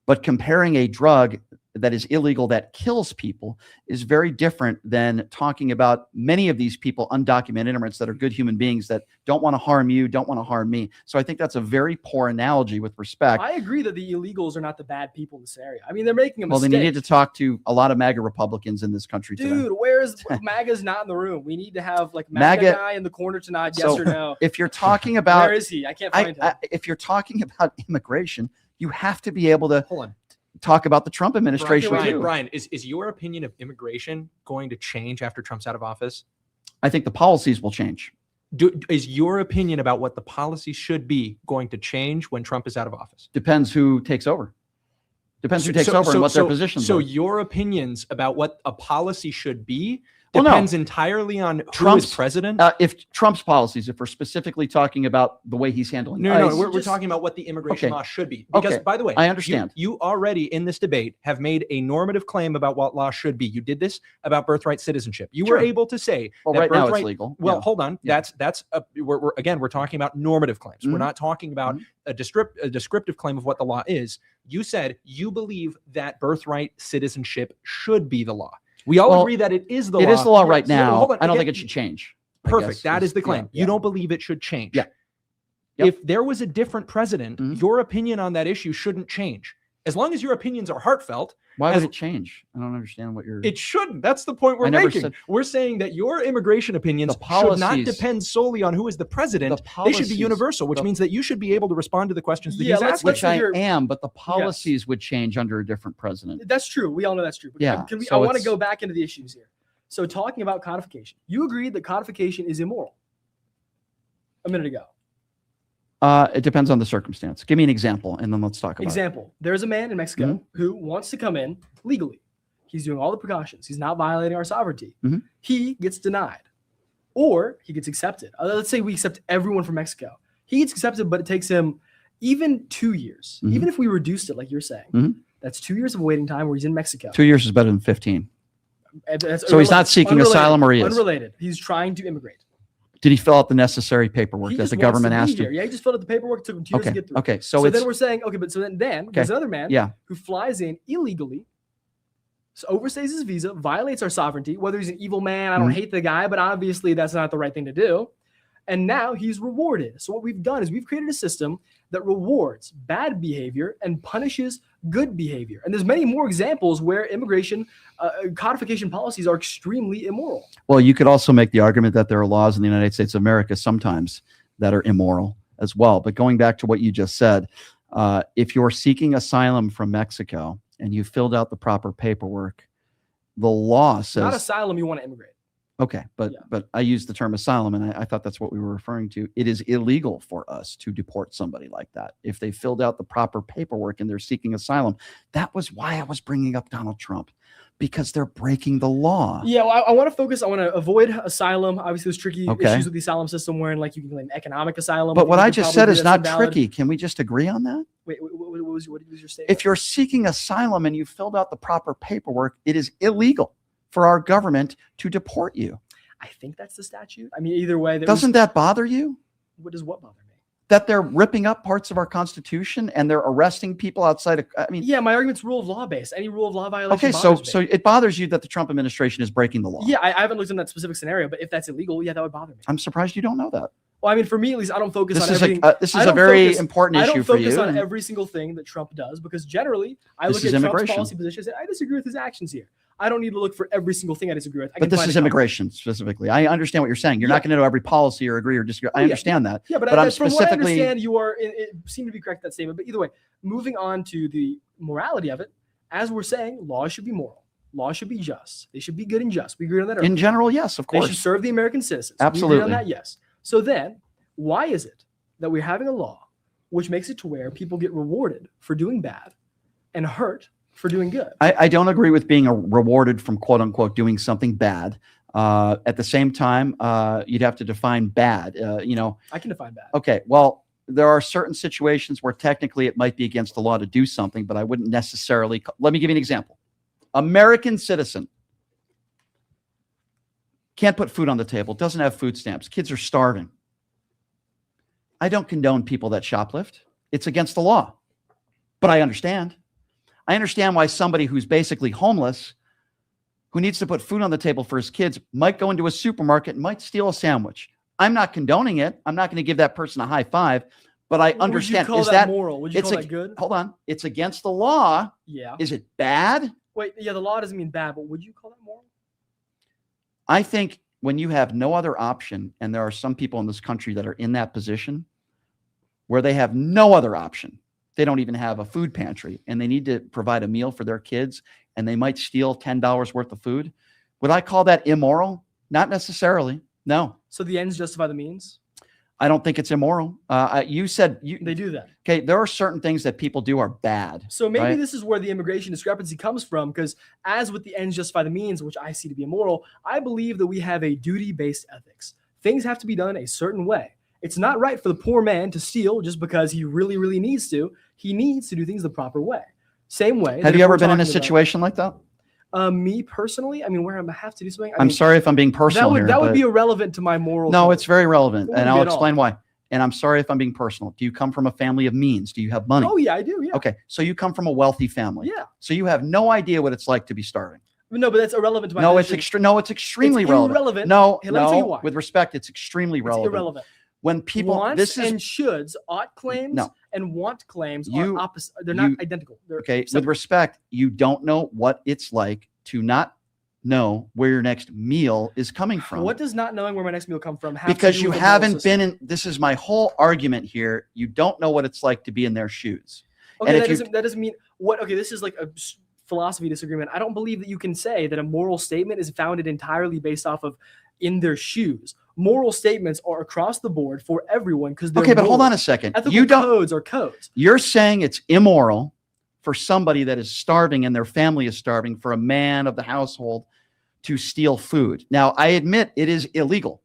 But comparing a drug that is illegal that kills people is very different than talking about many of these people, undocumented immigrants that are good human beings that don't want to harm you, don't want to harm me. So I think that's a very poor analogy with respect. I agree that the illegals are not the bad people in this area. I mean, they're making a mistake. Well, then you need to talk to a lot of MAGA Republicans in this country today. Dude, where's MAGA's not in the room? We need to have like MAGA guy in the corner to nod yes or no. If you're talking about, where is he? I can't find him. If you're talking about immigration, you have to be able to hold on. Talk about the Trump administration. Brian, is your opinion of immigration going to change after Trump's out of office? I think the policies will change. Is your opinion about what the policy should be going to change when Trump is out of office? Depends who takes over. Depends who takes over and what their positions are. So your opinions about what a policy should be depends entirely on who is president? If Trump's policies, if we're specifically talking about the way he's handling No, we're talking about what the immigration law should be. Because, by the way, I understand. You already, in this debate, have made a normative claim about what law should be. You did this about birthright citizenship. You were able to say that right birthright, now it's legal. Well, hold on. We're talking about normative claims. We're not talking about a descriptive claim of what the law is. You said you believe that birthright citizenship should be the law. We all agree that it is the law. It is the law right now. I don't think it should change. Perfect. That is the claim. You don't believe it should change. Yeah. If there was a different president, your opinion on that issue shouldn't change. As long as your opinions are heartfelt. Why would it change? I don't understand what you're... It shouldn't. That's the point we're making. We're saying that your immigration opinions should not depend solely on who is the president. They should be universal, which means that you should be able to respond to the questions that he's asking. Which I am, but the policies would change under a different president. That's true. We all know that's true. But I want to go back into the issues here. So talking about codification, you agreed that codification is immoral a minute ago. It depends on the circumstance. Give me an example, and then let's talk about Example. There's a man in Mexico who wants to come in legally. He's doing all the precautions. He's not violating our sovereignty. He gets denied, or he gets accepted. Let's say we accept everyone from Mexico. He gets accepted, but it takes him even 2 years. Even if we reduced it, like you're saying, that's 2 years of waiting time where he's in Mexico. 2 years is better than 15. So he's not seeking asylum, or he is? Unrelated. He's trying to immigrate. Did he fill out the necessary paperwork that the government asked him? Yeah, he just filled out the paperwork. It took him 2 years to get through. Okay, so then we're saying, but so then there's another man who flies in illegally, so overstays his visa, violates our sovereignty, whether he's an evil man, I don't hate the guy, but obviously that's not the right thing to do. And now he's rewarded. So what we've done is we've created a system that rewards bad behavior and punishes good behavior. And there's many more examples where immigration codification policies are extremely immoral. Well, you could also make the argument that there are laws in the United States of America sometimes that are immoral as well. But going back to what you just said, if you're seeking asylum from Mexico and you filled out the proper paperwork, the law says... Not asylum, you want to immigrate. Okay, but I used the term asylum, and I thought that's what we were referring to. It is illegal for us to deport somebody like that if they filled out the proper paperwork and they're seeking asylum. That was why I was bringing up Donald Trump, because they're breaking the law. Yeah, well, I want to focus. I want to avoid asylum. Obviously, there's tricky issues with the asylum system, wherein like you can claim economic asylum. But what I just said is not tricky. Can we just agree on that? Wait, what was your statement? If you're seeking asylum and you filled out the proper paperwork, it is illegal for our government to deport you. I think that's the statute. I mean, either way. Doesn't that bother you? What bother me? That they're ripping up parts of our Constitution and they're arresting people outside of, I mean. Yeah, my argument's rule of law based. Any rule of law violation. Okay, so it bothers you that the Trump administration is breaking the law. Yeah, I haven't looked in that specific scenario, but if that's illegal, yeah, that would bother me. I'm surprised you don't know that. Well, I mean, for me at least, I don't focus on everything. This is a very important issue for you. I don't focus on every single thing that Trump does, because generally, I look at Trump's policy positions and I disagree with his actions here. I don't need to look for every single thing I disagree with. But this is immigration specifically. I understand what you're saying. You're not going to know every policy or agree or disagree. I understand that. Yeah, but I'm from what I understand, you are. It seemed to be correct, that statement. But either way, moving on to the morality of it, as we're saying, laws should be moral. Laws should be just. They should be good and just. We agree on that. In general, yes, of course. They should serve the American citizens. Absolutely. We agree on that, yes. So then, why is it that we're having a law which makes it to where people get rewarded for doing bad and hurt for doing good? I don't agree with being rewarded from quote unquote doing something bad. At the same time, you'd have to define bad. I can define bad. Okay, well, there are certain situations where technically it might be against the law to do something, but I wouldn't necessarily. Let me give you an example. American citizen can't put food on the table, doesn't have food stamps, kids are starving. I don't condone people that shoplift. It's against the law, but I understand. I understand why somebody who's basically homeless, who needs to put food on the table for his kids, might go into a supermarket and might steal a sandwich. I'm not condoning it. I'm not going to give that person a high five, but I understand. Would you call that moral? Would you call that good? Hold on. It's against the law. Yeah. Is it bad? Wait, yeah, the law doesn't mean bad, but would you call that moral? I think when you have no other option, and there are some people in this country that are in that position where they have no other option. They don't even have a food pantry, and they need to provide a meal for their kids, and they might steal $10 worth of food. Would I call that immoral? Not necessarily. No. So the ends justify the means? I don't think it's immoral. You said they do that. Okay, there are certain things that people do are bad. So maybe right? This is where the immigration discrepancy comes from, because as with the ends justify the means, which I see to be immoral, I believe that we have a duty-based ethics. Things have to be done a certain way. It's not right for the poor man to steal just because he really, really needs to. He needs to do things the proper way. Same way. Have you ever been in a situation like that? Me personally, I mean, where I have to do something. I'm sorry if I'm being personal here. That would be irrelevant to my moral. No, it's very relevant, and I'll explain all. why. And I'm sorry if I'm being personal. Do you come from a family of means? Do you have money? Oh, yeah, I do. Yeah. Okay, so you come from a wealthy family. Yeah. So you have no idea what it's like to be starving. No, but that's irrelevant to my No, position. it's extremely relevant. Irrelevant. No, Hey, let me tell you why. with respect, it's extremely relevant. It's irrelevant. When people wants and shoulds, ought claims and want claims are opposite. They're not identical. They're okay, separate. with respect, you don't know what it's like to not know where your next meal is coming from. What does not knowing where my next meal come from have because to do you with the moral haven't system? been in, this is my whole argument here. You don't know what it's like to be in their shoes. Okay, that doesn't mean what, okay, this is like a philosophy disagreement. I don't believe that you can say that a moral statement is founded entirely based off of in their shoes. Moral statements are across the board for everyone because they're okay, but hold moral. on a second. Ethical codes are codes. You're saying it's immoral for somebody that is starving and their family is starving, for a man of the household to steal food. Now, I admit it is illegal,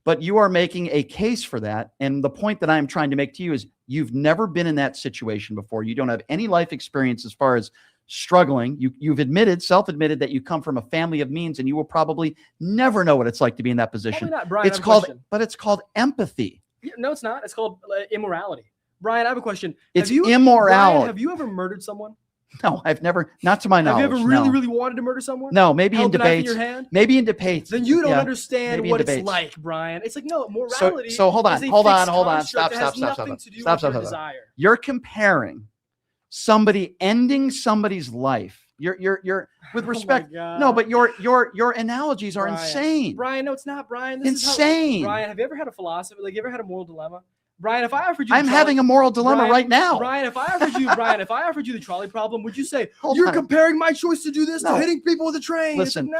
but you are making a case for that. And the point that I'm trying to make to you is you've never been in that situation before. You don't have any life experience as far as struggling. You've admitted, self-admitted, that you come from a family of means, and you will probably never know what it's like to be in that position. Probably not, Brian. It's called, but it's called empathy. Yeah, no, it's not. It's called immorality. Brian, I have a question. It's immorality. Brian, have you ever murdered someone? No, I've never, not to my knowledge. Have you ever really wanted to murder someone? No, maybe in debates. Maybe in debates. Then you don't understand what it's like, Brian. It's like, no, morality. So hold on. Stop. You're comparing somebody ending somebody's life. You're with respect. No, but your analogies are insane. Brian, no, it's not, Brian. This insane. Brian, have you ever had a philosophy? Like, you ever had a moral dilemma? Brian, if I offered you, I'm having a moral dilemma right now. Brian, if I offered you the trolley problem, would you say you're comparing my choice to do this to hitting people with a train? Listen,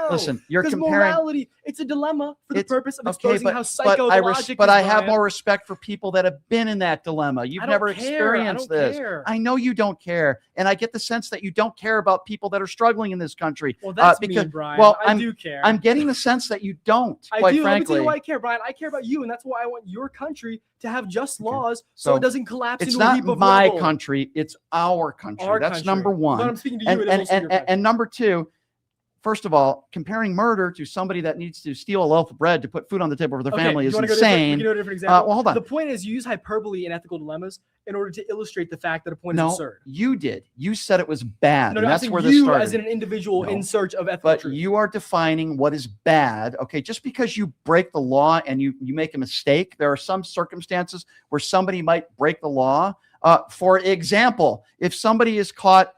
you're comparing morality. It's a dilemma for the purpose of exposing how psychological. But I have more respect for people that have been in that dilemma. You've never experienced this. I know you don't care, and I get the sense that you don't care about people that are struggling in this country. Well, that's because Brian. Well, I do care. I'm getting the sense that you don't. I quite do. Frankly. Let me tell you why I care, Brian. I care about you, and that's why I want your country to have just laws so it doesn't collapse into a heap of It's not my rubble. country. It's our country. That's country. number one. But I'm speaking to you, and number two, first of all, comparing murder to somebody that needs to steal a loaf of bread to put food on the table for their family is insane. We can go to a different example. Well, hold on. The point is you use hyperbole in ethical dilemmas in order to illustrate the fact that a point is absurd. You did. You said it was bad. No, and that's where this you started. as an individual in search of ethical truth. You are defining what is bad. Okay, just because you break the law and you make a mistake, there are some circumstances where somebody might break the law. For example, if somebody is caught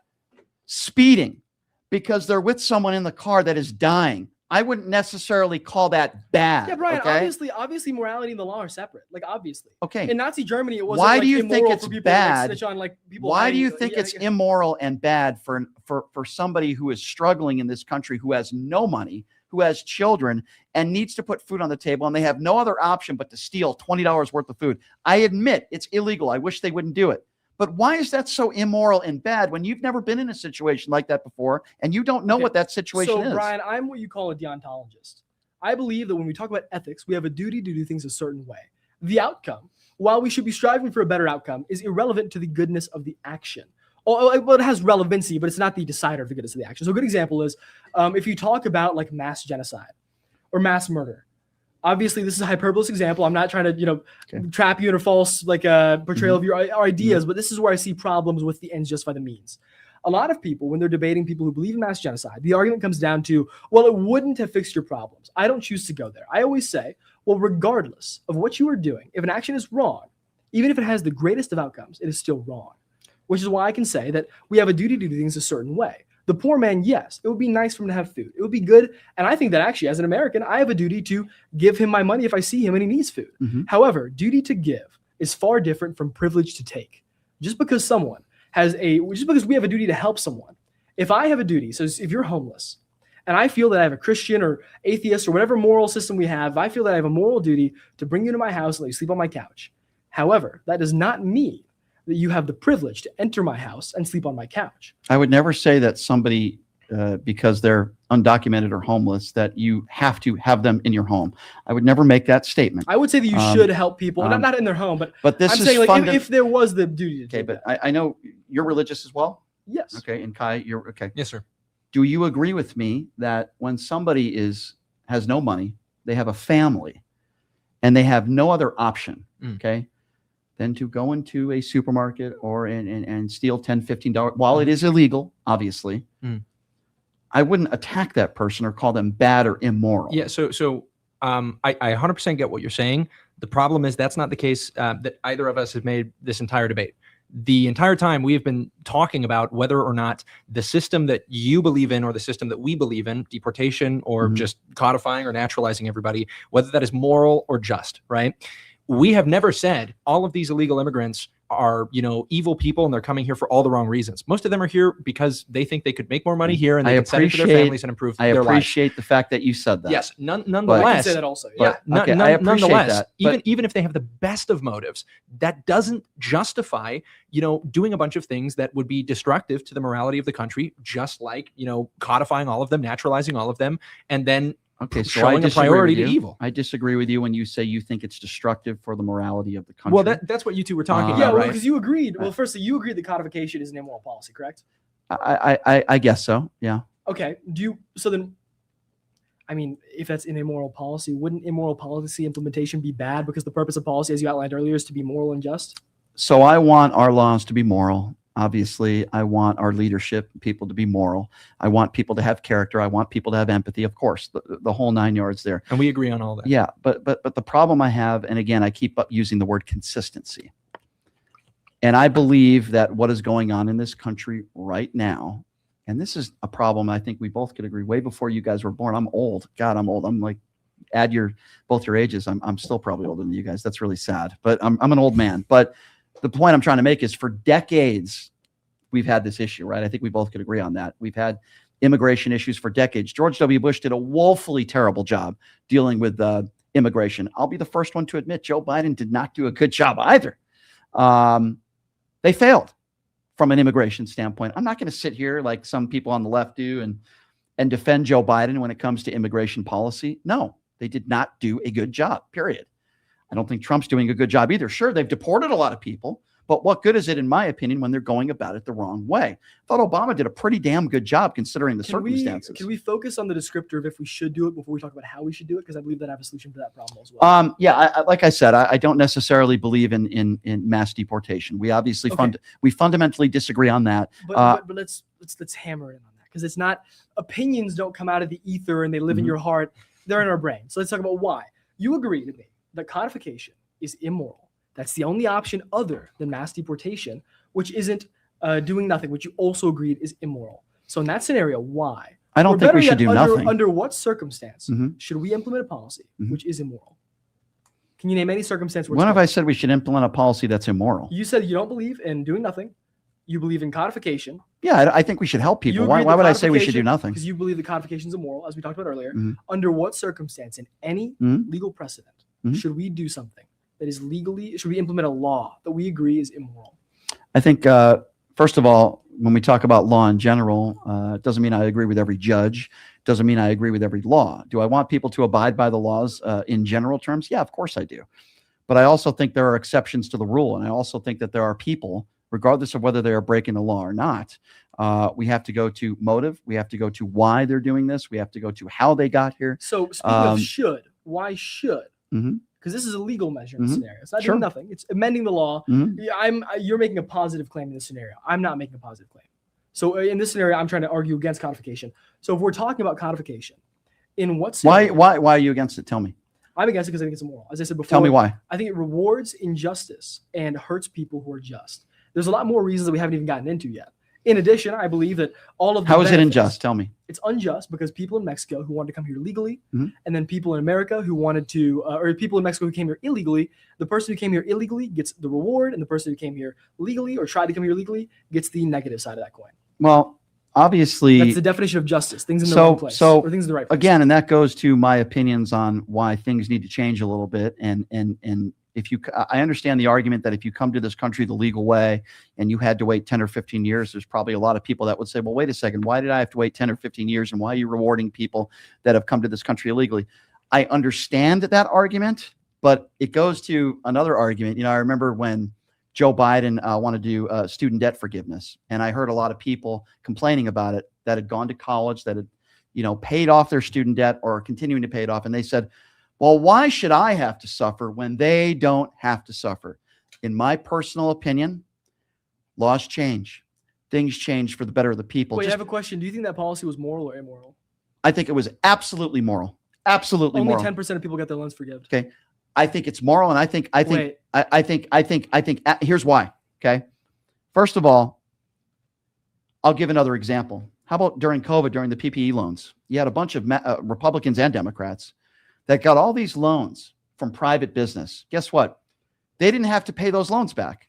speeding because they're with someone in the car that is dying, I wouldn't necessarily call that bad. Yeah, Brian, okay? obviously morality and the law are separate. Like, obviously. Okay. In Nazi Germany, it wasn't Why do you think it's bad? Why do you think it's immoral and bad for somebody who is struggling in this country, who has no money, who has children, and needs to put food on the table, and they have no other option but to steal $20 worth of food? I admit it's illegal. I wish they wouldn't do it. But why is that so immoral and bad when you've never been in a situation like that before and you don't know what that situation is? So, Brian, I'm what you call a deontologist. I believe that when we talk about ethics, we have a duty to do things a certain way. The outcome, while we should be striving for a better outcome, is irrelevant to the goodness of the action. Well, it has relevancy, but it's not the decider of the goodness of the action. So a good example is if you talk about like mass genocide or mass murder. Obviously, this is a hyperbolous example. I'm not trying to, trap you in a false portrayal of your ideas, but this is where I see problems with the ends justify the means. a lot of people, when they're debating people who believe in mass genocide, the argument comes down to, well, it wouldn't have fixed your problems. I don't choose to go there. I always say, well, regardless of what you are doing, if an action is wrong, even if it has the greatest of outcomes, it is still wrong, which is why I can say that we have a duty to do things a certain way. The poor man, yes, it would be nice for him to have food. It would be good. And I think that actually, as an American, I have a duty to give him my money if I see him and he needs food. However, duty to give is far different from privilege to take. Just because we have a duty to help someone. If I have a duty, so if you're homeless, and I feel that I have a Christian or atheist or whatever moral system we have, I feel that I have a moral duty to bring you to my house and let you sleep on my couch. However, that does not mean that you have the privilege to enter my house and sleep on my couch. I would never say that somebody, because they're undocumented or homeless, that you have to have them in your home. I would never make that statement. I would say that you should help people, not in their home, but this I'm is saying like if there was the duty to do but I know you're religious as well? Yes. Okay, and Kai, you're okay. Yes, sir. Do you agree with me that when somebody has no money, they have a family, and they have no other option, okay, than to go into a supermarket or and steal $10, $15, while it is illegal, obviously, I wouldn't attack that person or call them bad or immoral. Yeah. So I 100% get what you're saying. The problem is that's not the case that either of us have made this entire debate. The entire time we have been talking about whether or not the system that you believe in or the system that we believe in, deportation or just codifying or naturalizing everybody, whether that is moral or just, right? We have never said all of these illegal immigrants are, evil people and they're coming here for all the wrong reasons. Most of them are here because they think they could make more money here and they can send it to their families and improve their lives. I appreciate the fact that you said that. Yes, nonetheless. I can say that also. Yeah. I appreciate nonetheless, that. Even if they have the best of motives, that doesn't justify, doing a bunch of things that would be destructive to the morality of the country, just like, codifying all of them, naturalizing all of them, and then so showing a priority to evil. I disagree with you when you say you think it's destructive for the morality of the country. Well, that's what you two were talking about, yeah, right? because you agreed. Well, firstly, you agreed that codification is an immoral policy, correct? I guess so. Yeah. Okay. If that's an immoral policy, wouldn't immoral policy implementation be bad because the purpose of policy, as you outlined earlier, is to be moral and just? So I want our laws to be moral. Obviously, I want our leadership, people to be moral. I want people to have character. I want people to have empathy, of course, the whole 9 yards there. And we agree on all that. Yeah, but the problem I have, and again, I keep up using the word consistency. And I believe that what is going on in this country right now, and this is a problem I think we both could agree way before you guys were born. I'm old. God, I'm old. I'm like, add both your ages. I'm still probably older than you guys. That's really sad, but I'm an old man. But the point I'm trying to make is for decades, we've had this issue, right? I think we both could agree on that. We've had immigration issues for decades. George W. Bush did a woefully terrible job dealing with immigration. I'll be the first one to admit Joe Biden did not do a good job either. They failed from an immigration standpoint. I'm not going to sit here like some people on the left do and defend Joe Biden when it comes to immigration policy. No, they did not do a good job, period. I don't think Trump's doing a good job either. Sure, they've deported a lot of people, but what good is it, in my opinion, when they're going about it the wrong way? I thought Obama did a pretty damn good job considering the circumstances. Can we focus on the descriptor of if we should do it before we talk about how we should do it? Because I believe that I have a solution to that problem as well. Like I said, I don't necessarily believe in mass deportation. We obviously we fundamentally disagree on that. But let's hammer in on that, because it's not, opinions don't come out of the ether and they live in your heart. They're in our brain. So let's talk about why. You agree with me that codification is immoral. That's the only option other than mass deportation, which isn't doing nothing, which you also agreed is immoral. So in that scenario, why? I don't think we should do nothing. Under what circumstance should we implement a policy which is immoral? Can you name any circumstance? When have I said we should implement a policy that's immoral? You said you don't believe in doing nothing. You believe in codification. Yeah, I think we should help people. Why would I say we should do nothing? Because you believe the codification is immoral, as we talked about earlier. Under what circumstance, in any legal precedent, should we do something that is legally, should we implement a law that we agree is immoral? I think, first of all, when we talk about law in general, it doesn't mean I agree with every judge. Doesn't mean I agree with every law. Do I want people to abide by the laws in general terms? Yeah, of course I do. But I also think there are exceptions to the rule. And I also think that there are people, regardless of whether they are breaking the law or not, we have to go to motive. We have to go to why they're doing this. We have to go to how they got here. So speaking of should, why should? Because this is a legal measure in the scenario. It's not doing nothing. It's amending the law. You're making a positive claim in this scenario. I'm not making a positive claim. So in this scenario, I'm trying to argue against codification. So if we're talking about codification, in what scenario, why are you against it? Tell me. I'm against it because I think it's immoral. As I said before, tell me why. I think it rewards injustice and hurts people who are just. There's a lot more reasons that we haven't even gotten into yet. In addition, I believe that all of the How is it unjust? Tell me. It's unjust because people in Mexico who wanted to come here legally, and then people in America who wanted to, or people in Mexico who came here illegally, the person who came here illegally gets the reward, and the person who came here legally or tried to come here legally gets the negative side of that coin. Well, obviously, that's the definition of justice. Things in the wrong place, or things in the right place. Again, and that goes to my opinions on why things need to change a little bit. And if you, I understand the argument that if you come to this country the legal way and you had to wait 10 or 15 years, there's probably a lot of people that would say, well, wait a second, why did I have to wait 10 or 15 years? And why are you rewarding people that have come to this country illegally? I understand that argument, but it goes to another argument. You know, I remember when Joe Biden wanted to do student debt forgiveness. And I heard a lot of people complaining about it that had gone to college, that had, you know, paid off their student debt or continuing to pay it off. And they said, well, why should I have to suffer when they don't have to suffer? In my personal opinion, laws change. Things change for the better of the people. Wait, I have a question. Do you think that policy was moral or immoral? I think it was absolutely moral. Absolutely moral. Only 10% of people get their loans forgiven. Okay. I think it's moral, and I think here's why. Okay. First of all, I'll give another example. How about during COVID, during the PPE loans? You had a bunch of Republicans and Democrats that got all these loans from private business. Guess what? They didn't have to pay those loans back,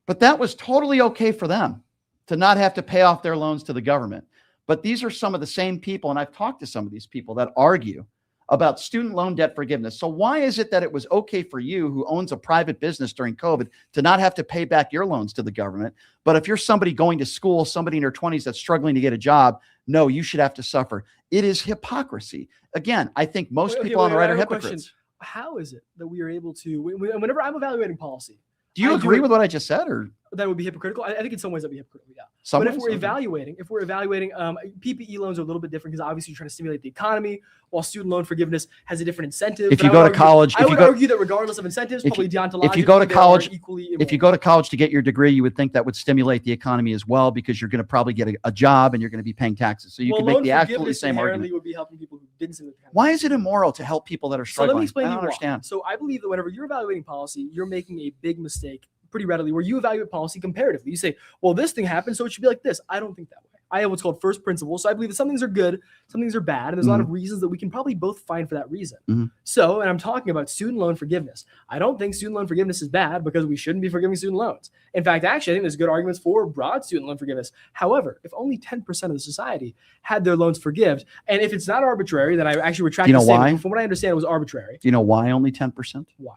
but that was totally okay for them to not have to pay off their loans to the government. But these are some of the same people, and I've talked to some of these people that argue about student loan debt forgiveness. So why is it that it was okay for you who owns a private business during COVID to not have to pay back your loans to the government? But if you're somebody going to school, somebody in their 20s that's struggling to get a job, no, you should have to suffer. It is hypocrisy. Again, I think most people on the right are hypocrites. How is it that we are able to, whenever I'm evaluating policy, do you agree with what I just said, or that would be hypocritical? I think in some ways that'd be hypocritical. Yeah. But if we're evaluating, PPE loans are a little bit different because obviously you're trying to stimulate the economy, while student loan forgiveness has a different incentive. If you go to college, I would argue that regardless of incentives, probably deontologically, if you go to college, equally if you go to college to get your degree, you would think that would stimulate the economy as well, because you're going to probably get a job and you're going to be paying taxes. So you can make the absolutely same argument. Would be helping people who didn't stimulate the economy. Why is it immoral to help people that are struggling? So let me explain I don't understand. So I believe that whenever you're evaluating policy, you're making a big mistake pretty readily, where you evaluate policy comparatively. You say, well, this thing happened, so it should be like this. I don't think that way. I have what's called first principles. So I believe that some things are good, some things are bad, and there's a lot of reasons that we can probably both find for that reason. So, and I'm talking about student loan forgiveness. I don't think student loan forgiveness is bad because we shouldn't be forgiving student loans. In fact, actually, I think there's good arguments for broad student loan forgiveness. However, if only 10% of the society had their loans forgiven, and if it's not arbitrary, then I actually retract the statement. From what I understand, it was arbitrary. Do you know why only 10%? Why?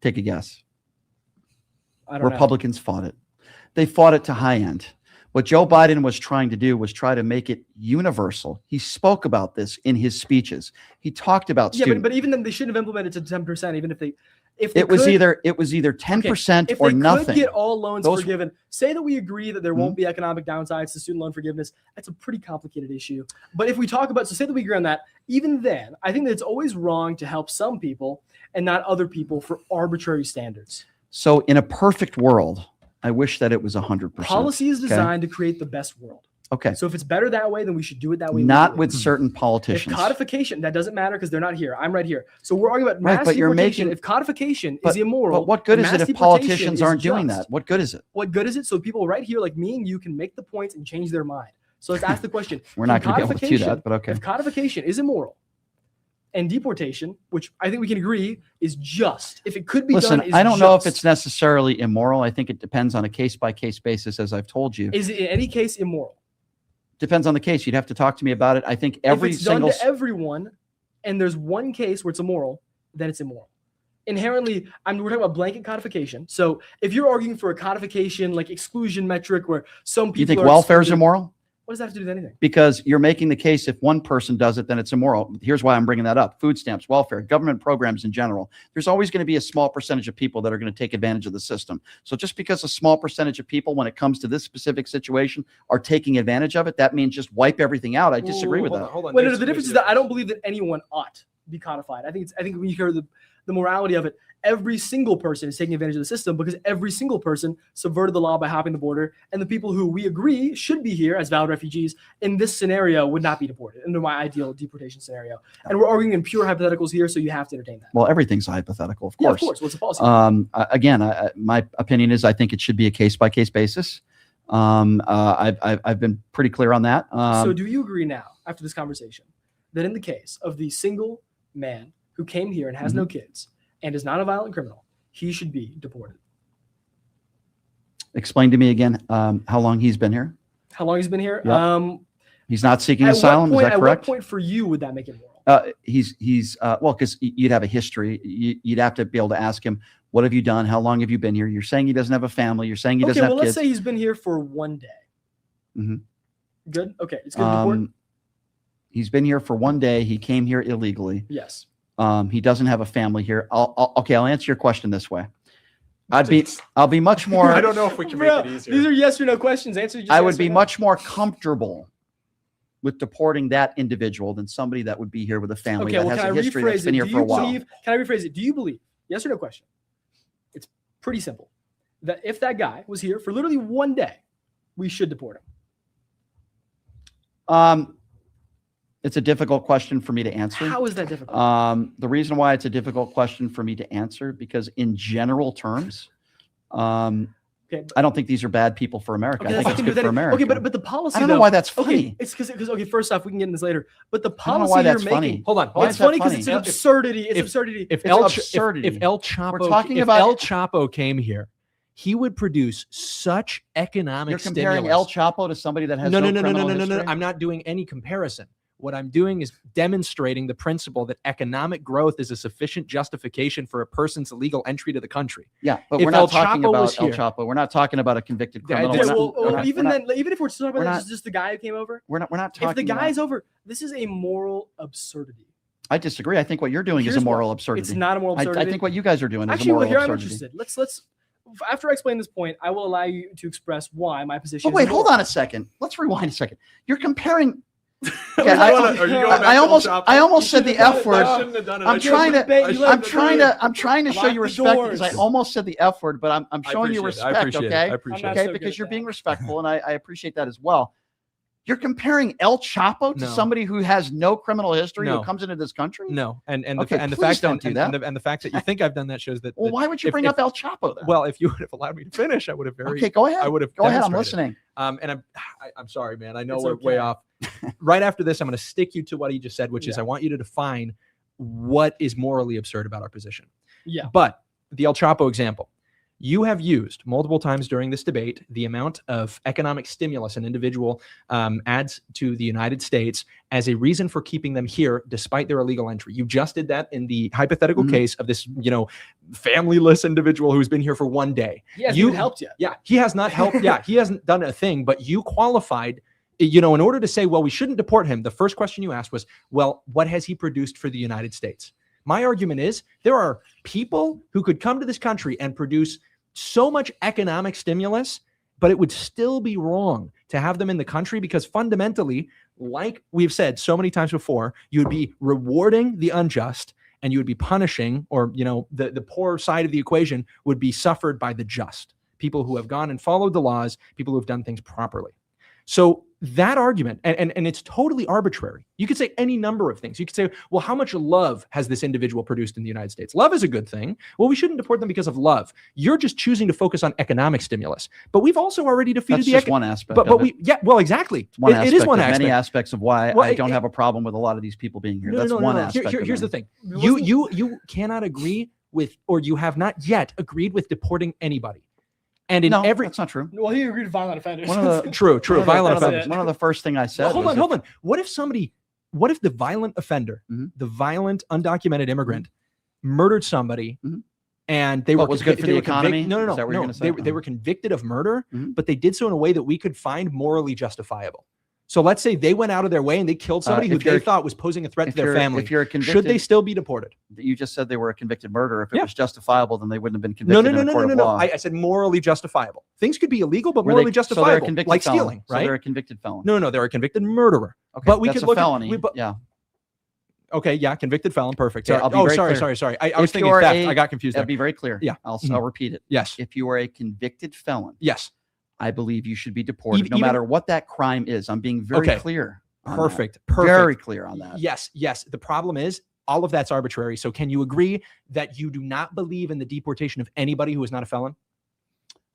Take a guess. Republicans fought it. They fought it to high end. What Joe Biden was trying to do was try to make it universal. He spoke about this in his speeches. He talked about but even then they shouldn't have implemented to 10%. Even if they it was either 10% or nothing. If they could get all loans forgiven, say that we agree that there won't be economic downsides to student loan forgiveness. That's a pretty complicated issue. But if we talk about, so say that we agree on that, even then, I think that it's always wrong to help some people and not other people for arbitrary standards. So in a perfect world, I wish that it was 100%. Policy is designed to create the best world. Okay. So if it's better that way, then we should do it that way. Not with certain politicians. If codification, that doesn't matter because they're not here. I'm right here. So we're arguing about mass deportation. If codification is immoral, but what good is it if politicians aren't doing that? What good is it? What good is it? So people right here like me and you can make the points and change their mind. So let's ask the question. We're not going to be able to do that, but okay. If codification is immoral, and deportation, which I think we can agree is just, if it could be done, I don't know if it's necessarily immoral. I think it depends on a case-by-case basis, as I've told you. Is it in any case immoral? Depends on the case. You'd have to talk to me about it. I think if it's done to everyone, and there's one case where it's immoral, then it's immoral. Inherently, we're talking about blanket codification. So if you're arguing for a codification, like exclusion metric, where some people you think welfare is immoral? What does that have to do with anything? Because you're making the case if one person does it, then it's immoral. Here's why I'm bringing that up. Food stamps, welfare, government programs in general. There's always going to be a small percentage of people that are going to take advantage of the system. So just because a small percentage of people, when it comes to this specific situation, are taking advantage of it, that means just wipe everything out. I disagree with that. Hold on. The difference is that I don't believe that anyone ought to be codified. I think when you hear the morality of it. Every single person is taking advantage of the system because every single person subverted the law by hopping the border. And the people who we agree should be here as valid refugees in this scenario would not be deported under my ideal deportation scenario. And we're arguing in pure hypotheticals here, so you have to entertain that. Well, everything's a hypothetical, of course. Yeah, of course. What's the policy? Again, my opinion is I think it should be a case-by-case basis. I've been pretty clear on that. So do you agree now, after this conversation, that in the case of the single man who came here and has no kids, and is not a violent criminal, he should be deported? Explain to me again how long he's been here. How long he's been here? Yep. He's not seeking asylum. Is that correct? At what point for you would that make it moral? He's well, because you'd have a history. You'd have to be able to ask him, what have you done? How long have you been here? You're saying he doesn't have a family. You're saying he doesn't have kids. Let's say he's been here for 1 day. Good. Okay. It's good to deport. He's been here for 1 day. He came here illegally. Yes. He doesn't have a family here. I'll answer your question this way. I'll be much more. I don't know if we can make it easier. These are yes or no questions. Answer. I would be much more comfortable with deporting that individual than somebody that would be here with a family that has a history that's been here for a while. Can I rephrase it? Do you believe, yes or no question? It's pretty simple, that if that guy was here for literally 1 day, we should deport him? It's a difficult question for me to answer. How is that difficult? The reason why it's a difficult question for me to answer, because in general terms, I don't think these are bad people for America. I think it's good for America. Okay, but the policy. I don't know why that's funny. Okay, it's because okay. First off, we can get into this later. But the I don't know policy why that's you're funny. making. Hold on. It's funny because it's an absurdity. It's absurdity. If It's absurdity. If El Chapo, We're talking if about El Chapo came here, he would produce such economic You're comparing stimulus. El Chapo to somebody that has no. criminal history? I'm not doing any comparison. What I'm doing is demonstrating the principle that economic growth is a sufficient justification for a person's illegal entry to the country. Yeah, but If we're not El talking Chapo about was El here- Chapo. We're not talking about a convicted Yeah, criminal. Even if we're talking we're about not- just the guy who came over, we're not talking. if the guy's over, this is a moral absurdity. I disagree. I think what you're doing is a moral absurdity. It's not a moral absurdity. I think what you guys are doing is Actually, a moral here I'm absurdity. interested. Let's after I explain this point, I will allow you to express why my position. Oh wait, is hold moral. on a second. Let's rewind a second. You're comparing. Are you going back I to almost El Chapo? I almost said the F word. I'm trying to show you respect because I almost said the F word, but I'm showing you respect, okay? Okay, because you're being respectful, and I appreciate that as well. You're comparing El Chapo to somebody who has no criminal history who comes into this country? No, and the fact that you think I've done that shows that. Well, why would you bring up El Chapo then? Well, if you would have allowed me to finish, I would have very. Okay, go ahead. I would have. Go ahead. I'm listening. And I'm sorry, man. I know we're way off. Right after this, I'm going to stick you to what he just said, which is I want you to define what is morally absurd about our position. Yeah. But the El Chapo example. You have used multiple times during this debate the amount of economic stimulus an individual adds to the United States as a reason for keeping them here despite their illegal entry. You just did that in the hypothetical case of this, familyless individual who's been here for 1 day. He hasn't even helped yet. Yeah, he has not helped. Yeah, he hasn't done a thing, but you qualified. In order to say, well, we shouldn't deport him, the first question you asked was, well, what has he produced for the United States? My argument is there are people who could come to this country and produce so much economic stimulus, but it would still be wrong to have them in the country because fundamentally, like we've said so many times before, you would be rewarding the unjust and you would be punishing, or the poor side of the equation would be suffered by the just, people who have gone and followed the laws, people who have done things properly. So that argument, and it's totally arbitrary. You could say any number of things. You could say, well, how much love has this individual produced in the United States? Love is a good thing. Well, we shouldn't deport them because of love. You're just choosing to focus on economic stimulus. But we've also already defeated That's just one aspect. Exactly. It is one aspect. Many aspects of why I don't have a problem with a lot of these people being here. That's one aspect. Here's the thing. You cannot agree with, or you have not yet agreed with deporting anybody. And that's not true. Well, he agreed with violent offenders. True. Violent offenders. One of the first thing I said. Well, hold on. What if the violent offender, the violent undocumented immigrant, murdered somebody, and they were was good for the economy? No. Is that what you're gonna say? They were convicted of murder, but they did so in a way that we could find morally justifiable. So let's say they went out of their way and they killed somebody who they thought was posing a threat to their family. Should they still be deported? You just said they were a convicted murderer. If it was justifiable, then they wouldn't have been convicted in a court of law. I said morally justifiable. Things could be illegal, but morally justifiable. So they're a convicted like felon. stealing, right? So they're a convicted felon. No, they're a convicted murderer. Okay, but we that's could look a felony. at, yeah. Okay, yeah, convicted felon, perfect. Okay, I'll be very sorry. clear. I was thinking theft. I got confused. I'll be very clear. Yeah. I'll repeat it. Yes. If you are a convicted felon, yes, I believe you should be deported, no even, matter what that crime is. I'm being very clear. Perfect. Very clear on that. Yes. The problem is all of that's arbitrary. So can you agree that you do not believe in the deportation of anybody who is not a felon?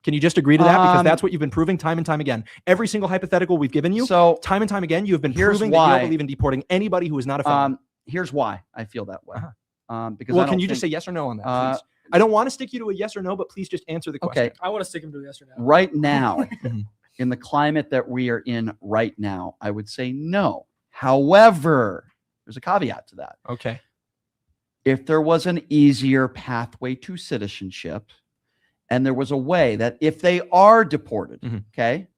Can you just agree to that? Because that's what you've been proving time and time again. Every single hypothetical we've given you, so time and time again, you have been proving that you don't believe in deporting anybody who is not a felon. Here's why I feel that way. Because can you just say yes or no on that, please? I don't want to stick you to a yes or no, but please just answer the question. Okay. I want to stick him to a yes or no. Right now, in the climate that we are in right now, I would say no. However, there's a caveat to that. Okay. If there was an easier pathway to citizenship, and there was a way that if they are deported,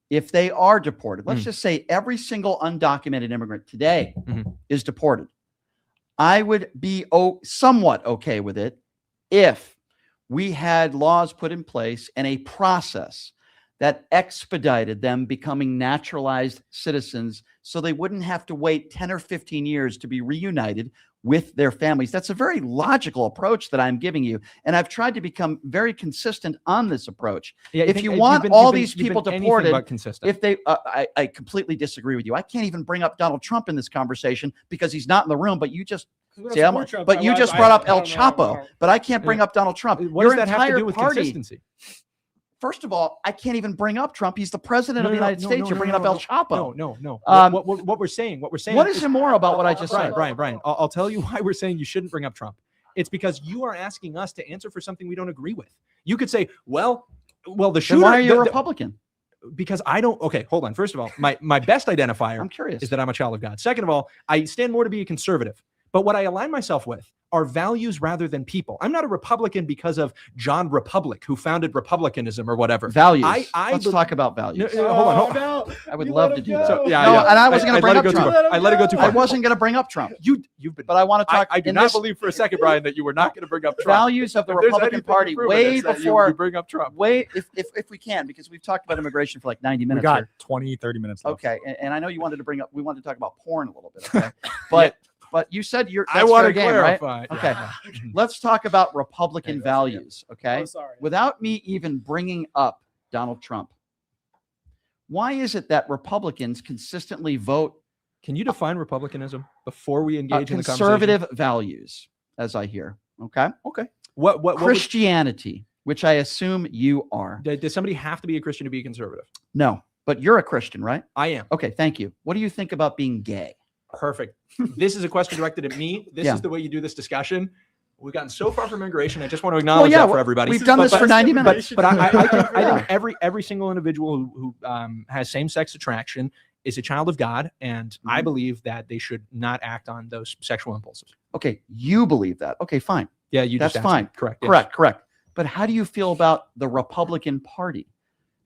if they are deported, let's just say every single undocumented immigrant today is deported, I would be somewhat okay with it if we had laws put in place and a process that expedited them becoming naturalized citizens so they wouldn't have to wait 10 or 15 years to be reunited with their families. That's a very logical approach that I'm giving you. And I've tried to become very consistent on this approach. Yeah, if you want all these people deported, if they, I completely disagree with you. I can't even bring up Donald Trump in this conversation because he's not in the room, but you just, but you just brought up El Chapo, but I can't bring up Donald Trump. What does that have to do with consistency? First of all, I can't even bring up Trump. He's the president of the United States. You're bringing up El Chapo. No. What we're saying. What is immoral about what I just said? Brian, I'll tell you why we're saying you shouldn't bring up Trump. It's because you are asking us to answer for something we don't agree with. You could say, well, the shooter. Then why are you a Republican? Because I don't. Okay, hold on. First of all, my best identifier I'm curious. is that I'm a child of God. Second of all, I stand more to be a conservative. But what I align myself with are values rather than people. I'm not a Republican because of John Republic, who founded republicanism or whatever. Values. Let's talk about values. Hold on. I would love to do that. So, and I wasn't going to bring up Trump. I let it go too far. I wasn't going to bring up Trump. You've been. But I want to talk. I do not believe for a second, Brian, that you were not going to bring up Trump. Values of the Republican Party way before you bring up Trump. If we can, because we've talked about immigration for like 90 minutes. We got 20, 30 minutes left. Okay, and I know you wanted to bring up. We wanted to talk about porn a little bit. Okay, but you said I want to clarify. Right? Okay, let's talk about Republican values. Okay, without me even bringing up Donald Trump, why is it that Republicans consistently vote? Can you define republicanism before we engage in the conversation? Conservative values, as I hear. Okay. What Christianity, which I assume you are. Does somebody have to be a Christian to be conservative? No, but you're a Christian, right? I am. Okay, thank you. What do you think about being gay? Perfect. This is a question directed at me. This is the way you do this discussion. We've gotten so far from immigration. I just want to acknowledge that for everybody. We've done this for 90 minutes. But I think every single individual who has same-sex attraction is a child of God, and I believe that they should not act on those sexual impulses. Okay, you believe that. Okay, fine. Yeah, that's fine. Correct. Correct. But how do you feel about the Republican Party?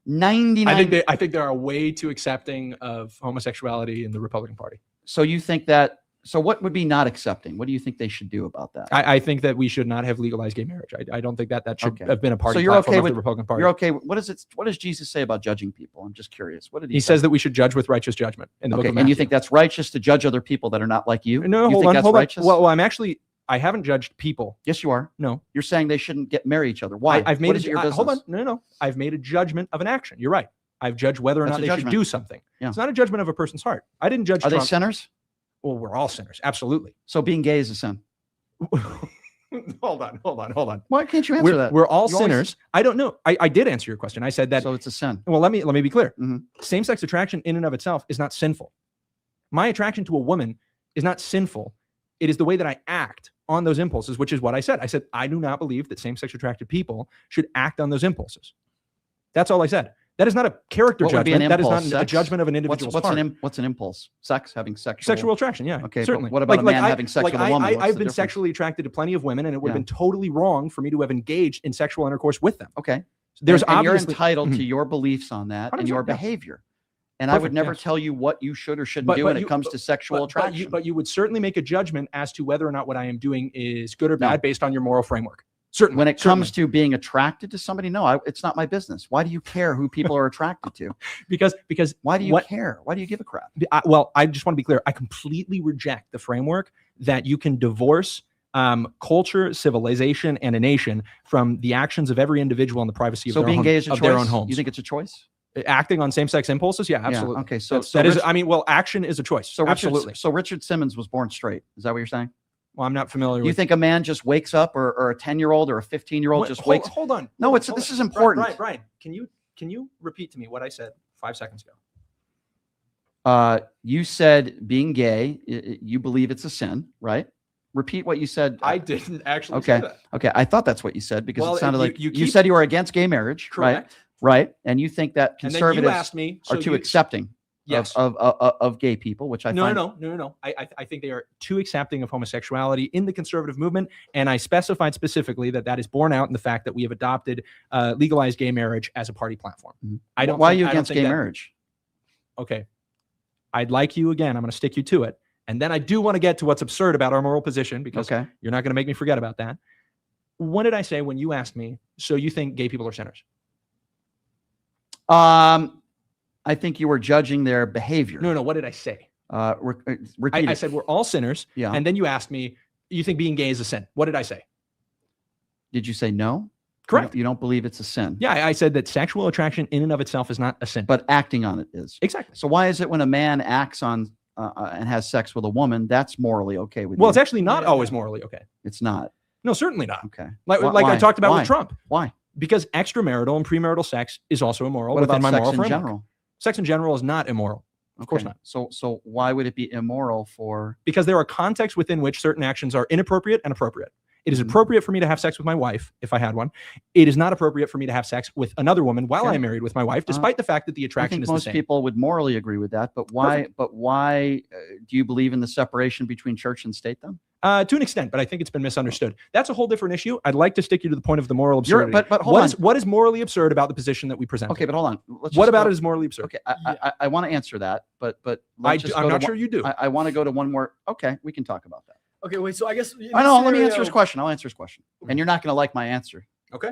99. I think they are way too accepting of homosexuality in the Republican Party. So you think that? So what would be not accepting? What do you think they should do about that? I think that we should not have legalized gay marriage. I don't think that should have been a party. So you're okay with the Republican Party. You're okay. What does Jesus say about judging people? I'm just curious. What did he say? He says that we should judge with righteous judgment in the book of Matthew. And you think that's righteous to judge other people that are not like you? No, you hold on. Righteous? Well, I haven't judged people. Yes, you are. No, you're saying they shouldn't marry each other. Why? I've made your business? Hold on. No. I've made a judgment of an action. You're right. I've judged whether or not they should do something. Yeah. It's not a judgment of a person's heart. I didn't judge. Are Trump. They sinners? Well, we're all sinners. Absolutely. So being gay is a sin. Hold on. Why can't you answer that? We're all sinners. I don't know. I did answer your question. I said that. So it's a sin. Well, let me be clear. Same-sex attraction in and of itself is not sinful. My attraction to a woman is not sinful. It is the way that I act on those impulses, which is what I said. I said, I do not believe that same-sex attracted people should act on those impulses. That's all I said. That is not a character judgment. That is not a judgment of an individual's heart. What's an impulse? Sex, having sexual attraction. Yeah, okay. Certainly. What about a man having sex with a woman? I've been sexually attracted to plenty of women, and it would have been totally wrong for me to have engaged in sexual intercourse with them. Okay. There's and you're entitled to your beliefs on that and your behavior. And I would never tell you what you should or shouldn't do when it comes to sexual attraction. But you would certainly make a judgment as to whether or not what I am doing is good or bad based on your moral framework. Certainly. When it comes to being attracted to somebody, no, it's not my business. Why do you care who people are attracted to? Because why do you care? Why do you give a crap? Well, I just want to be clear. I completely reject the framework that you can divorce culture, civilization, and a nation from the actions of every individual in the privacy of, their own homes. You think it's a choice? Acting on same-sex impulses? Yeah, absolutely. Yeah, okay, so action is a choice. So absolutely. So Richard Simmons was born straight. Is that what you're saying? Well, I'm not familiar with. You think a man just wakes up, or a 10-year-old or a 15-year-old just wakes? Hold on. No, this is important. Brian, can you repeat to me what I said 5 seconds ago? You said being gay, you believe it's a sin, right? Repeat what you said. I didn't actually say that. Okay, I thought that's what you said because it sounded like you said you were against gay marriage, correct? Right, and you think that conservatives are too accepting. Yes. Of gay people, which I find... No. I think they are too accepting of homosexuality in the conservative movement, and I specified specifically that is borne out in the fact that we have adopted legalized gay marriage as a party platform. Mm-hmm. Why are you against gay marriage? Okay, I'd like you again. I'm going to stick you to it, and then I do want to get to what's absurd about our moral position because you're not going to make me forget about that. What did I say when you asked me? So you think gay people are sinners? I think you were judging their behavior. No. What did I say? Repeat I said we're all sinners. Yeah. And then you asked me, you think being gay is a sin? What did I say? Did you say no? Correct. You don't believe it's a sin. Yeah, I said that sexual attraction in and of itself is not a sin. But acting on it is. Exactly. So why is it when a man acts on and has sex with a woman, that's morally okay with you? Well, it's actually not always morally okay. It's not. No, certainly not. Okay. Like I talked about with Trump. Why? Because extramarital and premarital sex is also immoral. What about my sex moral in framework. general? Sex in general is not immoral. Of course not. So why would it be immoral for? Because there are contexts within which certain actions are inappropriate and appropriate. It is appropriate for me to have sex with my wife if I had one. It is not appropriate for me to have sex with another woman while I'm married with my wife, despite the fact that the attraction is the same. Most people would morally agree with that, but why? Perfect. But why do you believe in the separation between church and state then? To an extent, but I think it's been misunderstood. That's a whole different issue. I'd like to stick you to the point of the moral absurdity. But hold on. What is morally absurd about the position that we present? Okay, but hold on. What about it is morally absurd? Okay, I want to answer that, but I'm not sure you do. I want to go to one more. Okay, we can talk about that. Okay, wait. So I guess I know. Let me answer his question. I'll answer his question, and you're not going to like my answer. Okay.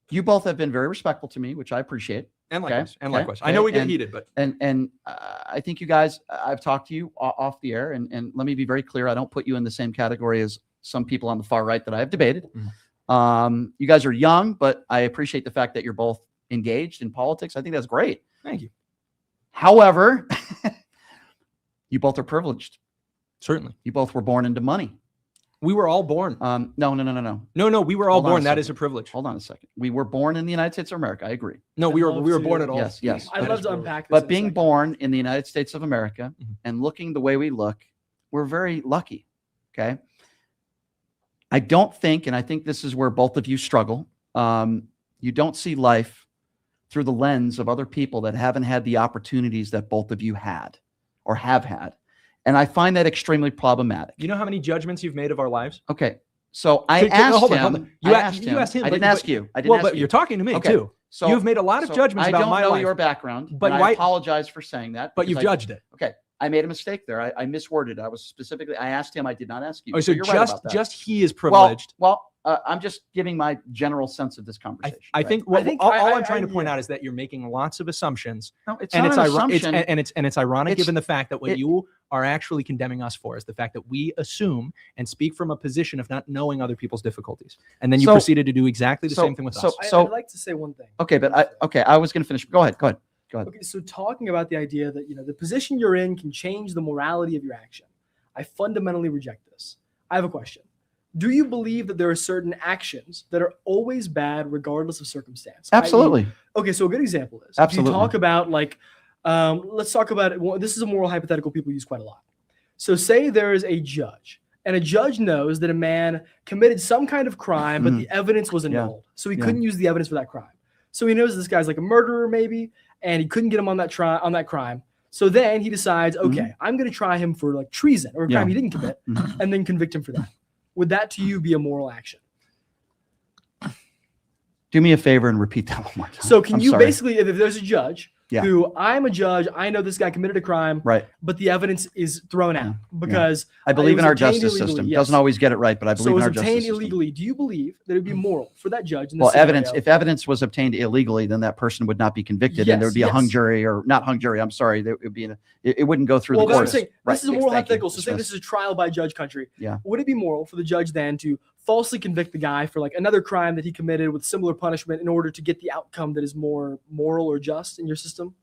You both have been very respectful to me, which I appreciate. And likewise. And likewise. I know we get heated, but I think you guys. I've talked to you off the air, and let me be very clear. I don't put you in the same category as some people on the far right that I have debated. You guys are young, but I appreciate the fact that you're both engaged in politics. I think that's great. Thank you. However, you both are privileged. Certainly. You both were born into money. We were all born. No. No, we were all born. That is a privilege. Hold on a second. We were born in the United States of America. I agree. No, we were born at all. Yes. I'd love to unpack this. But being born in the United States of America and looking the way we look, we're very lucky. Okay. I don't think, and I think this is where both of you struggle. You don't see life through the lens of other people that haven't had the opportunities that both of you had or have had. And I find that extremely problematic. You know how many judgments you've made of our lives? Okay. So I asked him. Hold on. You asked him. I didn't ask you. I didn't ask you. But you're talking to me too. So you've made a lot of judgments about my life. I don't know your background, but I apologize for saying that. But you've judged it. Okay. I made a mistake there. I misworded. I asked him. I did not ask you. Oh, so you're right about that. Just he is privileged. Well, I'm just giving my general sense of this conversation. I think all I'm trying to point out is that you're making lots of assumptions. No, it's not an assumption. It's ironic given the fact that what you are actually condemning us for is the fact that we assume and speak from a position of not knowing other people's difficulties, and then you proceeded to do exactly the same thing with us. I'd like to say one thing. Okay, but I was going to finish. Go ahead. Okay, so talking about the idea that the position you're in can change the morality of your action, I fundamentally reject this. I have a question. Do you believe that there are certain actions that are always bad regardless of circumstance? Absolutely. Okay, so a good example is absolutely. If you talk about let's talk about it. Well, this is a moral hypothetical people use quite a lot. So say there is a judge, and a judge knows that a man committed some kind of crime, but the evidence was annulled, so he couldn't use the evidence for that crime. So he knows this guy's like a murderer, maybe, and he couldn't get him on that crime. So then he decides, okay, I'm going to try him for like treason or a crime he didn't commit, and then convict him for that. Would that to you be a moral action? Do me a favor and repeat that one more time. So can you basically, if there's a judge who I'm a judge. I know this guy committed a crime, right? But the evidence is thrown out because I believe in our justice system. Doesn't always get it right, but I believe in our justice system. Illegally. Do you believe that it would be moral for that judge? In Well, this scenario? if evidence was obtained illegally, then that person would not be convicted, and there would be a hung jury, or not hung jury. I'm sorry, there would be it wouldn't go through the courts. Saying, this is a moral hypothetical. So say this is a trial by judge country. Yeah. Would it be moral for the judge then to falsely convict the guy for like another crime that he committed with similar punishment in order to get the outcome that is more moral or just in your system?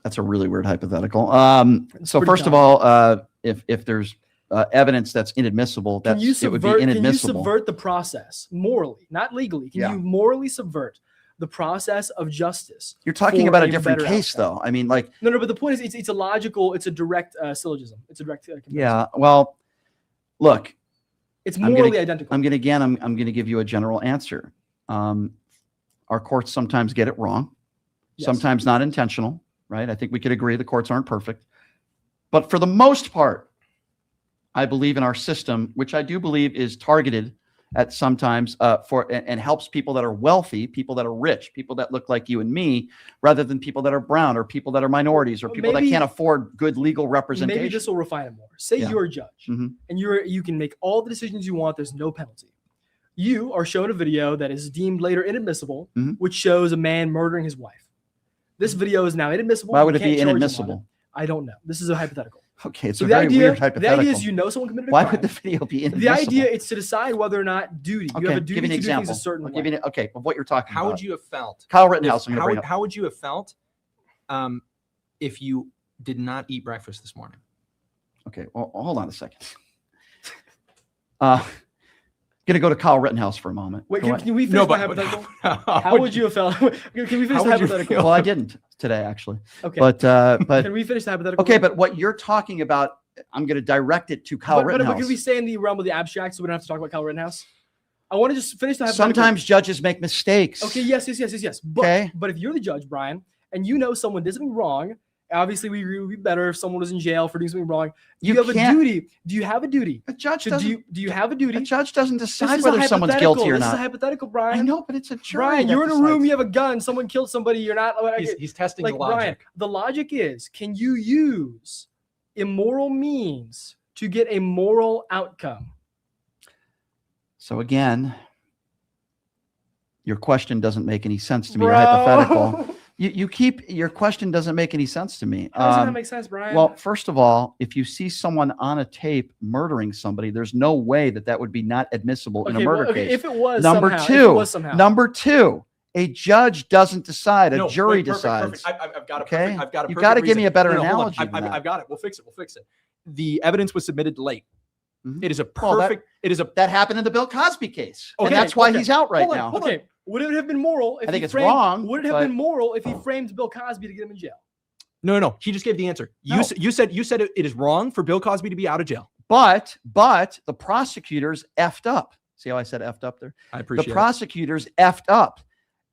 That's a really weird hypothetical. So first of all, if there's evidence that's inadmissible, it would be inadmissible. Can you subvert the process morally, not legally? Can you morally subvert the process of justice? You're talking about a different case, though. I mean, like no. But the point is, it's a logical, it's a direct syllogism. It's a direct. Yeah. Well, look, it's morally identical. I'm going to give you a general answer. Our courts sometimes get it wrong, sometimes not intentional. Right? I think we could agree the courts aren't perfect. But for the most part, I believe in our system, which I do believe is targeted at sometimes and helps people that are wealthy, people that are rich, people that look like you and me, rather than people that are brown or people that are minorities or people that can't afford good legal representation. Maybe this will refine it more. Say you're a judge and you can make all the decisions you want. There's no penalty. You are shown a video that is deemed later inadmissible, which shows a man murdering his wife. This video is now inadmissible. Why would it be inadmissible? I don't know. This is a hypothetical. Okay, it's a very weird hypothetical. The idea is someone committed a crime. Why would the video be inadmissible? The idea is to decide whether or not duty. You have a duty to do things a certain way. Of what you're talking about. How would you have felt? Kyle Rittenhouse. How would you have felt if you did not eat breakfast this morning? Okay, well, hold on a second. Going to go to Kyle Rittenhouse for a moment. Wait, can we finish my hypothetical? How would you have felt? Can we finish the hypothetical? Well, I didn't today, actually. Okay. But can we finish the hypothetical? Okay, but what you're talking about, I'm going to direct it to Kyle Rittenhouse. But can we stay in the realm of the abstract so we don't have to talk about Kyle Rittenhouse? I want to just finish the hypothetical. Sometimes judges make mistakes. Okay, yes. But if you're the judge, Brian, and you know someone did something wrong, obviously we agree it would be better if someone was in jail for doing something wrong. You have a duty. Do you have a duty? A judge doesn't. Do you have a duty? A judge doesn't decide whether someone's guilty or not. This is a hypothetical, Brian. I know, but it's a jury. Brian, you're in a room, you have a gun, someone killed somebody, you're not. He's testing the logic. Brian, the logic is, can you use immoral means to get a moral outcome? So again, your question doesn't make any sense to me. Your hypothetical. Your question doesn't make any sense to me. How does that make sense, Brian? Well, first of all, if you see someone on a tape murdering somebody, there's no way that would be not admissible in a murder case. If it was number two, a judge doesn't decide, a jury decides. I've got it. Okay, I've got you've got to give me a better analogy. I've got it. We'll fix it. The evidence was submitted late. It is a perfect. That happened in the Bill Cosby case, and that's why he's out right now. Okay. Would it have been moral if I think it's wrong. Would it have been moral if he framed Bill Cosby to get him in jail? No. He just gave the answer. You said it is wrong for Bill Cosby to be out of jail. But the prosecutors effed up. See how I said effed up there? I appreciate it. The prosecutors effed up.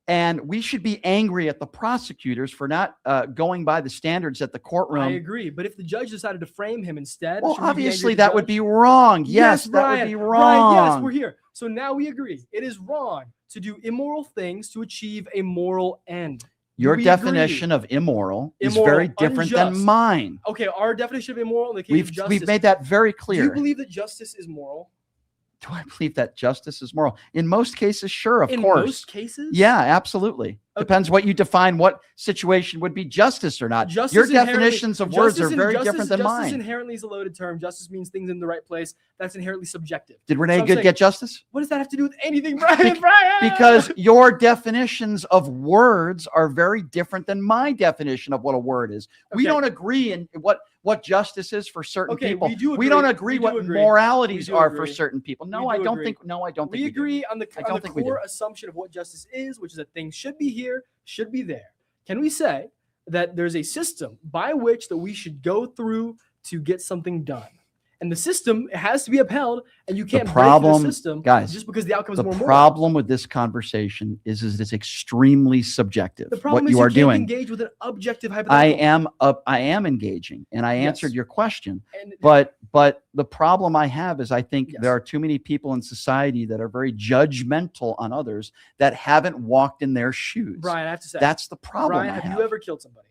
And we should be angry at the prosecutors for not going by the standards at the courtroom. I agree. But if the judge decided to frame him instead, well, obviously that would be wrong. Yes, that would be wrong. Brian, yes, we're here. So now we agree. It is wrong to do immoral things to achieve a moral end. Your definition of immoral is very different than mine. Okay, our definition of immoral in the case of justice. We've made that very clear. Do you believe that justice is moral? Do I believe that justice is moral? In most cases, sure, of course. In most cases? Yeah, absolutely. Okay. Depends what you define what situation would be justice or not. Your definitions of words are very different than mine. Justice inherently is a loaded term. Justice means things in the right place. That's inherently subjective. Did Renee Good get justice? What does that have to do with anything, Brian? Because your definitions of words are very different than my definition of what a word is. We don't agree in what justice is for certain people. We don't agree what moralities are for certain people. No, I don't think. We agree on the core assumption of what justice is, which is that things should be here, should be there. Can we say that there's a system by which that we should go through to get something done? And the system has to be upheld, and you can't break problem, the system, guys, just because the outcome is the more moral. problem with this conversation is it's extremely subjective. The problem what is you are can't doing. engage with an objective hypothetical. I am engaging, and I answered your question. And But the problem I have is I think Yes. there are too many people in society that are very judgmental on others that haven't walked in their shoes. Brian, I have to say, That's the problem. Brian, have you ever killed somebody?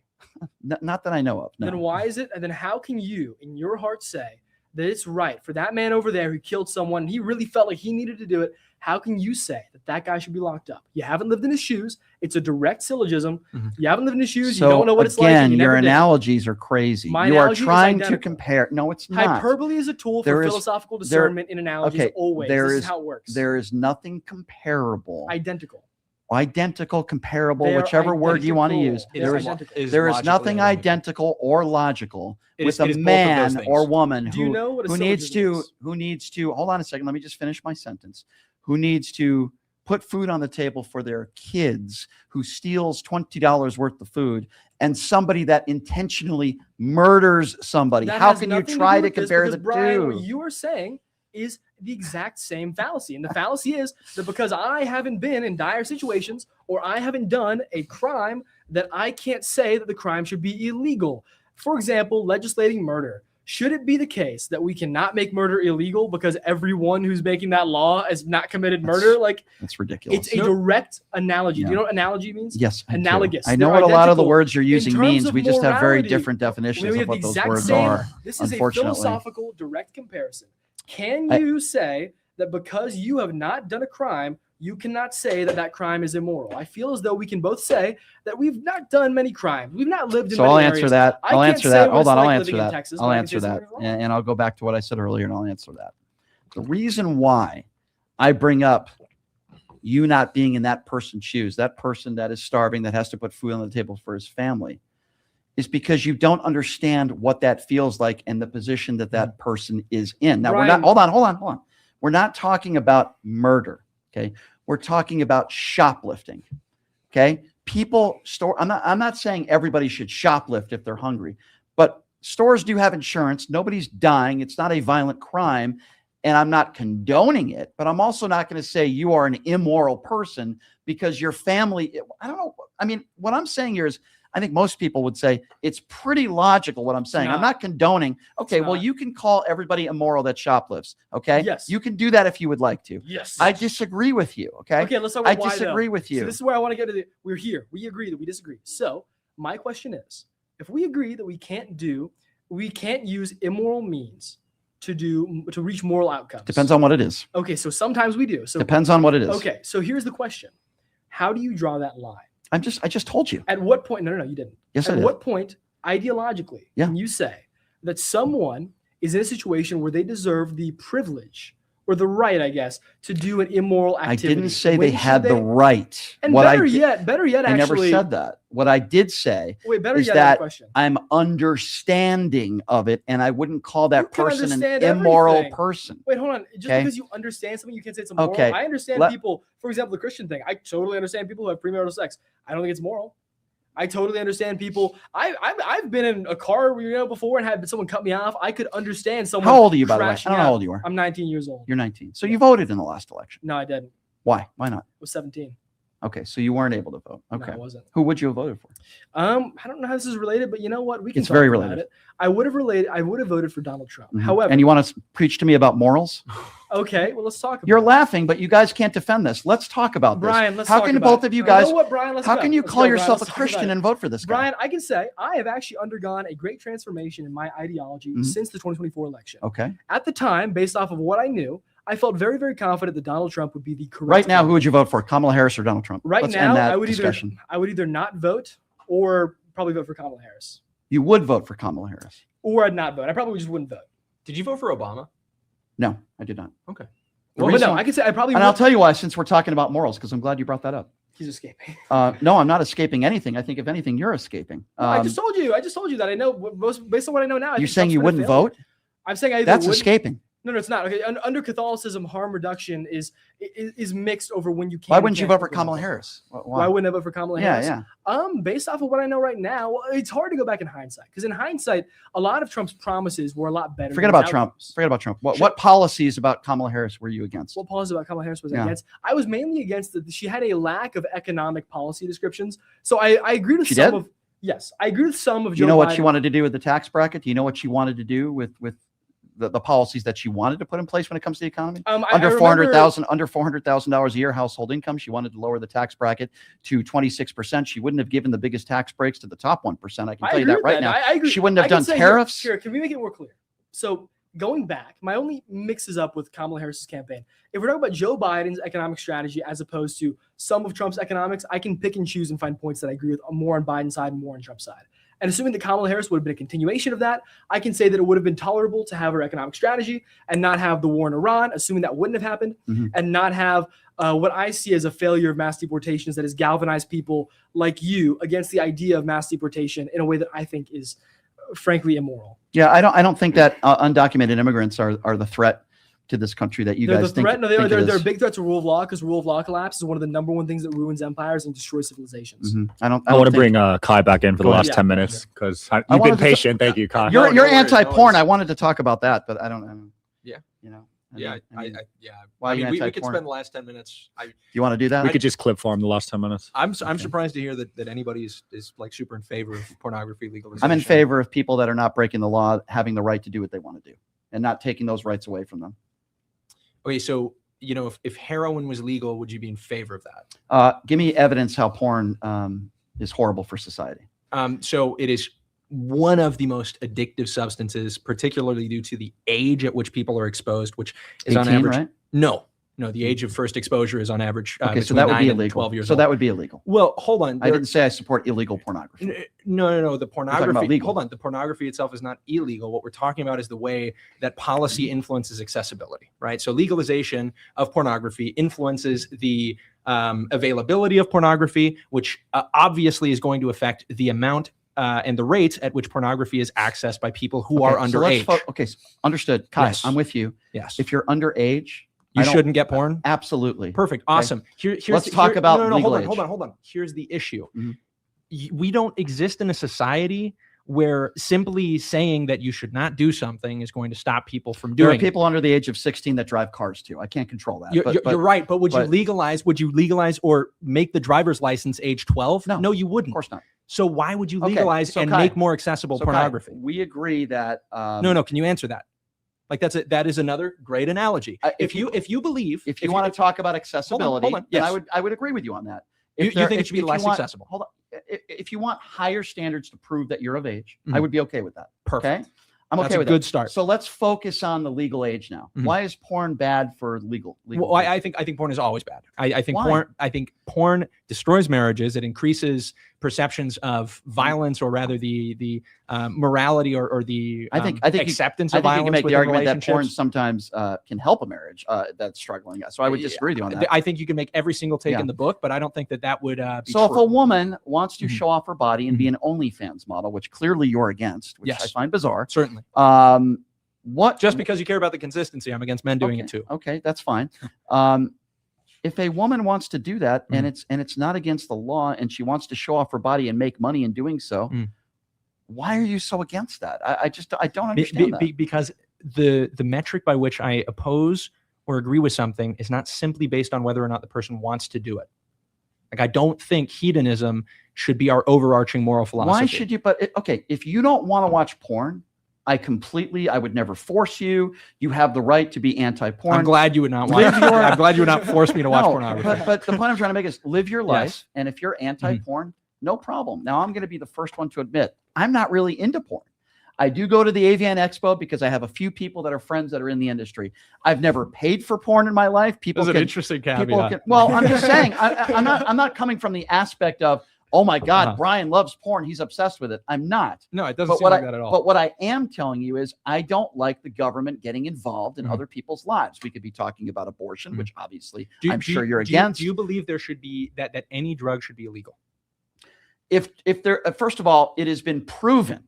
Not that I know of. No. Then why is it? And then how can you, in your heart, say that it's right for that man over there who killed someone and he really felt like he needed to do it? How can you say that that guy should be locked up? You haven't lived in his shoes. It's a direct syllogism. You haven't lived in his shoes. So you don't know what it's like. Again, You your never did. analogies are crazy. My You are analogy is trying to identical. compare. No, it's not. Hyperbole is a tool for philosophical discernment in analogies. Okay, Always. there This is- is how it works. There is nothing comparable. Identical. Identical, comparable, They are whichever word you want to identical. use. It There is is identical. there is nothing identical or logical with it a is both of those man things. or woman Do you who know what a who needs syllogism to is? who needs to hold on a second. Let me just finish my sentence. Who needs to put food on the table for their kids, who steals $20 worth of food, and somebody that intentionally murders somebody. That How has can you nothing to try do to with this, compare because, the Brian, two? what you are saying is the exact same fallacy. And the fallacy is that because I haven't been in dire situations or I haven't done a crime, that I can't say that the crime should be illegal. For example, legislating murder. Should it be the case that we cannot make murder illegal because everyone who's making that law has not committed murder? Like, That's ridiculous. it's a direct analogy. Yeah. Do you know what analogy means? Yes, I do. Analogous. I know They're what a lot of the identical. words you're using terms means. of We just have very morality, different We definitions of have the what those exact words same. are. This is a unfortunately. philosophical direct comparison. Can I- you say that because you have not done a crime, you cannot say that that crime is immoral? I feel as though we can both say that we've not done many crimes. We've not lived in So many I'll areas. answer that. I I'll can't answer say that. what Hold it's on. I'll like answer living in that. Texas, I'll but I can answer say that. something's wrong. And I'll go back to what I said earlier and I'll answer that. The reason why I bring up you not being in that person's shoes, that person that is starving, that has to put food on the table for his family, is because you don't understand what that feels like and the position that that person is in. Now, Brian, hold on. We're not talking about murder, okay? We're talking about shoplifting, okay? I'm not saying everybody should shoplift if they're hungry, but stores do have insurance. Nobody's dying. It's not a violent crime. And I'm not condoning it, but I'm also not going to say you are an immoral person because your family, I don't know. I mean, what I'm saying here is, I think most people would say it's pretty logical what I'm saying. I'm not condoning. Okay, well, you can call everybody immoral that shoplifts. Okay. Yes. You can do that if you would like to. Yes. I disagree with you. Okay. Okay, let's talk about why, disagree though. with you. So this is where I want to get to. We're here. We agree that we disagree. So my question is, if we agree that we can't use immoral means to reach moral outcomes. Depends on what it is. Okay, so sometimes we do. So Depends on what it is. okay, so here's the question: how do you draw that line? I just told you. At what point? No, you didn't. Yes, I At did. what point, ideologically, can you say that someone is in a situation where they deserve the privilege or the right, I guess, to do an immoral activity? I didn't say When they should had the right. And what better I yet, I never actually, said that. What I did say wait, better is yet, I have a that question. I'm understanding of it, and I wouldn't call You that can person an understand immoral everything. person. Wait, hold on. Just Okay. because you understand something, you can't say it's immoral. Okay. I understand people, for example, the Christian thing. I totally understand people who have premarital sex. I don't think it's moral. I totally understand people. I've been in a car, before and had someone cut me off. I could understand someone. How old are you, by the way? I crashing don't know how out. old you are. I'm 19 years old. You're 19. So you voted in the last election. No, I didn't. Why? Why not? I was 17. Okay, so you weren't able to vote. No, Okay. I wasn't. Who would you have voted for? I don't know how this is related, but you know what? We can It's talk very about related. it. I would have voted for Donald Trump. Mhm. However, And you want to preach to me about morals? okay, well, let's talk about You're it. laughing, but you guys can't defend this. Let's talk about this. Brian, let's How talk can about both it. of you You guys? know what, Brian? Let's How go. can you Let's call go, Brian. yourself Let's a talk about Christian it. and vote for this guy? Brian, I can say I have actually undergone a great transformation in my ideology Mhm. since the 2024 election. Okay. At the time, based off of what I knew, I felt very, very confident that Donald Trump would be the correct. Right now, who candidate. would you vote for? Kamala Harris or Donald Trump? Right Let's now, end that I would discussion. either not vote or probably vote for Kamala Harris, You would vote for Kamala Harris. or I'd not vote. I probably just wouldn't vote. Did you vote for Obama? No, I did not. Okay. The Well, but reason no, why- I could say I probably. And I'll would. tell you why, since we're talking about morals, because I'm glad you brought that up. He's escaping. No, I'm not escaping anything. I think, if anything, you're escaping. I just told you. I just told you that I know based on what I know now. I You're think saying Trump's you been a wouldn't failure. vote? I'm saying I either That's wouldn't. escaping. No, it's not. Okay, under Catholicism, harm reduction is mixed over when you can. Why wouldn't you vote for Kamala Harris? Why wouldn't I vote for Kamala Harris? Yeah. Based off of what I know right now, it's hard to go back in hindsight, because in hindsight, a lot of Trump's promises were a lot better. Forget about Trump. What policies about Kamala Harris were you against? What policies about Kamala Harris was I against? I was mainly against that she had a lack of economic policy descriptions. So I agreed with some of. Yes, I agree with some of. Do you know what she wanted to do with the tax bracket? Do you know what she wanted to do with the policies that she wanted to put in place when it comes to the economy? Under $400,000 a year household income, she wanted to lower the tax bracket to 26%. She wouldn't have given the biggest tax breaks to the top 1%. I can tell you that right now. I agree. She wouldn't have done tariffs. Sure. Can we make it more clear? So going back, my only mixes up with Kamala Harris's campaign. If we're talking about Joe Biden's economic strategy as opposed to some of Trump's economics, I can pick and choose and find points that I agree with more on Biden's side and more on Trump's side. And assuming that Kamala Harris would have been a continuation of that, I can say that it would have been tolerable to have her economic strategy and not have the war in Iran, assuming that wouldn't have happened, and not have what I see as a failure of mass deportations that has galvanized people like you against the idea of mass deportation in a way that I think is frankly immoral. Yeah, I don't think that undocumented immigrants are the threat to this country that you guys think. No, they're a big threat to rule of law, because rule of law collapse is one of the number one things that ruins empires and destroys civilizations. I want to bring Kai back in for the last 10 minutes, because you've been patient. Thank you, Kai. You're anti-porn. I wanted to talk about that, but I don't. Yeah. You know. Why we could spend the last 10 minutes. You want to do that? We could just clip farm the last 10 minutes. I'm surprised to hear that anybody is like super in favor of pornography legalization. I'm in favor of people that are not breaking the law having the right to do what they want to do and not taking those rights away from them. Okay, so if heroin was legal, would you be in favor of that? Give me evidence how porn is horrible for society. So it is one of the most addictive substances, particularly due to the age at which people are exposed, which is 18, on average. Right? No, the age of first exposure is on average. Okay, so that would be illegal. 12 years so old. that would be illegal. Well, hold on. I didn't say I support illegal pornography. No. The pornography. Hold on. The pornography itself is not illegal. What we're talking about is the way that policy influences accessibility, right? So legalization of pornography influences the availability of pornography, which obviously is going to affect the amount and the rates at which pornography is accessed by people who are underage. So understood. Kai, Yes. I'm with you. Yes. If you're underage, you shouldn't get porn. Absolutely. Perfect. Awesome. Let's talk about legal age. Hold on. Here's the issue. We don't exist in a society where simply saying that you should not do something is going to stop people from doing it. There are people under the age of 16 that drive cars too. I can't control that. You're right. But would you legalize or make the driver's license age 12? No, you wouldn't. Of course not. So why would you legalize and Kai, make more accessible pornography? Kai, we agree that no. Can you answer that? Like that is another great analogy. If you want to talk about accessibility, hold on. Yes. I would agree with you on that. You think it should be less accessible? Hold on. If you want higher standards to prove that you're of age, I would be okay with that. Perfect. Okay? I'm okay with that. Good start. So let's focus on the legal age now. Why is porn bad for legal? Well, I think porn is always bad. I think porn destroys marriages. It increases perceptions of violence, or rather the morality or the acceptance of violence. I think you can make the argument that porn relationships. sometimes can help a marriage that's struggling. So I would disagree with you on that. I think you can make every single take in the book, but I don't think that would be so true. If a woman wants to show off her body and be an OnlyFans model, which clearly you're against, which I find bizarre. Certainly. Just because you care about the consistency, I'm against men doing it too. Okay, that's fine. If a woman wants to do that and it's not against the law and she wants to show off her body and make money in doing so, why are you so against that? I don't understand that. Because the metric by which I oppose or agree with something is not simply based on whether or not the person wants to do it. Like, I don't think hedonism should be our overarching moral philosophy. Why should you? Okay, if you don't want to watch porn, I would never force you. You have the right to be anti-porn. I'm glad you would not watch. I'm glad you would not force me to watch pornography. But the point I'm trying to make is live your life. And if you're anti-porn, no problem. Now, I'm going to be the first one to admit I'm not really into porn. I do go to the Avian Expo because I have a few people that are friends that are in the industry. I've never paid for porn in my life. That's an interesting caveat. Well, I'm just saying, I'm not coming from the aspect of, oh my God, Brian loves porn. He's obsessed with it. I'm not. No, it doesn't seem like that at all. But what I am telling you is I don't like the government getting involved in other people's lives. We could be talking about abortion, which obviously I'm sure you're against. Do you believe there should be that any drug should be illegal? If there, first of all, it has been proven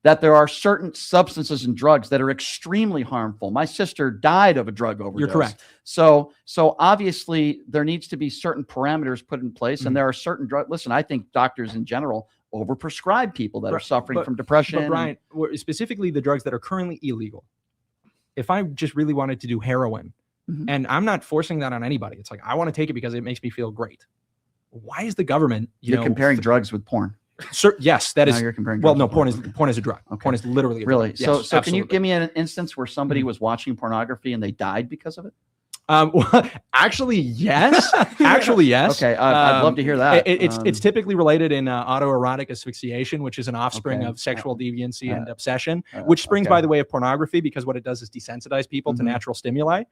that there are certain substances and drugs that are extremely harmful. My sister died of a drug overdose. You're correct. So obviously there needs to be certain parameters put in place, and there are certain drugs. Listen, I think doctors in general overprescribe people that are suffering from depression. But Brian, specifically the drugs that are currently illegal. If I just really wanted to do heroin, and I'm not forcing that on anybody, it's like I want to take it because it makes me feel great. Why is the government? You're comparing drugs with porn. Yes, that is. You're comparing. Well, no, porn is a drug. Okay. Porn is literally a really. Drug. Yes, so can you give me an instance where somebody was watching pornography and they died because of it? Well, actually, yes. Actually, yes. Okay, I'd love to hear that. It's typically related in autoerotic asphyxiation, which is an offspring of sexual deviancy and obsession, which springs, by the way, of pornography, because what it does is desensitize people to natural stimuli.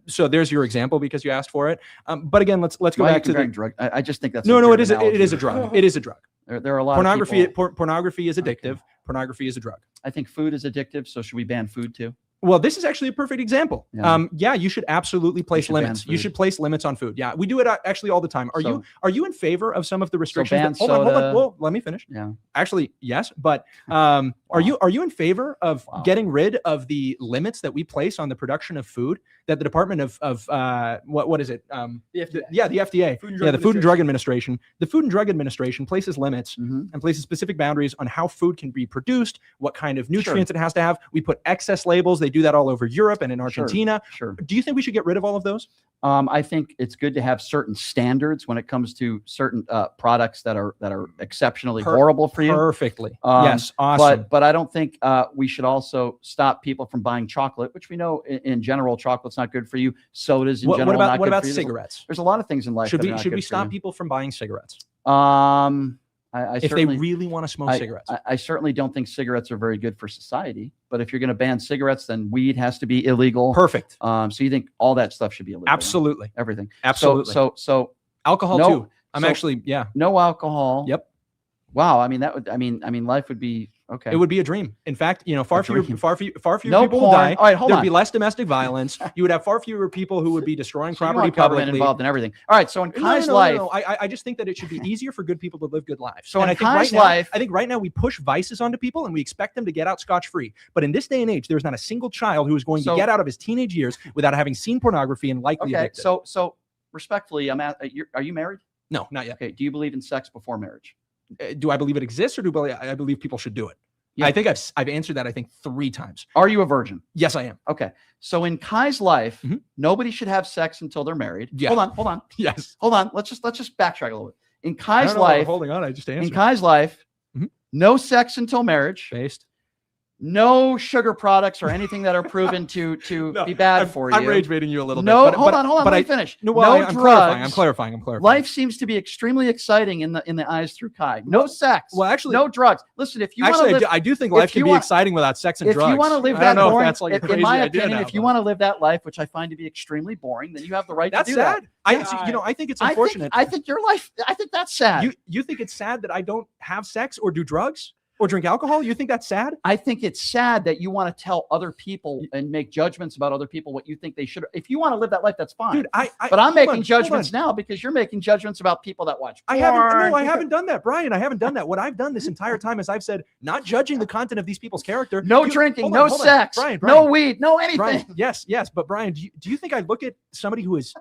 So there's your example because you asked for it. But again, let's go back to the drug. I just think that's no. It is a drug. It is a drug. There are a lot pornography. of people. Pornography is addictive. Pornography is a drug. I think food is addictive. So should we ban food too? Well, this is actually a perfect example. Yeah, you should absolutely place limits. You should place limits on food. Yeah, we do it actually all the time. Are you in favor of some of the restrictions? Hold on. Well, let me finish. Yeah. Actually, yes, but are you in favor of getting rid of the limits that we place on the production of food that the Department of what is it? The FDA. The Food and Drug Administration. The Food and Drug Administration places limits and places specific boundaries on how food can be produced, what kind of nutrients it has to have. We put excess labels. They do that all over Europe and in Argentina. Sure. Do you think we should get rid of all of those? I think it's good to have certain standards when it comes to certain products that are exceptionally horrible for you. Perfectly. Yes. Awesome. But I don't think we should also stop people from buying chocolate, which we know in general chocolate's not good for you. Sodas in general not good for you. What about cigarettes? There's a lot of things in life. Should we stop people from buying cigarettes? If they really want to smoke cigarettes. I certainly don't think cigarettes are very good for society. But if you're going to ban cigarettes, then weed has to be illegal. Perfect. So you think all that stuff should be illegal? Absolutely. Everything. Absolutely. So alcohol too. No alcohol. Yep. Wow. I mean, life would be okay. It would be a dream. In fact, far fewer no people would die. All right, hold There'd on. be less domestic violence. You would have far fewer people who would be destroying property you want government publicly. involved in everything. All right. So in Kai's life, no. I just think that it should be easier for good people to live good lives. So in Kai's life, I think right now we push vices onto people and we expect them to get out scotch-free. But in this day and age, there's not a single child who is going to get out of his teenage years without having seen pornography and likely addicted. So respectfully, are you married? No, not yet. Okay. Do you believe in sex before marriage? Do I believe it exists, or I believe people should do it? Yeah. I think I've answered that 3 times. Are you a virgin? Yes, I am. Okay. So in Kai's life, nobody should have sex until they're married. Yeah. Hold on. Yes. Hold on. Let's just backtrack a little bit. In Kai's life, holding on, I just answered. In Kai's life, no sex until marriage. Based. No sugar products or anything that are proven to be bad for you. I'm rage baiting you a little bit. Hold on. Let me finish. No drugs. I'm clarifying. Life seems to be extremely exciting in the eyes through Kai. No sex. Well, actually, no drugs. Listen, if you want to live, I do think life can be exciting without sex and drugs. If you want to live that boring, in my opinion, if you want to live that life, which I find to be extremely boring, then you have the right to do that. That's sad. I think it's unfortunate. I think your life. I think that's sad. You think it's sad that I don't have sex or do drugs? Or drink alcohol? You think that's sad? I think it's sad that you want to tell other people and make judgments about other people what you think they should. If you want to live that life, that's fine. Dude, but I'm making judgments now because you're making judgments about people that watch porn. I haven't done that, Brian. I haven't done that. What I've done this entire time is I've said, not judging the content of these people's character. No drinking, no sex, Brian, no weed, no anything. Brian, yes. But Brian, do you think I look at somebody who is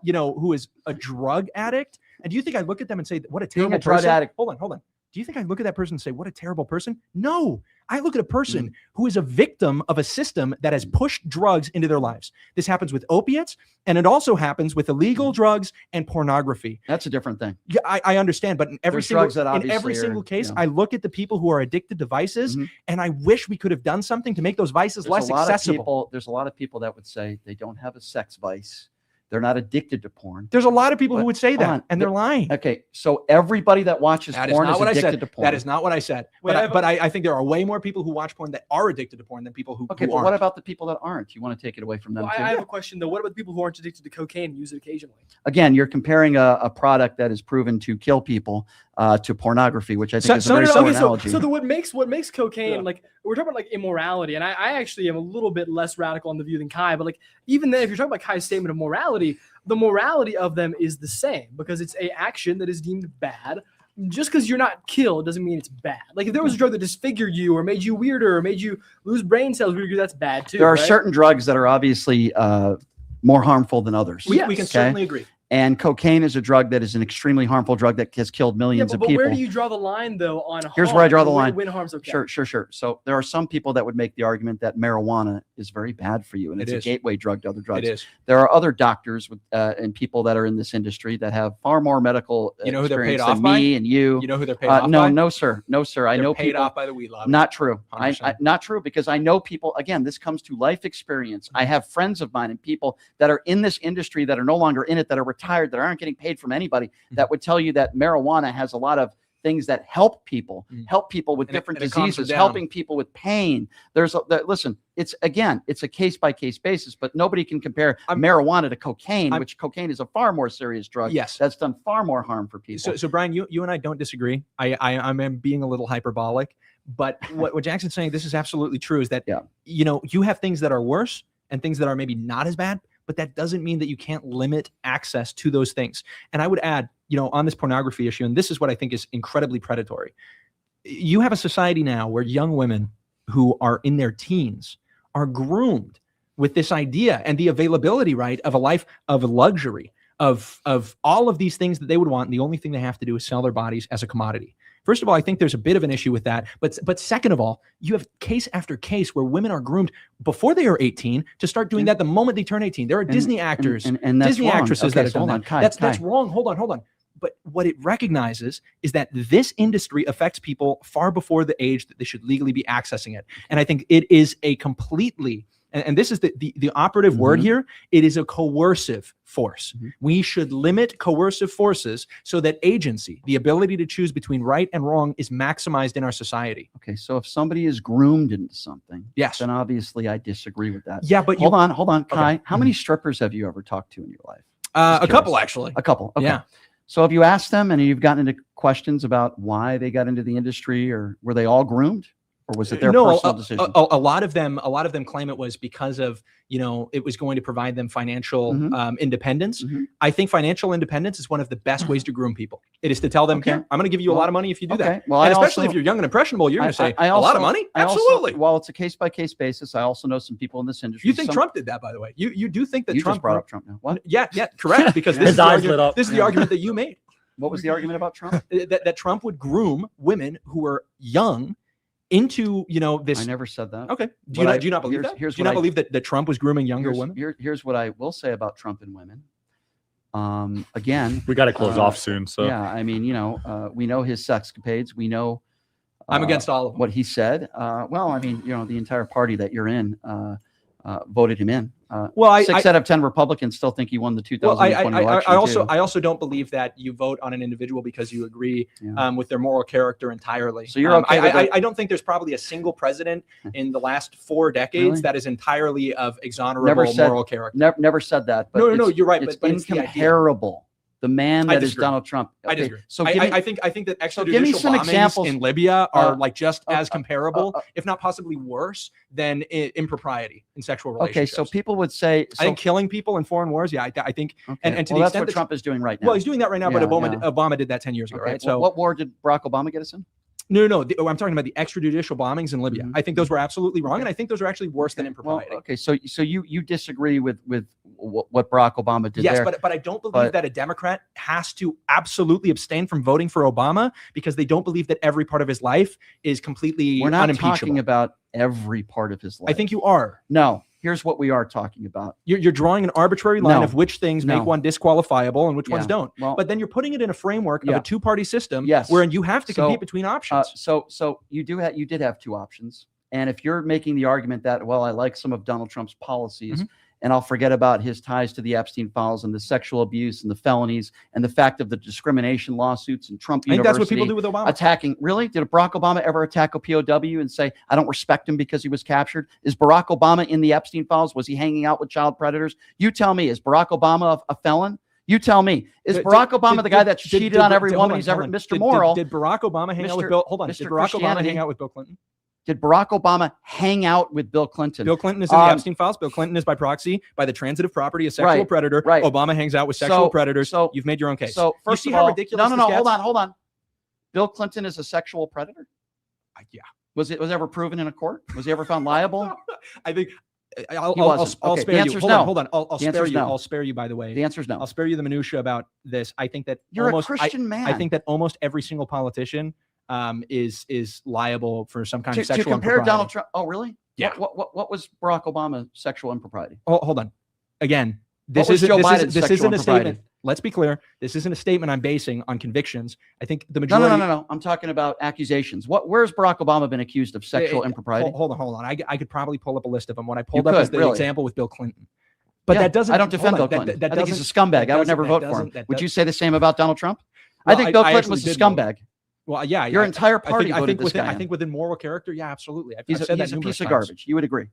a drug addict, and do you think I look at them and say, what a terrible person? Drug addict. Hold on. Do you think I look at that person and say, what a terrible person? No, I look at a person who is a victim of a system that has pushed drugs into their lives. This happens with opiates, and it also happens with illegal drugs and pornography. That's a different thing. Yeah, I understand, but in every single case, I look at the people who are addicted to vices, and I wish we could have done something to make those vices less accessible. There's a lot of people that would say they don't have a sex vice. They're not addicted to porn. There's a lot of people who would say that, and they're lying. Okay, so everybody that watches porn is addicted to porn. That is not what I said. But I think there are way more people who watch porn that are addicted to porn than people who Okay, but aren't. What about the people that aren't? You want to take it away from them too? I have a question, though. What about the people who aren't addicted to cocaine and use it occasionally? Again, you're comparing a product that is proven to kill people to pornography, which I think is a very silly analogy. So what makes cocaine, like, we're talking about like immorality, and I actually am a little bit less radical on the view than Kai, but like even then, if you're talking about Kai's statement of morality, the morality of them is the same because it's an action that is deemed bad just because you're not killed doesn't mean it's bad. Like if there was a drug that disfigured you or made you weirder or made you lose brain cells, that's bad too. There are certain drugs that are obviously more harmful than others. We can certainly agree. And cocaine is a drug that is an extremely harmful drug that has killed millions of people. But where do you draw the line, though, on harm? Here's where I draw the line. When harm's okay. Sure. So there are some people that would make the argument that marijuana is very bad for you, and it's a gateway drug to other drugs. It is. There are other doctors and people that are in this industry that have far more medical who they're paid experience off than by? me and you. You know who they're paid off by? No, sir. I know paid people off by the weed lobby. Not true. 100%. Not true, because I know people. Again, this comes to life experience. I have friends of mine and people that are in this industry that are no longer in it, that are retired, that aren't getting paid from anybody, that would tell you that marijuana has a lot of things that help people with different diseases, helping people with pain. Listen, it's a case-by-case basis, but nobody can compare marijuana to cocaine, which cocaine is a far more serious drug. Yes. That's done far more harm for people. So Brian, you and I don't disagree. I'm being a little hyperbolic, but what Jackson's saying, this is absolutely true, is that, you have things that are worse and things that are maybe not as bad, but that doesn't mean that you can't limit access to those things. And I would add, on this pornography issue, and this is what I think is incredibly predatory. You have a society now where young women who are in their teens are groomed with this idea and the availability, right, of a life of luxury, of all of these things that they would want. And the only thing they have to do is sell their bodies as a commodity. First of all, I think there's a bit of an issue with that. But second of all, you have case after case where women are groomed before they are 18 to start doing that the moment they turn 18. There are Disney actors and that's Disney wrong. actresses that have done that. That's wrong. Hold on. But what it recognizes is that this industry affects people far before the age that they should legally be accessing it. And I think it is a completely, and this is the operative word here, it is a coercive force. We should limit coercive forces so that agency, the ability to choose between right and wrong, is maximized in our society. Okay, so if somebody is groomed into something, yes, then obviously I disagree with that. Yeah, but hold on, Kai. Okay. How many strippers have you ever talked to in your life? A couple, actually. A couple. Okay. Yeah. So have you asked them and you've gotten into questions about why they got into the industry, or were they all groomed? Or was it their personal decision? A lot of them claim it was because of, it was going to provide them financial independence. I think financial independence is one of the best ways to groom people. It is to tell them, I'm going to give you a lot of money if you do that. Well, and especially if you're young and impressionable, you're going to say, a lot of money? Absolutely. While it's a case-by-case basis, I also know some people in this industry. You think Trump did that, by the way? You do think that you Trump just brought up Trump now? What? Yeah, correct. Because this is the argument that you made. What was the argument about Trump? That Trump would groom women who were young into this. I never said that. Okay. Do you not believe that? Do you not believe that Trump was grooming younger women? Here's what I will say about Trump and women. Again, we got to close off soon. So yeah, I mean, we know his sexcapades. We know. I'm against all of them. What he said. Well, I mean, the entire party that you're in voted him in. Well, 6 out of 10 Republicans still think he won the 2020 election. I also don't believe that you vote on an individual because you agree with their moral character entirely. So you're okay. I don't think there's probably a single president in the last 4 decades that is entirely of exonerable moral character. Never said that. But no, you're right. It's but incomparable. The man that is Donald Trump. Okay. I disagree. So I think that extrajudicial bombings in Libya are like just as comparable, if not possibly worse, than impropriety in sexual relationships. Okay, so people would say, I think killing people in foreign wars. Yeah, I think, and to the that's extent what that Trump is doing right now. Well, he's doing that right now, but Obama did that 10 years ago, right? So what war did Barack Obama get us in? No. I'm talking about the extrajudicial bombings in Libya. I think those were absolutely wrong, and I think those are actually worse than impropriety. Well, okay, so you disagree with what Barack Obama did there? Yes, but I don't believe that a Democrat has to absolutely abstain from voting for Obama because they don't believe that every part of his life is completely We're not unimpeachable. talking about every part of his life. I think you are. No. Here's what we are talking about. You're drawing an arbitrary line of which things make one disqualifiable and which ones don't. Well, but then you're putting it in a framework of a two-party system wherein you have to compete between options. So you did have 2 options. And if you're making the argument that, well, I like some of Donald Trump's policies, and I'll forget about his ties to the Epstein files and the sexual abuse and the felonies and the fact of the discrimination lawsuits and Trump University. I think that's what people do with Obama. Attacking. Really? Did Barack Obama ever attack a POW and say, I don't respect him because he was captured? Is Barack Obama in the Epstein files? Was he hanging out with child predators? You tell me, is Barack Obama a felon? You tell me. Is Barack Obama the guy that cheated on every woman he's ever, Mr. Moral? Did Barack Obama hang out with Bill? Hold on. Did Barack Obama hang out with Bill Clinton? Did Barack Obama hang out with Bill Clinton? Bill Clinton is in the Epstein files. Bill Clinton is by proxy, by the transitive property, a sexual predator. Right. Obama hangs out with sexual predators. So you've made your own case. So first you see of all, how ridiculous no, hold on. Bill Clinton is a sexual predator? Yeah. Was it ever proven in a court? Was he ever found liable? I think I'll Okay, spare you. Hold on. I'll spare you. No. I'll spare you, by the way. The answer is no. I'll spare you the minutia about this. I think that you're a Christian man. I think that almost every single politician is liable for some kind of sexual to compare impropriety. Donald Trump. Oh, really? Yeah. What was Barack Obama sexual impropriety? Oh, hold on. Again, this isn't a statement. Let's be clear. This isn't a statement I'm basing on convictions. I think the majority. No. I'm talking about accusations. Where's Barack Obama been accused of sexual impropriety? Hold on. I could probably pull up a list of them. What I pulled up is the example with Bill Clinton. But that doesn't. I don't defend Bill Clinton. I think he's a scumbag. I would never vote for him. Would you say the same about Donald Trump? I think Bill Clinton was a scumbag. Well, yeah. Your entire party I voted this guy. I think within moral character, yeah, absolutely. He's a piece of garbage. You would agree?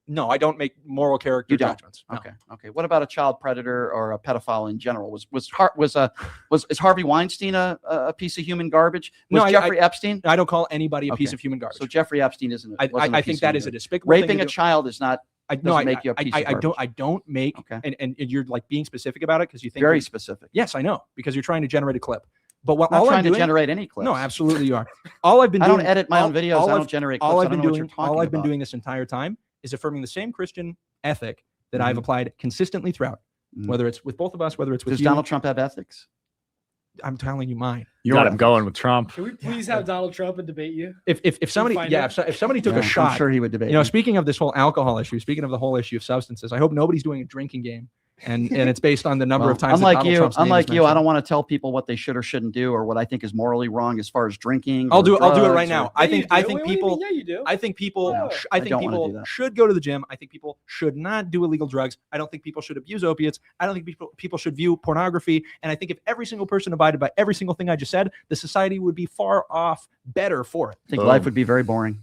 No, I don't make moral character judgments. No. Okay. What about a child predator or a pedophile in general? Is Harvey Weinstein a piece of human garbage? Was Jeffrey Epstein? I don't call anybody a piece of human garbage. So Jeffrey Epstein isn't. I think that is a despicable. Raping a child is not. Make you a piece of garbage. I don't make. Okay. And you're like being specific about it because you think very specific. Yes, I know, because you're trying to generate a clip. But all I'm trying to generate any clips. No, absolutely you are. All I've been doing. I don't edit my own videos. I don't generate clips. All I've been doing this entire time is affirming the same Christian ethic that I've applied consistently throughout, whether it's with both of us, whether it's with you. Does Donald Trump have ethics? I'm telling you mine. You got him going with Trump. Can we please have Donald Trump and debate you? If somebody if somebody took a shot, I'm sure he would debate. Speaking of this whole alcohol issue, speaking of the whole issue of substances, I hope nobody's doing a drinking game. And it's based on the number of times. Unlike you, I don't want to tell people what they should or shouldn't do, or what I think is morally wrong as far as drinking. I'll do it right now. I think people should go to the gym. I think people should not do illegal drugs. I don't think people should abuse opiates. I don't think people should view pornography. And I think if every single person abided by every single thing I just said, the society would be far off better for it. I think life would be very boring.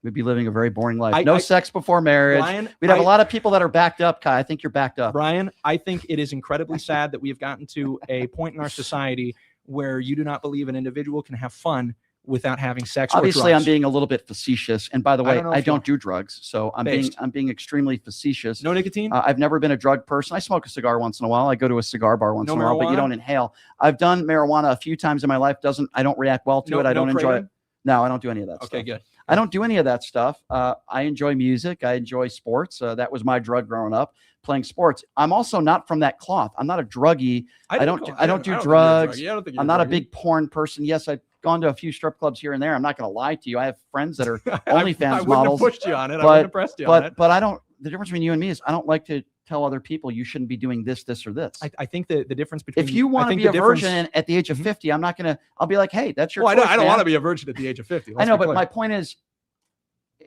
We'd be living a very boring life. No sex before marriage. Brian, we'd have a lot of people that are backed up, Kai. I think you're backed up. Brian, I think it is incredibly sad that we have gotten to a point in our society where you do not believe an individual can have fun without having sex. Obviously, I'm being a little bit facetious. And by the way, I don't do drugs, so I'm being extremely facetious. No nicotine? I've never been a drug person. I smoke a cigar once in a while. I go to a cigar bar once in a while, but you don't inhale. I've done marijuana a few times in my life. I don't react well to it. I don't enjoy it. No, I don't do any of that stuff. Okay, good. I don't do any of that stuff. I enjoy music. I enjoy sports. That was my drug growing up, playing sports. I'm also not from that cloth. I'm not a druggie. I don't do drugs. I'm not a big porn person. Yes, I've gone to a few strip clubs here and there. I'm not going to lie to you. I have friends that are OnlyFans models. I wouldn't have pushed you on it. I wouldn't have pressed you on it. But I don't. The difference between you and me is I don't like to tell other people you shouldn't be doing this, or this. I think the difference between if you want to be a virgin at the age of 50, I'm not going to. I'll be like, hey, that's your. Well, I don't want to be a virgin at the age of 50. I know, but my point is,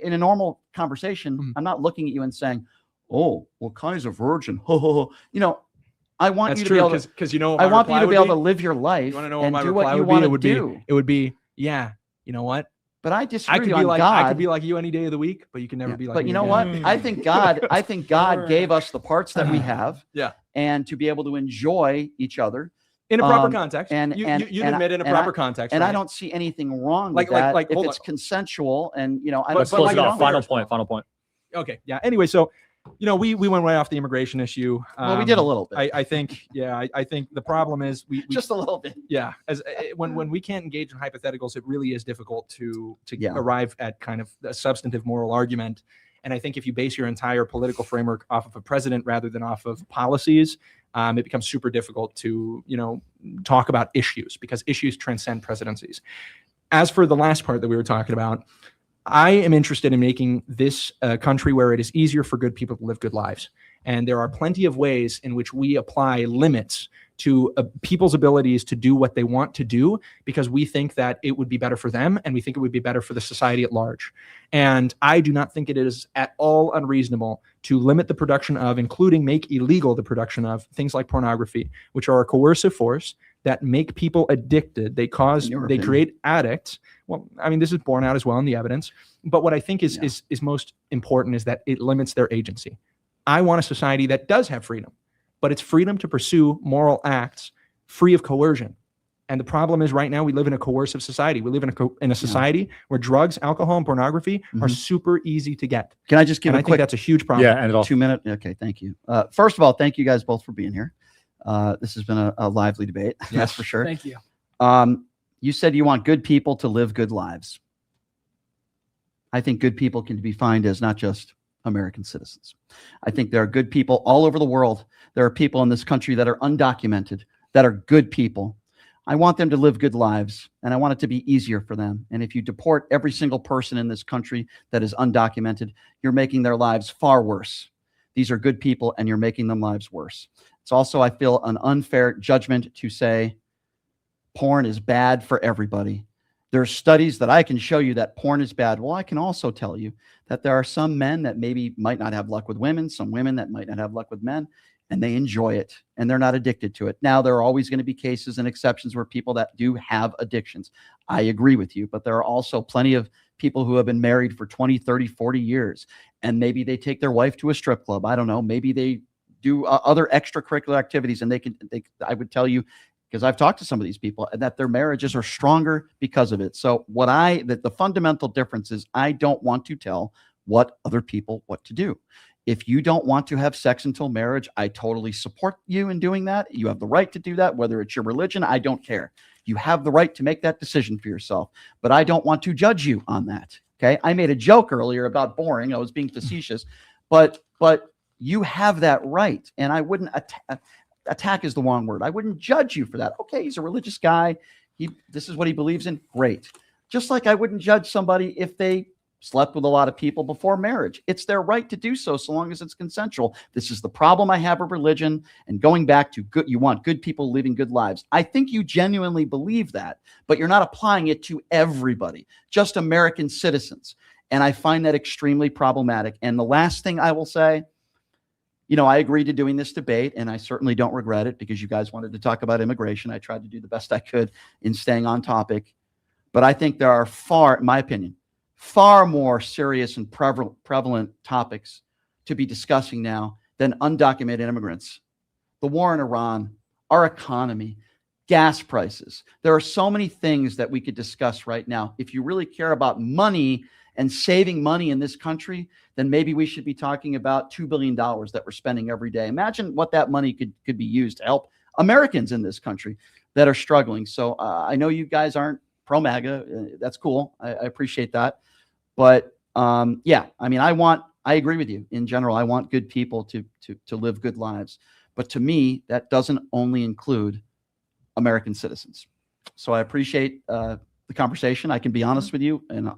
in a normal conversation, I'm not looking at you and saying, "Oh, well, Kai's a virgin." I want you to be able to, because I want you to be able to live your life. You want to know what my reply would be? It would be, yeah. You know what? But I disagree on God. I could be like you any day of the week, but you can never be like. But you know what? I think God gave us the parts that we have. Yeah. And to be able to enjoy each other in a proper context. And you admit in a proper context. And I don't see anything wrong with that if it's consensual. And I don't. Final point. Okay. Yeah. Anyway, so. We went right off the immigration issue. Well, we did a little bit. I think the problem is we just a little bit. Yeah, when we can't engage in hypotheticals, it really is difficult to arrive at kind of a substantive moral argument. And I think if you base your entire political framework off of a president rather than off of policies, it becomes super difficult to talk about issues because issues transcend presidencies. As for the last part that we were talking about. I am interested in making this a country where it is easier for good people to live good lives. And there are plenty of ways in which we apply limits to people's abilities to do what they want to do because we think that it would be better for them and we think it would be better for the society at large. And I do not think it is at all unreasonable to limit the production of, including make illegal the production of things like pornography, which are a coercive force that make people addicted. They create addicts. Well, I mean, this is borne out as well in the evidence. But what I think is most important is that it limits their agency. I want a society that does have freedom, but it's freedom to pursue moral acts free of coercion. And the problem is right now we live in a coercive society. We live in a society where drugs, alcohol, and pornography are super easy to get. Can I just give I think that's a huge problem. Yeah, and 2 minutes. Okay, thank you. First of all, thank you guys both for being here. This has been a lively debate. That's for sure. Thank you. You said you want good people to live good lives. I think good people can be defined as not just American citizens. I think there are good people all over the world. There are people in this country that are undocumented, that are good people. I want them to live good lives, and I want it to be easier for them. And if you deport every single person in this country that is undocumented, you're making their lives far worse. These are good people, and you're making them lives worse. It's also, I feel, an unfair judgment to say porn is bad for everybody. There are studies that I can show you that porn is bad. Well, I can also tell you that there are some men that maybe might not have luck with women, some women that might not have luck with men, and they enjoy it, and they're not addicted to it. Now, there are always going to be cases and exceptions where people that do have addictions. I agree with you, but there are also plenty of people who have been married for 20, 30, 40 years, and maybe they take their wife to a strip club. I don't know. Maybe they do other extracurricular activities, and I would tell you, because I've talked to some of these people, that their marriages are stronger because of it. So the fundamental difference is I don't want to tell other people what to do. If you don't want to have sex until marriage, I totally support you in doing that. You have the right to do that, whether it's your religion, I don't care. You have the right to make that decision for yourself, but I don't want to judge you on that. Okay. I made a joke earlier about boring. I was being facetious, but you have that right. And I wouldn't attack is the wrong word. I wouldn't judge you for that. Okay. He's a religious guy. This is what he believes in. Great. Just like I wouldn't judge somebody if they slept with a lot of people before marriage. It's their right to do so long as it's consensual. This is the problem I have with religion. And going back to good, you want good people living good lives. I think you genuinely believe that, but you're not applying it to everybody, just American citizens. And I find that extremely problematic. And the last thing I will say, I agreed to doing this debate, and I certainly don't regret it because you guys wanted to talk about immigration. I tried to do the best I could in staying on topic. But I think there are in my opinion, far more serious and prevalent topics to be discussing now than undocumented immigrants. The war in Iran, our economy, gas prices. There are so many things that we could discuss right now. If you really care about money and saving money in this country, then maybe we should be talking about $2 billion that we're spending every day. Imagine what that money could be used to help Americans in this country that are struggling. So I know you guys aren't pro-MAGA. That's cool. I appreciate that. But yeah, I mean, I agree with you in general. I want good people to live good lives. But to me, that doesn't only include American citizens. So I appreciate the conversation. I can be honest with you, and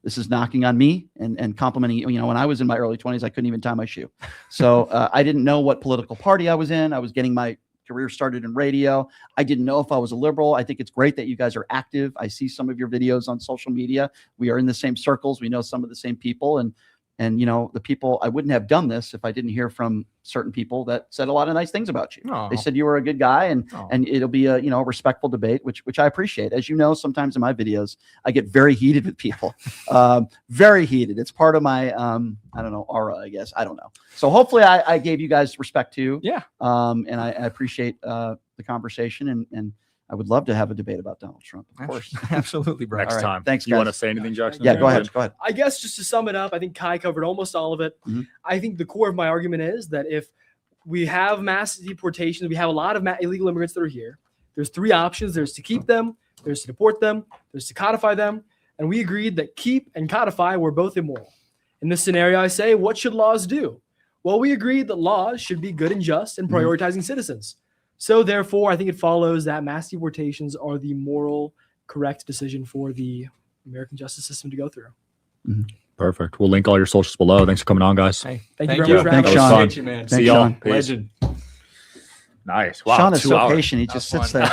this is knocking on me and complimenting you. When I was in my early 20s, I couldn't even tie my shoe. So I didn't know what political party I was in. I was getting my career started in radio. I didn't know if I was a liberal. I think it's great that you guys are active. I see some of your videos on social media. We are in the same circles. We know some of the same people, and the people, I wouldn't have done this if I didn't hear from certain people that said a lot of nice things about you. Aww. They said you were a good guy, and it'll be a respectful debate, which I appreciate. As you know, sometimes in my videos, I get very heated with people, very heated. It's part of my, I don't know, aura, I guess. I don't know. So hopefully I gave you guys respect too. Yeah. And I appreciate the conversation, and I would love to have a debate about Donald Trump, of course. Absolutely, bro. Next right. time. Thanks, You guys. want to say anything, Jackson? Yeah, go ahead. I guess just to sum it up, I think Kai covered almost all of it. Mm-hmm. I think the core of my argument is that if we have mass deportations, we have a lot of illegal immigrants that are here. There's three options. There's to keep them, there's to deport them, there's to codify them. And we agreed that keep and codify were both immoral. In this scenario, I say, what should laws do? Well, we agreed that laws should be good and just and prioritizing citizens. So therefore, I think it follows that mass deportations are the moral, correct decision for the American justice system to go through. Mm-hmm. Perfect. We'll link all your socials below. Thanks for coming on, guys. Hey, thank you very much for having Thanks, us. Sean. Appreciate you, man. Thanks, See y'all. Sean. Peace. Legend. Nice. Wow. Sean is 2 so hours. patient. He just That was sits fun. there.